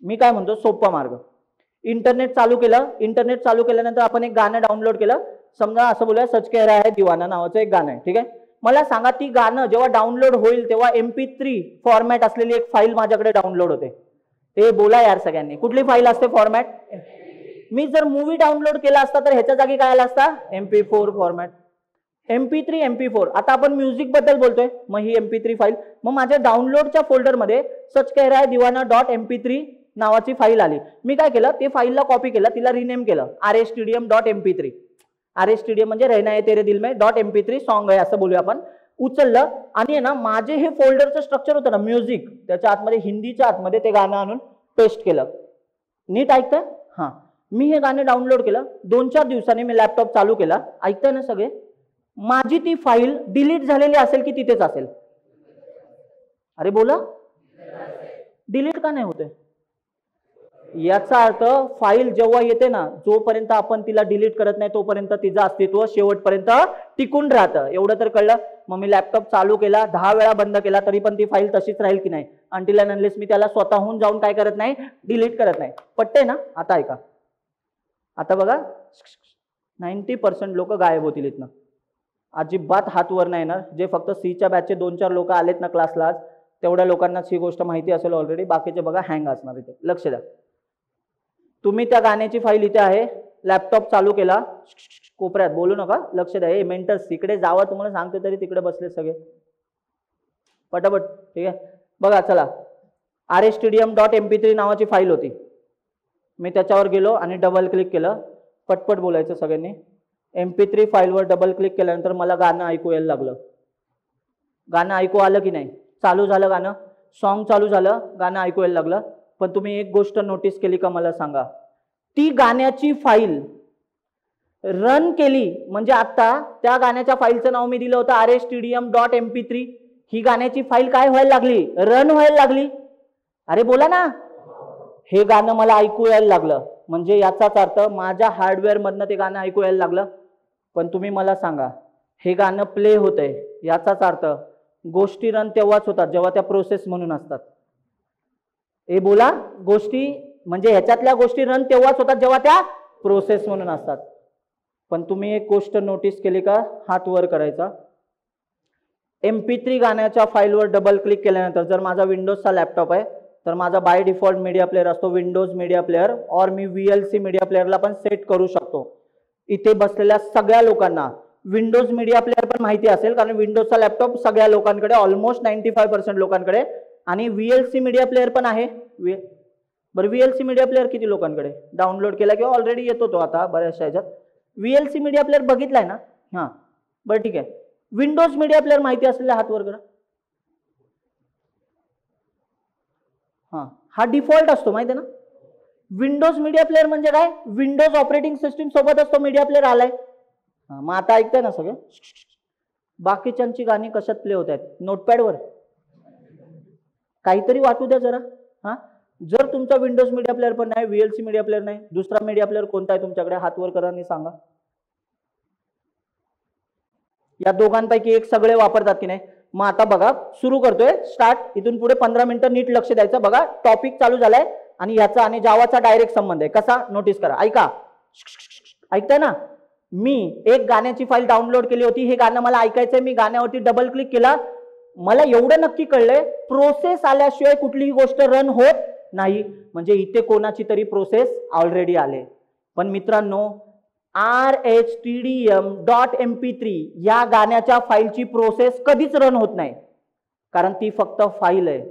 मी काय म्हणतो, सोपा मार्ग. इंटरनेट चालू केलं. इंटरनेट चालू केल्यानंतर आपण एक गाणं डाउनलोड केलं. समजा असं बोलूया, सच कह रहा है दीवाना नावाचं एक गाणं आहे. ठीक आहे. मला सांगा, ती गाणं जेव्हा डाउनलोड होईल तेव्हा MP3 फॉर्मॅट असलेली एक फाईल माझ्याकडे डाउनलोड होते. ते बोला यार सगळ्यांनी, कुठली फाईल असते फॉर्मॅट? मी जर मूवी डाउनलोड केला असता तर ह्याच्या जागी काय आला असता? MP4 format. MP3 MP4. आता आपण म्युझिक बद्दल बोलतोय, मग ही MP3 फाईल. मग माझ्या डाउनलोडच्या फोल्डरमध्ये सच कह रहा है दीवाना .mp3 नावाची फाईल आली. मी काय केलं, ते फाईलला कॉपी केलं, तिला रिनेम केलं rstdium.mp3. rstdium म्हणजे रहना है तेरे दिल में .mp3 सॉन्ग आहे असं बोलूया आपण. उचललं आणि ना माझे हे फोल्डरचं स्ट्रक्चर होतं ना म्युझिक, त्याच्या आतमध्ये हिंदीच्या आतमध्ये ते गाणं आणून पेस्ट केलं. नीट ऐकताय? हा, मी हे गाणं डाउनलोड केलं. 2-4 दिवसांनी मी लॅपटॉप चालू केला. ऐकताय ना सगळे? माझी ती फाईल डिलीट झालेली असेल की तिथेच असेल? अरे बोला, डिलीट का नाही होते? याचा अर्थ फाईल जेव्हा येते ना, जोपर्यंत आपण तिला डिलीट करत नाही तोपर्यंत तिचं अस्तित्व शेवटपर्यंत टिकून राहतं. एवढं तर कळलं. मग मी लॅपटॉप चालू केला, 10 वेळा बंद केला, तरी पण ती फाईल तशीच राहील की नाही? अनटिल अँड अनलेस मी त्याला स्वतःहून जाऊन काय करत नाही? डिलीट करत नाही. पटतंय ना? आता ऐका. आता बघा, 90% लोक गायब होतील इथनं. अजिबात हात वर नाही येणार. जे फक्त सीच्या बॅचचे 2-4 लोक आलेत ना क्लासला आज, तेवढ्या लोकांनाच ही गोष्ट माहिती असेल ऑलरेडी. बाकीचे बघा हँग असणार इथे. लक्ष द्या. तुम्ही त्या गाण्याची फाईल इथे आहे, लॅपटॉप चालू केला, कोपऱ्यात बोलू नका, लक्ष द्या. हे मेंटर्स तिकडे जावा, तुम्हाला सांगते तरी तिकडे बसले सगळे पटापट. ठीक आहे, बघा चला. rstdium.mp3 नावाची फाईल होती. मी त्याच्यावर गेलो आणि डबल क्लिक केलं. पटपट बोलायचं सगळ्यांनी. MP3 फाईलवर डबल क्लिक केल्यानंतर मला गाणं ऐकू यायला लागलं. गाणं ऐकू आलं की नाही? चालू झालं गाणं, सॉन्ग चालू झालं, गाणं ऐकू यायला लागलं. पण तुम्ही एक गोष्ट नोटीस केली का मला सांगा? ती गाण्याची फाईल रन केली म्हणजे आता त्या गाण्याच्या फाईलचं नाव मी दिलं होतं rstdium.mp3. ही गाण्याची फाईल काय व्हायला लागली? रन व्हायला लागली. अरे बोला ना. हे गाणं मला ऐकू यायला लागलं म्हणजे याचाच अर्थ माझ्या हार्डवेअर मधनं ते गाणं ऐकू यायला लागलं. पण तुम्ही मला सांगा, हे गाणं प्ले होतंय याचाच अर्थ गोष्टी रन तेव्हाच होतात जेव्हा त्या प्रोसेस म्हणून असतात. हे बोला, गोष्टी म्हणजे ह्याच्यातल्या गोष्टी रन तेव्हाच होतात जेव्हा त्या प्रोसेस म्हणून असतात. पण तुम्ही एक गोष्ट नोटीस केली का? हात वर करायचा. MP3 गाण्याच्या फाईलवर डबल क्लिक केल्यानंतर, जर माझा विंडोजचा लॅपटॉप आहे तर माझा बाय डिफॉल्ट मीडिया प्लेअर असतो विंडोज मीडिया प्लेअर, और मी VLC मीडिया प्लेअरला पण सेट करू शकतो. इथे बसलेल्या सगळ्या लोकांना विंडोज मीडिया प्लेअर पण माहिती असेल, कारण विंडोजचा लॅपटॉप सगळ्या लोकांकडे, ऑलमोस्ट 95% लोकांकडे, आणि VLC मीडिया प्लेअर पण आहे. बरं, VLC मीडिया प्लेअर किती लोकांकडे डाउनलोड केला किंवा ऑलरेडी येतो तो आता बऱ्याचशा ह्याच्यात? VLC मीडिया प्लेअर बघितलाय ना? हां, बरं ठीक आहे. विंडोज मीडिया प्लेअर माहिती असलेल्या हात वर करा. हां, हा डिफॉल्ट असतो माहिती आहे ना? विंडोज मीडिया प्लेअर म्हणजे काय? विंडोज ऑपरेटिंग सिस्टीम सोबत असतो मीडिया प्लेअर आलाय. मग आता ऐकताय ना सगळं? बाकीच्यांची गाणी कशात प्ले होत आहेत? नोटपॅडवर. काहीतरी वाटू द्या जरा. हा, जर तुमचा विंडोज मीडिया प्लेअर पण नाही, VLC मीडिया प्लेअर नाही, दुसरा मीडिया प्लेअर कोणता आहे तुमच्याकडे? हात वर करा आणि सांगा. या दोघांपैकी एक सगळे वापरतात की नाही. मग आता बघा सुरू करतोय, स्टार्ट. इथून पुढे 15 मिनिटं नीट लक्ष द्यायचं. बघा टॉपिक चालू झालाय आणि याचा आणि जावाचा डायरेक्ट संबंध आहे. कसा नोटीस करा, ऐका. ऐकताय ना. मी एक गाण्याची फाईल डाउनलोड केली होती, हे गाणं मला ऐकायचंय. मी गाण्यावरती डबल क्लिक केला. मला एवढं नक्की कळलंय प्रोसेस आल्याशिवाय कुठलीही गोष्ट रन होत नाही. म्हणजे इथे कोणाची तरी प्रोसेस ऑलरेडी आले. पण मित्रांनो RHTDM.mp3 या गाण्याच्या फाईलची प्रोसेस कधीच रन होत नाही, कारण ती फक्त फाईल आहे.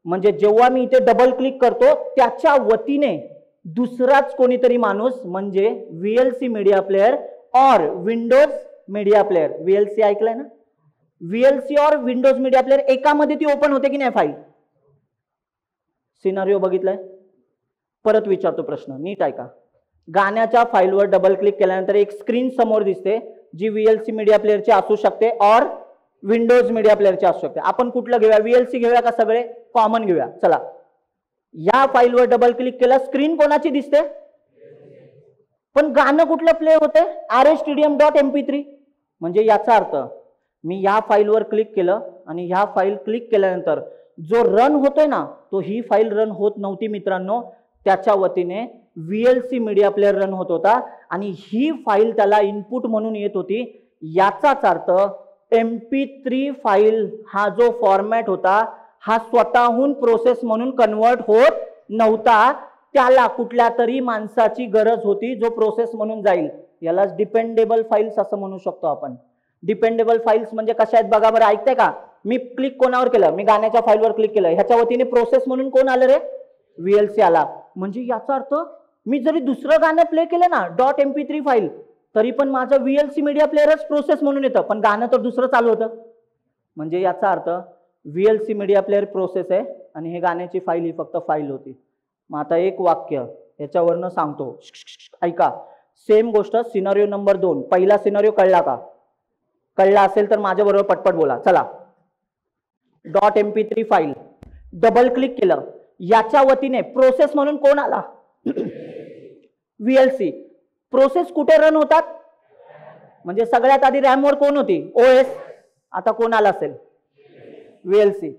म्हणजे जेव्हा मी इथे डबल क्लिक करतो त्याच्या वतीने दुसराच कोणीतरी माणूस म्हणजे VLC मीडिया प्लेअर और विंडोज मीडिया प्लेअर, VLC ऐकलंय ना, VLC और विंडोज मीडिया प्लेअर एकामध्ये ती ओपन होते की नाही फाईल. सिनारिओ बघितलाय. परत विचारतो प्रश्न, नीट ऐका. गाण्याच्या फाईलवर डबल क्लिक केल्यानंतर एक स्क्रीन समोर दिसते जी VLC मीडिया प्लेअरची असू शकते और विंडोज मीडिया प्लेअरची असू शकते. आपण कुठलं घेऊया, VLC घेऊया का सगळे कॉमन घेऊया. चला, या फाईलवर डबल क्लिक केलं, स्क्रीन कोणाची दिसते, पण गाणं कुठलं प्ले होते, RHTDM.mp3. म्हणजे याचा अर्थ मी या फाईलवर क्लिक केलं आणि ह्या फाईल क्लिक केल्यानंतर जो रन होतोय ना, तो ही फाईल रन होत नव्हती मित्रांनो. त्याच्या वतीने VLC मीडिया प्लेअर रन होत होता आणि ही फाईल त्याला इनपुट म्हणून येत होती. याचाच अर्थ MP3 फाईल हा जो फॉर्मॅट होता हा स्वतःहून प्रोसेस म्हणून कन्वर्ट होत नव्हता. त्याला कुठल्या तरी माणसाची गरज होती जो प्रोसेस म्हणून जाईल. यालाच डिपेंडेबल फाईल्स असं म्हणू शकतो आपण. डिपेंडेबल फाईल्स म्हणजे कशा आहेत बघा बरं, ऐकताय का. मी क्लिक कोणावर केलं, मी गाण्याच्या फाईलवर क्लिक केलं, ह्याच्या वतीने प्रोसेस म्हणून कोण आलं रे, VLC आला. म्हणजे याचा अर्थ मी जरी दुसरं गाणं प्ले केलं ना .mp3 फाईल, तरी पण माझं VLC मीडिया प्लेअरच प्रोसेस म्हणून येतं, पण गाणं तर दुसरं चालू होतं. म्हणजे याचा अर्थ VLC मीडिया प्लेअर प्रोसेस आहे आणि हे गाण्याची फाईल ही फक्त फाईल होती. मग आता एक वाक्य याच्यावरनं सांगतो, ऐका. सेम गोष्ट सिनारिओ नंबर 2. पहिला सिनारिओ कळला का, कळला असेल तर माझ्या बरोबर पटपट बोला. चला, .mp3 फाईल डबल क्लिक केलं, याच्या वतीने प्रोसेस म्हणून कोण आला, VLC. प्रोसेस कुठे रन होतात, म्हणजे सगळ्यात आधी रॅमवर कोण होती, OS. आता कोण आला असेल, VLC.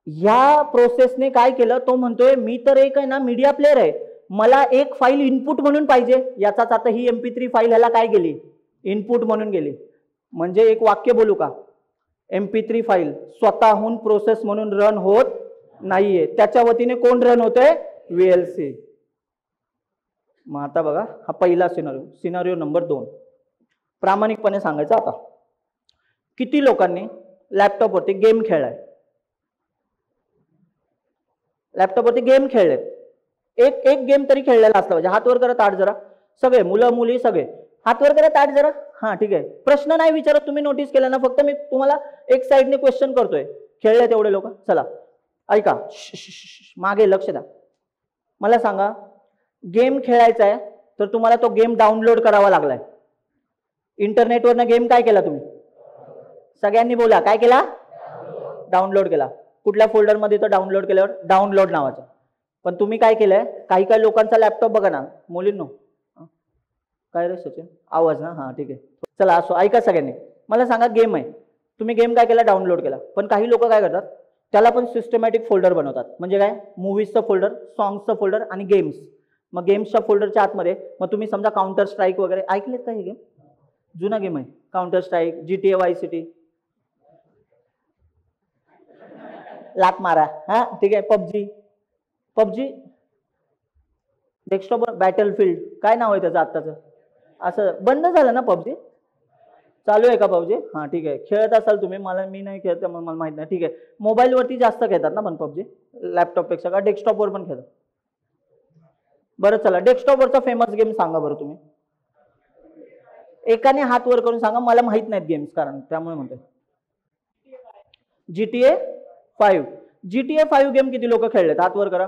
ह्या प्रोसेसने काय केलं, तो म्हणतोय मी तर एक आहे ना मीडिया प्लेअर आहे, मला एक फाईल इनपुट म्हणून पाहिजे. याचाच आता ही MP3 फाईल ह्याला काय गेली, इनपुट म्हणून गेली. म्हणजे एक वाक्य बोलू का, MP3 फाईल स्वतःहून प्रोसेस म्हणून रन होत नाहीये, त्याच्या वतीने कोण रन होतोय, VLC. मग आता बघा, हा पहिला सिनारिओ. सिनारिओ नंबर 2 प्रामाणिकपणे सांगायचं. आता किती लोकांनी लॅपटॉपवरती गेम खेळलाय, लॅपटॉपवरती गेम खेळलेत, एक गेम तरी खेळलेला असला पाहिजे. हात वर करा, ताट जरा. सगळे मुलं मुली सगळे हात वर करा, ताट जरा. हा ठीक आहे, प्रश्न नाही विचारत, तुम्ही नोटीस केलं ना, फक्त मी तुम्हाला एक साइडने क्वेश्चन करतोय. खेळले तेवढे लोक. चला ऐका, मागे लक्ष द्या. मला सांगा, गेम खेळायचा आहे तर तुम्हाला तो गेम डाउनलोड करावा लागलाय. इंटरनेटवरनं गेम काय केला तुम्ही, सगळ्यांनी बोला, काय केला, डाउनलोड केला. कुठल्या फोल्डरमध्ये तो डाउनलोड केल्यावर, डाउनलोड नावाचं. पण तुम्ही काय केलंय, काही काही लोकांचा लॅपटॉप बघा ना, मुलींनो काय रे सचिन, आवाज ना, हा ठीक आहे. चला असो, ऐका सगळ्यांनी. मला सांगा, गेम आहे, तुम्ही गेम काय केला, डाउनलोड केला. पण काही लोक काय करतात, त्याला पण सिस्टमॅटिक फोल्डर बनवतात. म्हणजे काय, मूवीजचं फोल्डर, सॉंग्सचं फोल्डर आणि गेम्स. मग गेम्सच्या फोल्डरच्या आतमध्ये मग तुम्ही समजा काउंटर स्ट्राईक वगैरे ऐकलेत का, हे गेम जुना गेम आहे. Counter strike, GTA Y city, लात मारा, हा ठीक आहे. पबजी डेस्कटॉपवर, बॅटलफील्ड, काय नाव आहे त्याचं आत्ताचं, असं बंद झालं ना पबजी, चालू आहे का पबजी, हा ठीक आहे. खेळत असाल तुम्ही, मी नाही खेळत त्यामुळे मला माहित नाही. ठीक आहे, मोबाईलवरती जास्त खेळतात ना पण पबजी, लॅपटॉपपेक्षा का डेस्कटॉपवर पण खेळतात. बरं चला, डेस्कटॉपवरचा फेमस गेम सांगा बरं तुम्ही, एकाने हात वर करून सांगा. मला माहित नाहीत गेम्स, कारण त्यामुळे म्हणते. GTA 5 गेम किती लोक खेळलेत, हात वर करा.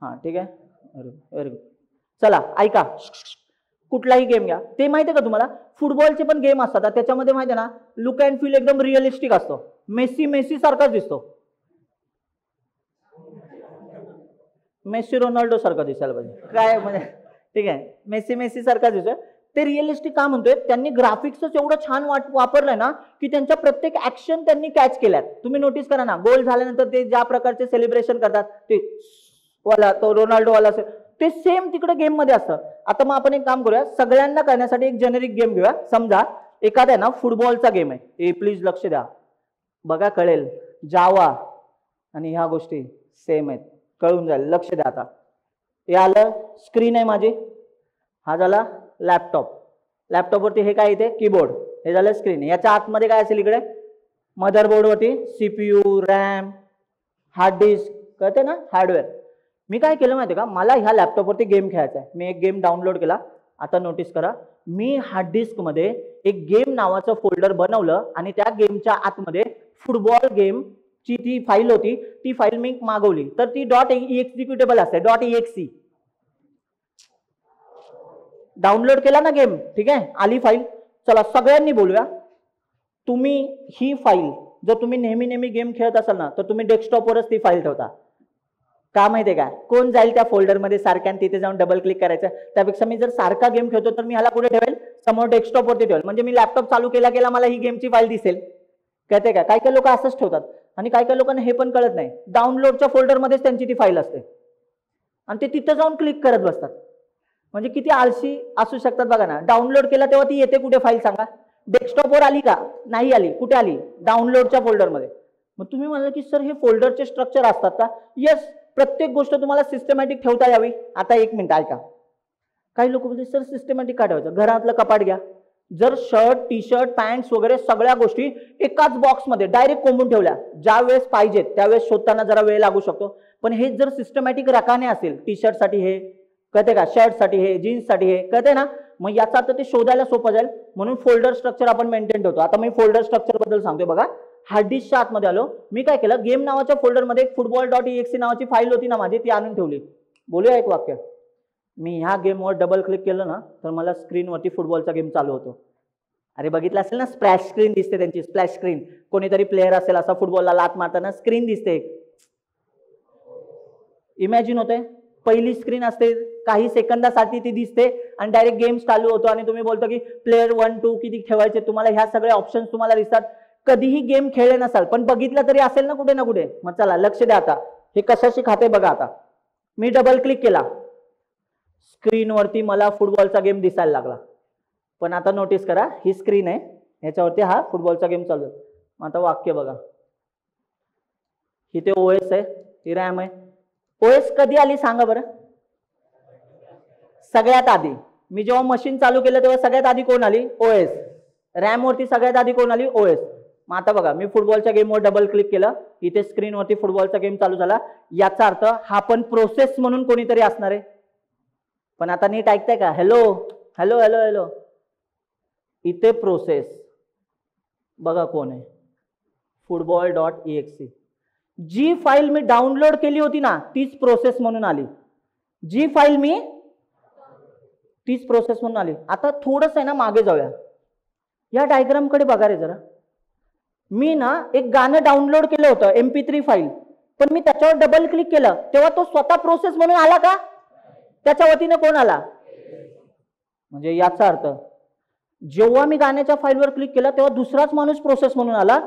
हा ठीक आहे, व्हेरी गुड. चला ऐका, कुठलाही गेम घ्या, ते माहिती आहे का तुम्हाला, फुटबॉलचे पण गेम असतात, त्याच्यामध्ये माहिती आहे ना, लुक अँड फील एकदम रिअलिस्टिक असतो. मेसी सारखाच दिसतो, मेसी रोनाल्डो सारखा दिसायला पाहिजे, काय म्हणजे ठीक आहे, मेसी सारखा दिसतोय. ते रिअलिस्टिक का म्हणतोय, त्यांनी ग्राफिक्सच एवढं छान वापरलंय ना की त्यांच्या प्रत्येक ऍक्शन त्यांनी कॅच केल्यात. तुम्ही नोटीस करा ना, गोल झाल्यानंतर ते ज्या प्रकारचे सेलिब्रेशन करतात, ते वाला तो रोनाल्डो वाला ते सेम तिकडे गेम मध्ये असतं. आता मग आपण एक काम करूया, सगळ्यांना करण्यासाठी एक जेनेरिक गेम घेऊया. समजा एखादा आहे ना फुटबॉलचा गेम आहे, ए प्लीज लक्ष द्या, बघा कळेल, जावा आणि ह्या गोष्टी सेम आहेत, कळून जाईल, लक्ष द्या. आता हे आलं, स्क्रीन आहे माझी, हा झाला लॅपटॉप, लॅपटॉपवरती हे काय येते, कीबोर्ड, हे झालं स्क्रीन. याच्या आतमध्ये काय असेल, इकडे मदरबोर्डवरती सीपीयू, रॅम, हार्ड डिस्क, कळते ना, हार्डवेअर. मी काय केलं माहिती का, मला ह्या लॅपटॉपवरती गेम खेळायचा आहे, मी एक गेम डाउनलोड केला. आता नोटीस करा, मी हार्ड डिस्क मध्ये एक गेम नावाचं फोल्डर बनवलं आणि त्या गेमच्या आतमध्ये फुटबॉल गेम ची ती फाईल होती, ती फाईल मी मागवली. तर ती .executable असते, .exe. डाउनलोड केला ना गेम, ठीक आहे, आली फाईल. चला सगळ्यांनी बोलूया, तुम्ही ही फाईल जर तुम्ही नेहमी नेहमी गेम खेळत असाल ना, तर तुम्ही डेस्कटॉपवरच ती फाईल ठेवता. का माहितीये का, कोण जाईल त्या फोल्डरमध्ये सारख्या तिथे जाऊन डबल क्लिक करायचं, त्यापेक्षा मी जर सारखा गेम खेळतो तर मी ह्याला कुठे ठेवेल, समोर डेस्कटॉपवरती ठेवेल. म्हणजे मी लॅपटॉप चालू केला केला मला ही गेमची फाईल दिसेल. कळते का, काही काही लोक असंच ठेवतात. आणि काही काही लोकांना हे पण कळत नाही, डाउनलोडच्या फोल्डरमध्येच त्यांची ती फाईल असते आणि ते तिथं जाऊन क्लिक करत बसतात. म्हणजे किती आळशी असू शकतात बघा ना. डाउनलोड केला तेव्हा ती येते कुठे फाईल, सांगा, डेस्कटॉपवर आली का, नाही आली, कुठे आली, डाउनलोडच्या फोल्डरमध्ये. मग तुम्ही म्हणाल की सर हे फोल्डरचे स्ट्रक्चर असतात का, येस, प्रत्येक गोष्ट तुम्हाला सिस्टमॅटिक ठेवता यावी. आता एक मिनिट ऐका, काही लोक बोलते सर सिस्टमॅटिक का ठेवायचं, घरातलं कपाट घ्या, जर शर्ट, टी शर्ट, पॅन्ट्स वगैरे सगळ्या गोष्टी एकाच बॉक्समध्ये डायरेक्ट कोंबून ठेवल्या, ज्या वेळेस पाहिजेत त्यावेळेस शोधताना जरा वेळ लागू शकतो. पण हे जर सिस्टमॅटिक रकाने असेल, टी शर्ट साठी हे, कळते का, शर्ट साठी हे, जीन्स साठी हे, कळते ना, मग याचा अर्थ ते शोधायला सोपं जाईल. म्हणून फोल्डर स्ट्रक्चर आपण मेंटेन ठेवतो. आता मी फोल्डर स्ट्रक्चर बद्दल सांगतोय बघा. हार्ड डिस्कच्या आतमध्ये आलो, मी काय केलं, गेम नावाच्या फोल्डरमध्ये एक फुटबॉल .exe नावाची फाईल होती ना माझी, ती आणून ठेवली. बोलूया एक वाक्य, मी ह्या गेमवर डबल क्लिक केलं ना तर मला स्क्रीनवरती फुटबॉलचा गेम चालू होतो. अरे बघितलं असेल ना, स्प्लॅश स्क्रीन दिसते त्यांची, स्प्लॅश स्क्रीन. कोणीतरी प्लेअर असेल असा फुटबॉलला लात मारताना स्क्रीन दिसते. इमॅजिन होते, पहिली स्क्रीन असते, काही सेकंदासाठी ती दिसते आणि डायरेक्ट गेम चालू होतो आणि तुम्ही बोलतो की प्लेअर 1, 2 किती ठेवायचे, तुम्हाला ह्या सगळे ऑप्शन्स तुम्हाला दिसतात. कधीही गेम खेळले नसाल पण बघितलं तरी असेल ना कुठे ना कुठे. मग चला लक्ष द्या, आता हे कशाशी खाते बघा. आता मी डबल क्लिक केला, स्क्रीनवरती मला फुटबॉलचा गेम दिसायला लागला. पण आता नोटीस करा, ही स्क्रीन आहे, ह्याच्यावरती हा फुटबॉलचा गेम चालू आहे. आता वाक्य बघा, इथे ओएस आहे, ही रॅम आहे. ओएस कधी आली सांगा बरं, सगळ्यात आधी. मी जेव्हा मशीन चालू केलं तेव्हा सगळ्यात आधी कोण आली, ओएस. रॅम वरती सगळ्यात आधी कोण आली, ओएस. मग आता बघा, मी फुटबॉलच्या गेमवर डबल क्लिक केलं, इथे स्क्रीनवरती फुटबॉलचा गेम चालू झाला. याचा अर्थ हा पण प्रोसेस म्हणून कोणीतरी असणार आहे. पण आता नीट ऐकताय का, हॅलो हॅलो हॅलो हॅलो, इथे प्रोसेस बघा कोण आहे, फुटबॉल .exe. जी फाईल मी डाउनलोड केली होती ना तीच प्रोसेस म्हणून आली, जी फाईल मी तीच प्रोसेस म्हणून आली. आता थोडंसं आहे ना मागे जाऊया, या डायग्राम कडे बघा रे जरा. मी ना एक गाणं डाउनलोड केलं होतं, MP3 फाईल, पण मी त्याच्यावर डबल क्लिक केलं तेव्हा तो स्वतः प्रोसेस म्हणून आला का, त्याच्या वतीने कोण आला. म्हणजे याचा अर्थ जेव्हा मी गाण्याच्या फाईलवर क्लिक केला तेव्हा दुसराच माणूस प्रोसेस म्हणून आला,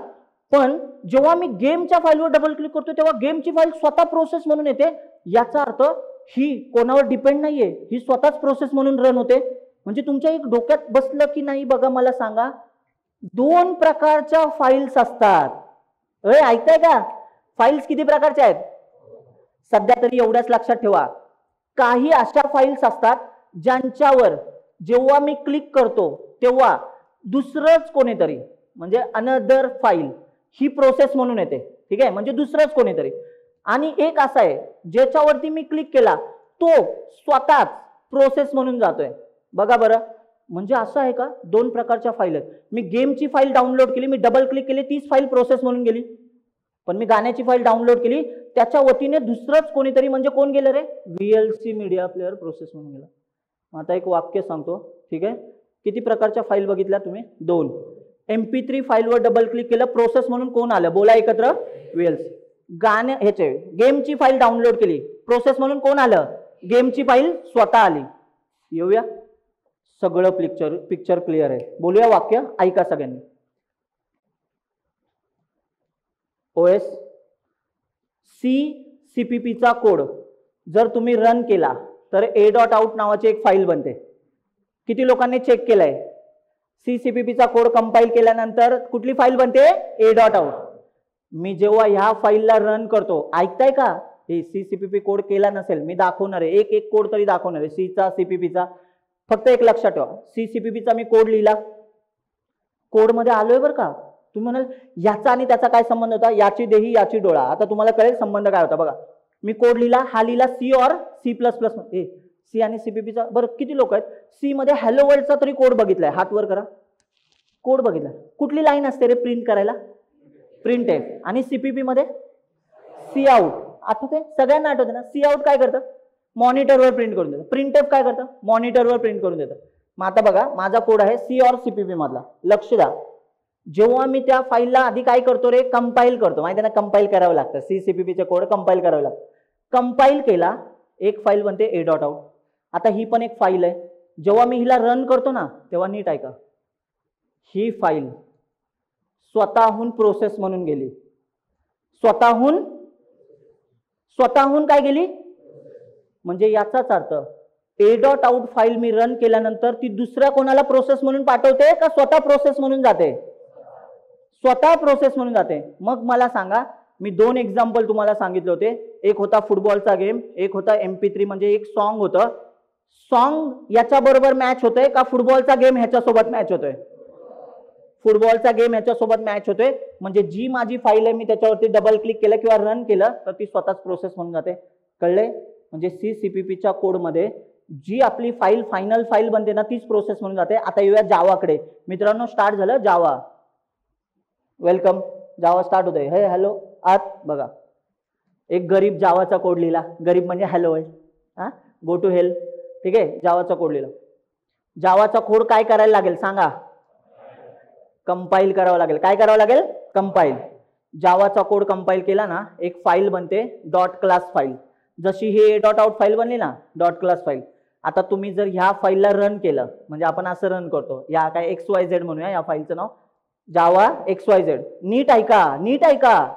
पण जेव्हा मी गेमच्या फाईलवर डबल क्लिक करतो तेव्हा गेमची फाईल स्वतः प्रोसेस म्हणून येते. याचा अर्थ ही कोणावर डिपेंड नाहीये, ही स्वतःच प्रोसेस म्हणून रन होते. म्हणजे तुमच्या एक डोक्यात बसलं की नाही बघा, मला सांगा, 2 प्रकारच्या फाईल्स असतात. ऐकताय का, फाईल्स किती प्रकारच्या आहेत सध्या तरी एवढ्याच लक्षात ठेवा. काही अशा फाईल्स असतात ज्यांच्यावर जेव्हा मी क्लिक करतो तेव्हा दुसरंच कोणीतरी, म्हणजे अनदर फाईल, ही प्रोसेस म्हणून येते. ठीक आहे, म्हणजे दुसरंच कोणीतरी. आणि एक असा आहे ज्याच्यावरती मी क्लिक केला तो स्वतःच प्रोसेस म्हणून जातोय. बघा बरं, म्हणजे असं आहे का, 2 प्रकारच्या फाईल आहेत. मी गेमची फाईल डाउनलोड केली, मी डबल क्लिक केली, तीच फाईल प्रोसेस म्हणून गेली. पण मी गाण्याची फाईल डाउनलोड केली, त्याच्या वतीने दुसरंच कोणीतरी, म्हणजे कोण गेलं रे, VLC मीडिया प्लेअर प्रोसेस म्हणून गेला. आता एक वाक्य सांगतो, ठीक आहे. किती प्रकारच्या फाईल बघितल्या तुम्ही, 2. MP3 फाईलवर डबल क्लिक केलं, प्रोसेस म्हणून कोण आलं, बोला एकत्र, VLC. गाणे ह्याचे गेमची फाईल डाउनलोड केली, प्रोसेस म्हणून कोण आलं, गेमची फाईल स्वतः आली. येऊया, सगळं पिक्चर क्लिअर आहे. बोलूया वाक्य, ऐका सगळ्यांनी. OS CCPPचा कोड जर तुम्ही रन केला तर a.out नावाची एक फाईल बनते. किती लोकांनी चेक केलंय? CCPPचा कोड कंपाईल केल्यानंतर कुठली फाईल बनते? a.out. मी जेव्हा ह्या फाईलला रन करतो, ऐकताय का? हे CCPP कोड केला नसेल मी दाखवणार आहे, एक कोड तरी दाखवणार आहे. सीचा CPPचा फक्त एक लक्षात ठेवा, CCPPचा मी कोड लिहिला, कोड मध्ये आलोय बरं का. तुम्ही म्हणाल याचा आणि त्याचा काय संबंध होता? याची देही याची डोळा. आता तुम्हाला कळेल संबंध काय होता. बघा, मी कोड लिहिला, हा लिहिला C और C++. C आणि CPPचा. बरं, किती लोक आहेत C मध्ये हॅलो वर्ल्डचा तरी कोड बघितलाय? हात वर करा. कोड बघितलाय. कुठली लाईन असते रे प्रिंट करायला? Print F. आणि CPP मध्ये सी आउट. आठवते? सगळ्यांना आठवते ना? सी आउट काय करतं? मॉनिटरवर प्रिंट करून देतं. प्रिंट एफ काय करतं? मॉनिटरवर प्रिंट करून देतं. मग आता बघा, माझा कोड आहे C और CPP मधला. लक्ष द्या, जेव्हा मी त्या फाईलला आधी काय करतो रे? कंपाईल करतो. माहिती ना, कंपाईल करावं लागतं. CCPPचे कोड कंपाईल करावं लागतं. कंपाईल केला, एक फाईल बनते a.out. आता ही पण एक फाईल आहे. जेव्हा मी हिला रन करतो ना, तेव्हा नीट ऐका, ही फाईल स्वतःहून प्रोसेस म्हणून गेली. स्वतःहून काय गेली? म्हणजे याचाच अर्थ a.out फाईल मी रन केल्यानंतर ती दुसऱ्या कोणाला प्रोसेस म्हणून पाठवते का स्वतः प्रोसेस म्हणून जाते? स्वतः प्रोसेस म्हणून जाते. मग मला सांगा, मी 2 एक्झाम्पल तुम्हाला सांगितले होते. एक होता फुटबॉलचा गेम, एक होता MP3 म्हणजे एक सॉन्ग होतं. सॉन्ग याच्या बरोबर मॅच होतोय का फुटबॉलचा गेम ह्याच्यासोबत मॅच होतोय? फुटबॉलचा गेम ह्याच्यासोबत मॅच होतोय. म्हणजे जी माझी फाईल आहे मी त्याच्यावरती डबल क्लिक केलं किंवा रन केलं तर ती स्वतःच प्रोसेस म्हणून जाते. कळले? म्हणजे CCPPच्या कोडमध्ये जी आपली फाईल फायनल फाईल बनते ना, तीच प्रोसेस म्हणून जाते. आता येऊया जावाकडे. मित्रांनो, स्टार्ट झालं जावा. वेलकम. जावा स्टार्ट होतोय. हे हॅलो आत बघा, एक गरीब जावाचा कोड लिहिला. गरीब म्हणजे hello world, go to hell. ठीक आहे, जावाचा कोड लिहिला. जावाचा कोड काय करायला लागेल सांगा? कंपाईल करावं लागेल. काय करावं लागेल? कंपाईल. जावाचा कोड कंपाईल केला ना, एक फाईल बनते डॉट क्लास फाईल. जशी ही a.out फाईल बनली ना, डॉट क्लास फाईल. आता तुम्ही जर ह्या फाईलला रन केलं, म्हणजे आपण असं रन करतो, या काय XYZ म्हणूया, या फाईलचं नाव जावा XYZ. नीट ऐका.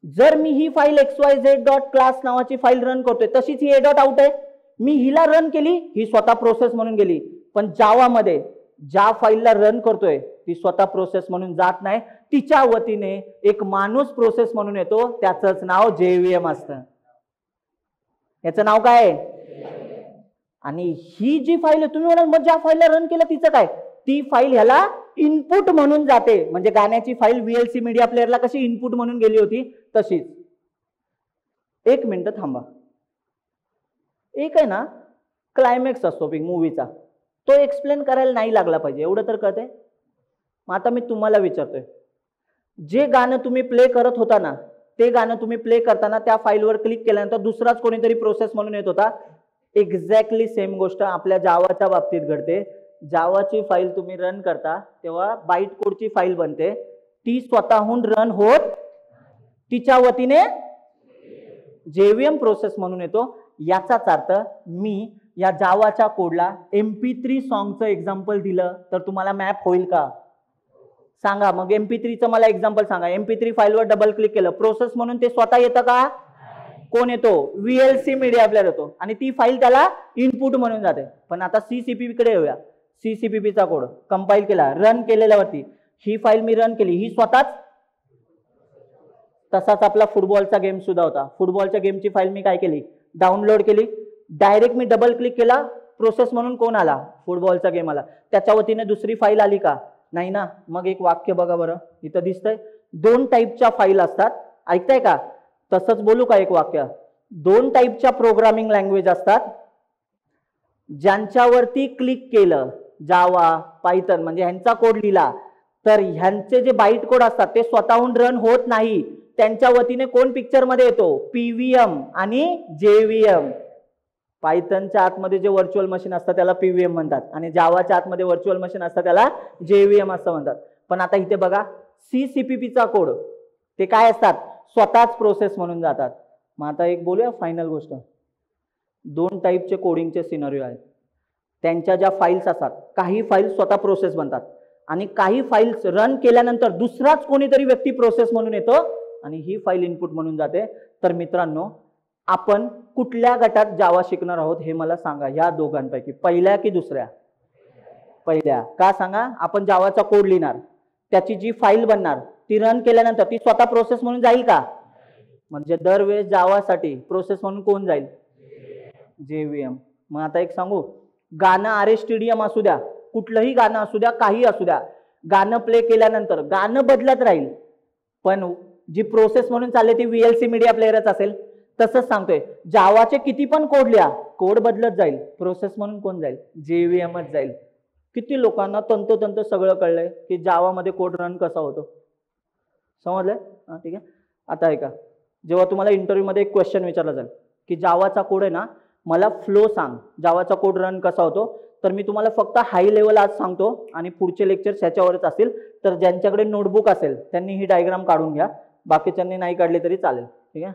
जर मी ही फाईल XYZ डॉट क्लास नावाची फाईल रन करतोय, तशीच ही a.out आहे. मी हिला रन केली, ही स्वतः प्रोसेस म्हणून गेली. पण जावामध्ये ज्या फाईलला रन करतोय ती स्वतः प्रोसेस म्हणून जात नाही. तिच्या वतीने एक माणूस प्रोसेस म्हणून येतो, त्याचंच नाव JVM असतं. याचं नाव काय आहे? आणि ही जी फाईल आहे, तुम्ही म्हणाल मग ज्या फाईलला रन केलं तिचं काय? ती फाईल ह्याला इनपुट म्हणून जाते. म्हणजे गाण्याची फाईल VLC मीडिया प्लेअरला कशी इनपुट म्हणून गेली होती तशीच. एक मिनिट थांबा. एक आहे ना क्लायमॅक्स असतो मूवीचा, तो एक्सप्लेन करायला नाही लागला पाहिजे, एवढं तर कळतंय. मग आता मी तुम्हाला विचारतोय, जे गाणं तुम्ही प्ले करत होता ना, ते गाणं तुम्ही प्ले करताना त्या फाईलवर क्लिक केल्यानंतर दुसराच कोणीतरी प्रोसेस म्हणून येत होता. एक्झॅक्टली सेम गोष्ट आपल्या जावाच्या बाबतीत घडते. जावाची फाईल तुम्ही रन करता तेव्हा बाईट कोडची फाईल बनते, ती स्वतःहून रन होत, तिच्या वतीने JVM प्रोसेस म्हणून येतो. याचाच अर्थ मी या जावाच्या कोडला MP3 सॉन्गचं एक्झाम्पल दिलं तर तुम्हाला मॅप होईल का? सांगा. मग MP3चं मला एक्झाम्पल सांगा. MP3 फाईलवर डबल क्लिक केलं, प्रोसेस म्हणून ते स्वतः येतं का? कोण येतो? VLC मीडिया प्लेअर येतो आणि ती फाईल त्याला इनपुट म्हणून जाते. पण आता CCPP कडे येऊया. CCPPचा कोड कंपाईल केला, रन केलेल्यावरती ही फाईल मी रन केली, ही स्वतःच. तसाच आपला फुटबॉलचा गेम सुद्धा होता. फुटबॉलच्या गेमची फाईल मी काय केली? डाउनलोड केली. डायरेक्ट मी डबल क्लिक केला, प्रोसेस म्हणून कोण आला? फुटबॉलचा गेम आला. त्याच्या वतीने दुसरी फाईल आली का? नाही ना. मग एक वाक्य बघा बरं, इथं दिसतंय 2 टाईपच्या फाईल असतात. ऐकताय का? तसंच बोलू का? एक वाक्य, 2 टाईपच्या प्रोग्रामिंग लँग्वेज असतात. ज्यांच्यावरती क्लिक केलं, जावा, पायथन म्हणजे ह्यांचा कोड लिहिला, तर ह्यांचे जे बाईट कोड असतात ते स्वतःहून रन होत नाही. त्यांच्या वतीने कोण पिक्चर मध्ये येतो? PVM आणि JVM. पायथनच्या आतमध्ये जे व्हर्च्युअल मशीन असतात त्याला PVM म्हणतात आणि जावाच्या आतमध्ये व्हर्च्युअल मशीन असतात त्याला JVM असं म्हणतात. पण आता इथे बघा, CCPPचा कोड ते काय असतात? स्वतःच प्रोसेस म्हणून जातात. मग आता एक बोलूया फायनल गोष्ट. 2 टाईपचे कोडिंगचे सिनारिओ आहेत. त्यांच्या ज्या फाईल्स असतात, काही फाईल्स स्वतः प्रोसेस बनतात आणि काही फाईल्स रन केल्यानंतर दुसराच कोणीतरी व्यक्ती प्रोसेस म्हणून येतो आणि ही फाईल इनपुट म्हणून जाते. तर मित्रांनो, आपण कुठल्या गटात जावा शिकणार आहोत हे मला सांगा. या दोघांपैकी पहिल्या की दुसऱ्या? पहिल्या. का सांगा? आपण जावाचा कोड लिहिणार, त्याची जी फाईल बनणार ती रन केल्यानंतर ती स्वतः प्रोसेस म्हणून जाईल का? म्हणजे दरवेळेस जावासाठी प्रोसेस म्हणून कोण जाईल? JVM. मग आता एक सांगू, गाणं RSTDM असू द्या, कुठलंही गाणं असू द्या, काही असू द्या, गाणं प्ले केल्यानंतर गाणं बदलत राहील, पण जी प्रोसेस म्हणून चालली ती VLC मीडिया प्लेयरच असेल. तसंच सांगतोय, जावाचे किती पण कोड लिहा, कोड बदलत जाईल, प्रोसेस म्हणून कोण जाईल? JVMच जाईल. किती लोकांना तंतोतंत सगळं कळलंय की जावामध्ये कोड रन कसा होतो? समजलंय? हा, ठीक आहे. आता ऐका, जेव्हा तुम्हाला इंटरव्ह्यू मध्ये एक क्वेश्चन विचारला जाईल की जावाचा कोड आहे ना, मला फ्लो सांग, जावाचा कोड रन कसा होतो, तर मी तुम्हाला फक्त हाय लेवल आज सांगतो आणि पुढचे लेक्चर्स ह्याच्यावरच असतील. तर ज्यांच्याकडे नोटबुक असेल त्यांनी ही डायग्राम काढून घ्या, बाकीच्यांनी नाही काढली तरी चालेल. ठीक आहे.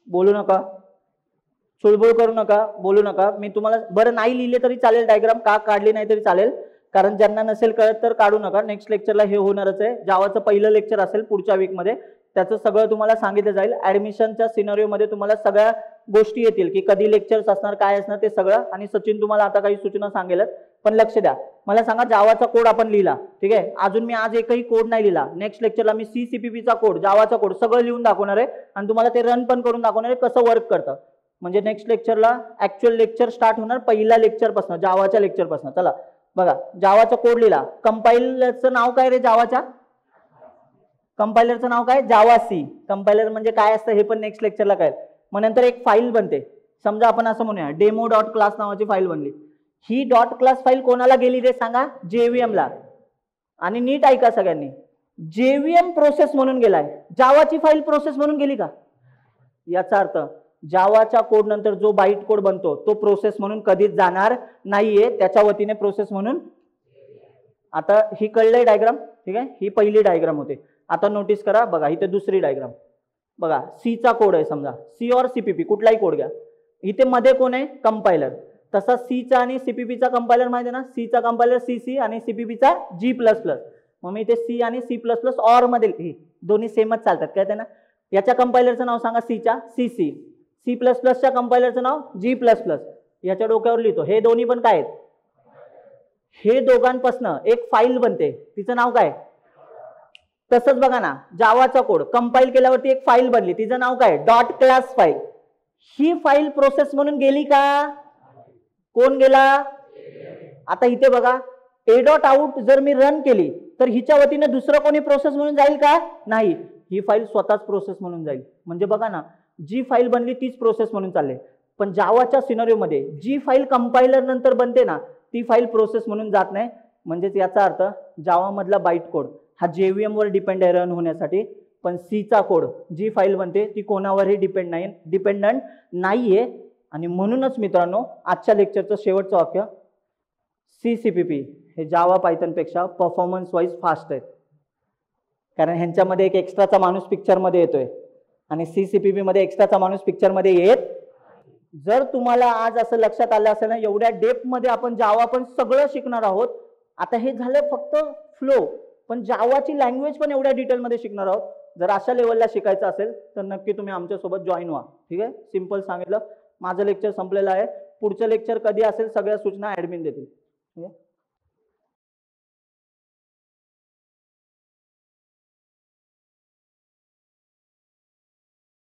बोलू नका, चुळबुळ करू नका, बोलू नका. मी तुम्हाला बरं नाही लिहिले तरी चालेल डायग्राम, का काढली नाही तरी चालेल, कारण ज्यांना नसेल कळत तर काढू नका. नेक्स्ट लेक्चरला हे होणारच आहे. जावाचं पहिलं लेक्चर असेल पुढच्या वीकमध्ये, त्याचं सगळं तुम्हाला सांगितलं जाईल. ऍडमिशनच्या सिनारिओमध्ये तुम्हाला सगळ्या गोष्टी येतील की कधी लेक्चर्स असणार, काय असणार ते सगळं. आणि सचिन तुम्हाला आता काही सूचना सांगेलच, पण लक्ष द्या. मला सांगा, जावाचा कोड आपण लिहिला, ठीक आहे. अजून मी आज एकही कोड नाही लिहिला. नेक्स्ट लेक्चरला मी CCPP चा कोड, जावाचा कोड सगळं लिहून दाखवणार आहे आणि तुम्हाला ते रन पण करून दाखवणार आहे कसं वर्क करतं. म्हणजे नेक्स्ट लेक्चरला ऍक्च्युअल लेक्चर स्टार्ट होणार पहिल्या लेक्चर पासून, जावाच्या लेक्चर पासून. चला बघा, जावाचा कोड लिहिला. कंपाइलरचं नाव काय रे जावाच्या? कंपायलरचं नाव काय? जावा सी. कंपायलर म्हणजे काय असतं हे पण नेक्स्ट लेक्चरला कळेल. मग नंतर एक फाईल बनते, समजा आपण असं म्हणूया demo.class नावाची फाईल बनली. ही डॉट क्लास फाईल कोणाला गेली रे सांगा? JVM ला. आणि नीट ऐका सगळ्यांनी, JVM प्रोसेस म्हणून गेलाय, जावाची फाईल प्रोसेस म्हणून गेली का? याचा अर्थ जावाच्या कोड नंतर जो बाईट कोड बनतो तो प्रोसेस म्हणून कधीच जाणार नाहीये, त्याच्या वतीने प्रोसेस म्हणून. आता ही कळलंय डायग्राम, ठीक आहे. ही पहिली डायग्राम होते. आता नोटीस करा, बघा इथे दुसरी डायग्राम बघा. सी चा कोड आहे, समजा सी और CPP कुठलाही कोड घ्या. इथे मध्ये कोण आहे? कंपायलर. तसा सी चा आणि CPP चा कंपायलर माहिती आहे ना, सी चा कंपायलर CC आणि CPP चा G++. मग मी इथे C आणि C++ ऑर मध्ये दोन्ही सेमच चालतात, कळते ना. याच्या कंपायलरचं नाव सांगा, सी च्या CC, C++ च्या कंपायलरचं नाव G++. याच्या डोक्यावर लिहितो. हे दोन्ही पण काय आहेत? हे दोघांपासनं एक फाईल बनते, तिचं नाव काय? तसंच बघा ना, जावाचा कोड कंपाईल केल्यावरती एक फाईल बनली, तिचं नाव काय? Dot class file. ही फाईल प्रोसेस म्हणून गेली का? कोण गेला? आता इथे बघा, a.out जर मी रन केली तर हिच्या वतीने दुसरं कोणी प्रोसेस म्हणून जाईल का? नाही, ही फाईल स्वतःच प्रोसेस म्हणून जाईल. म्हणजे बघा ना, जी फाईल बनली तीच प्रोसेस म्हणून चालले. पण जावाच्या सिनारिओ मध्ये जी फाईल कंपायलर नंतर बनते ना, ती फाईल प्रोसेस म्हणून जात नाही. म्हणजेच याचा अर्थ जावा मधला बाईट कोड हा JVM वर डिपेंड आहे रन होण्यासाठी, पण सी चा कोड जी फाईल बनते ती कोणावरही डिपेंडंट नाहीये. आणि म्हणूनच मित्रांनो, आजच्या लेक्चरचं शेवटचं वाक्य, CCPP हे जावा पायथन पेक्षा परफॉर्मन्स वाईज फास्ट आहेत. कारण ह्यांच्यामध्ये एक एक्स्ट्राचा माणूस पिक्चर मध्ये येतोय आणि CCPP मध्ये एक्स्ट्राचा माणूस पिक्चर मध्ये येत. जर तुम्हाला आज असं लक्षात आलं असेल ना, एवढ्या डेप्थ मध्ये आपण जावा पण सगळं शिकणार आहोत. आता हे झालं फक्त फ्लो, पण जावाची लँग्वेज पण एवढ्या डिटेलमध्ये शिकणार आहोत. जर अशा लेवलला शिकायचं असेल तर नक्की तुम्ही आमच्यासोबत जॉईन व्हा. ठीक आहे, सिंपल सांगितलं. माझं लेक्चर संपलेलं आहे. पुढचं लेक्चर कधी असेल सगळ्या सूचना ऍडमिन देतील. ठीक आहे.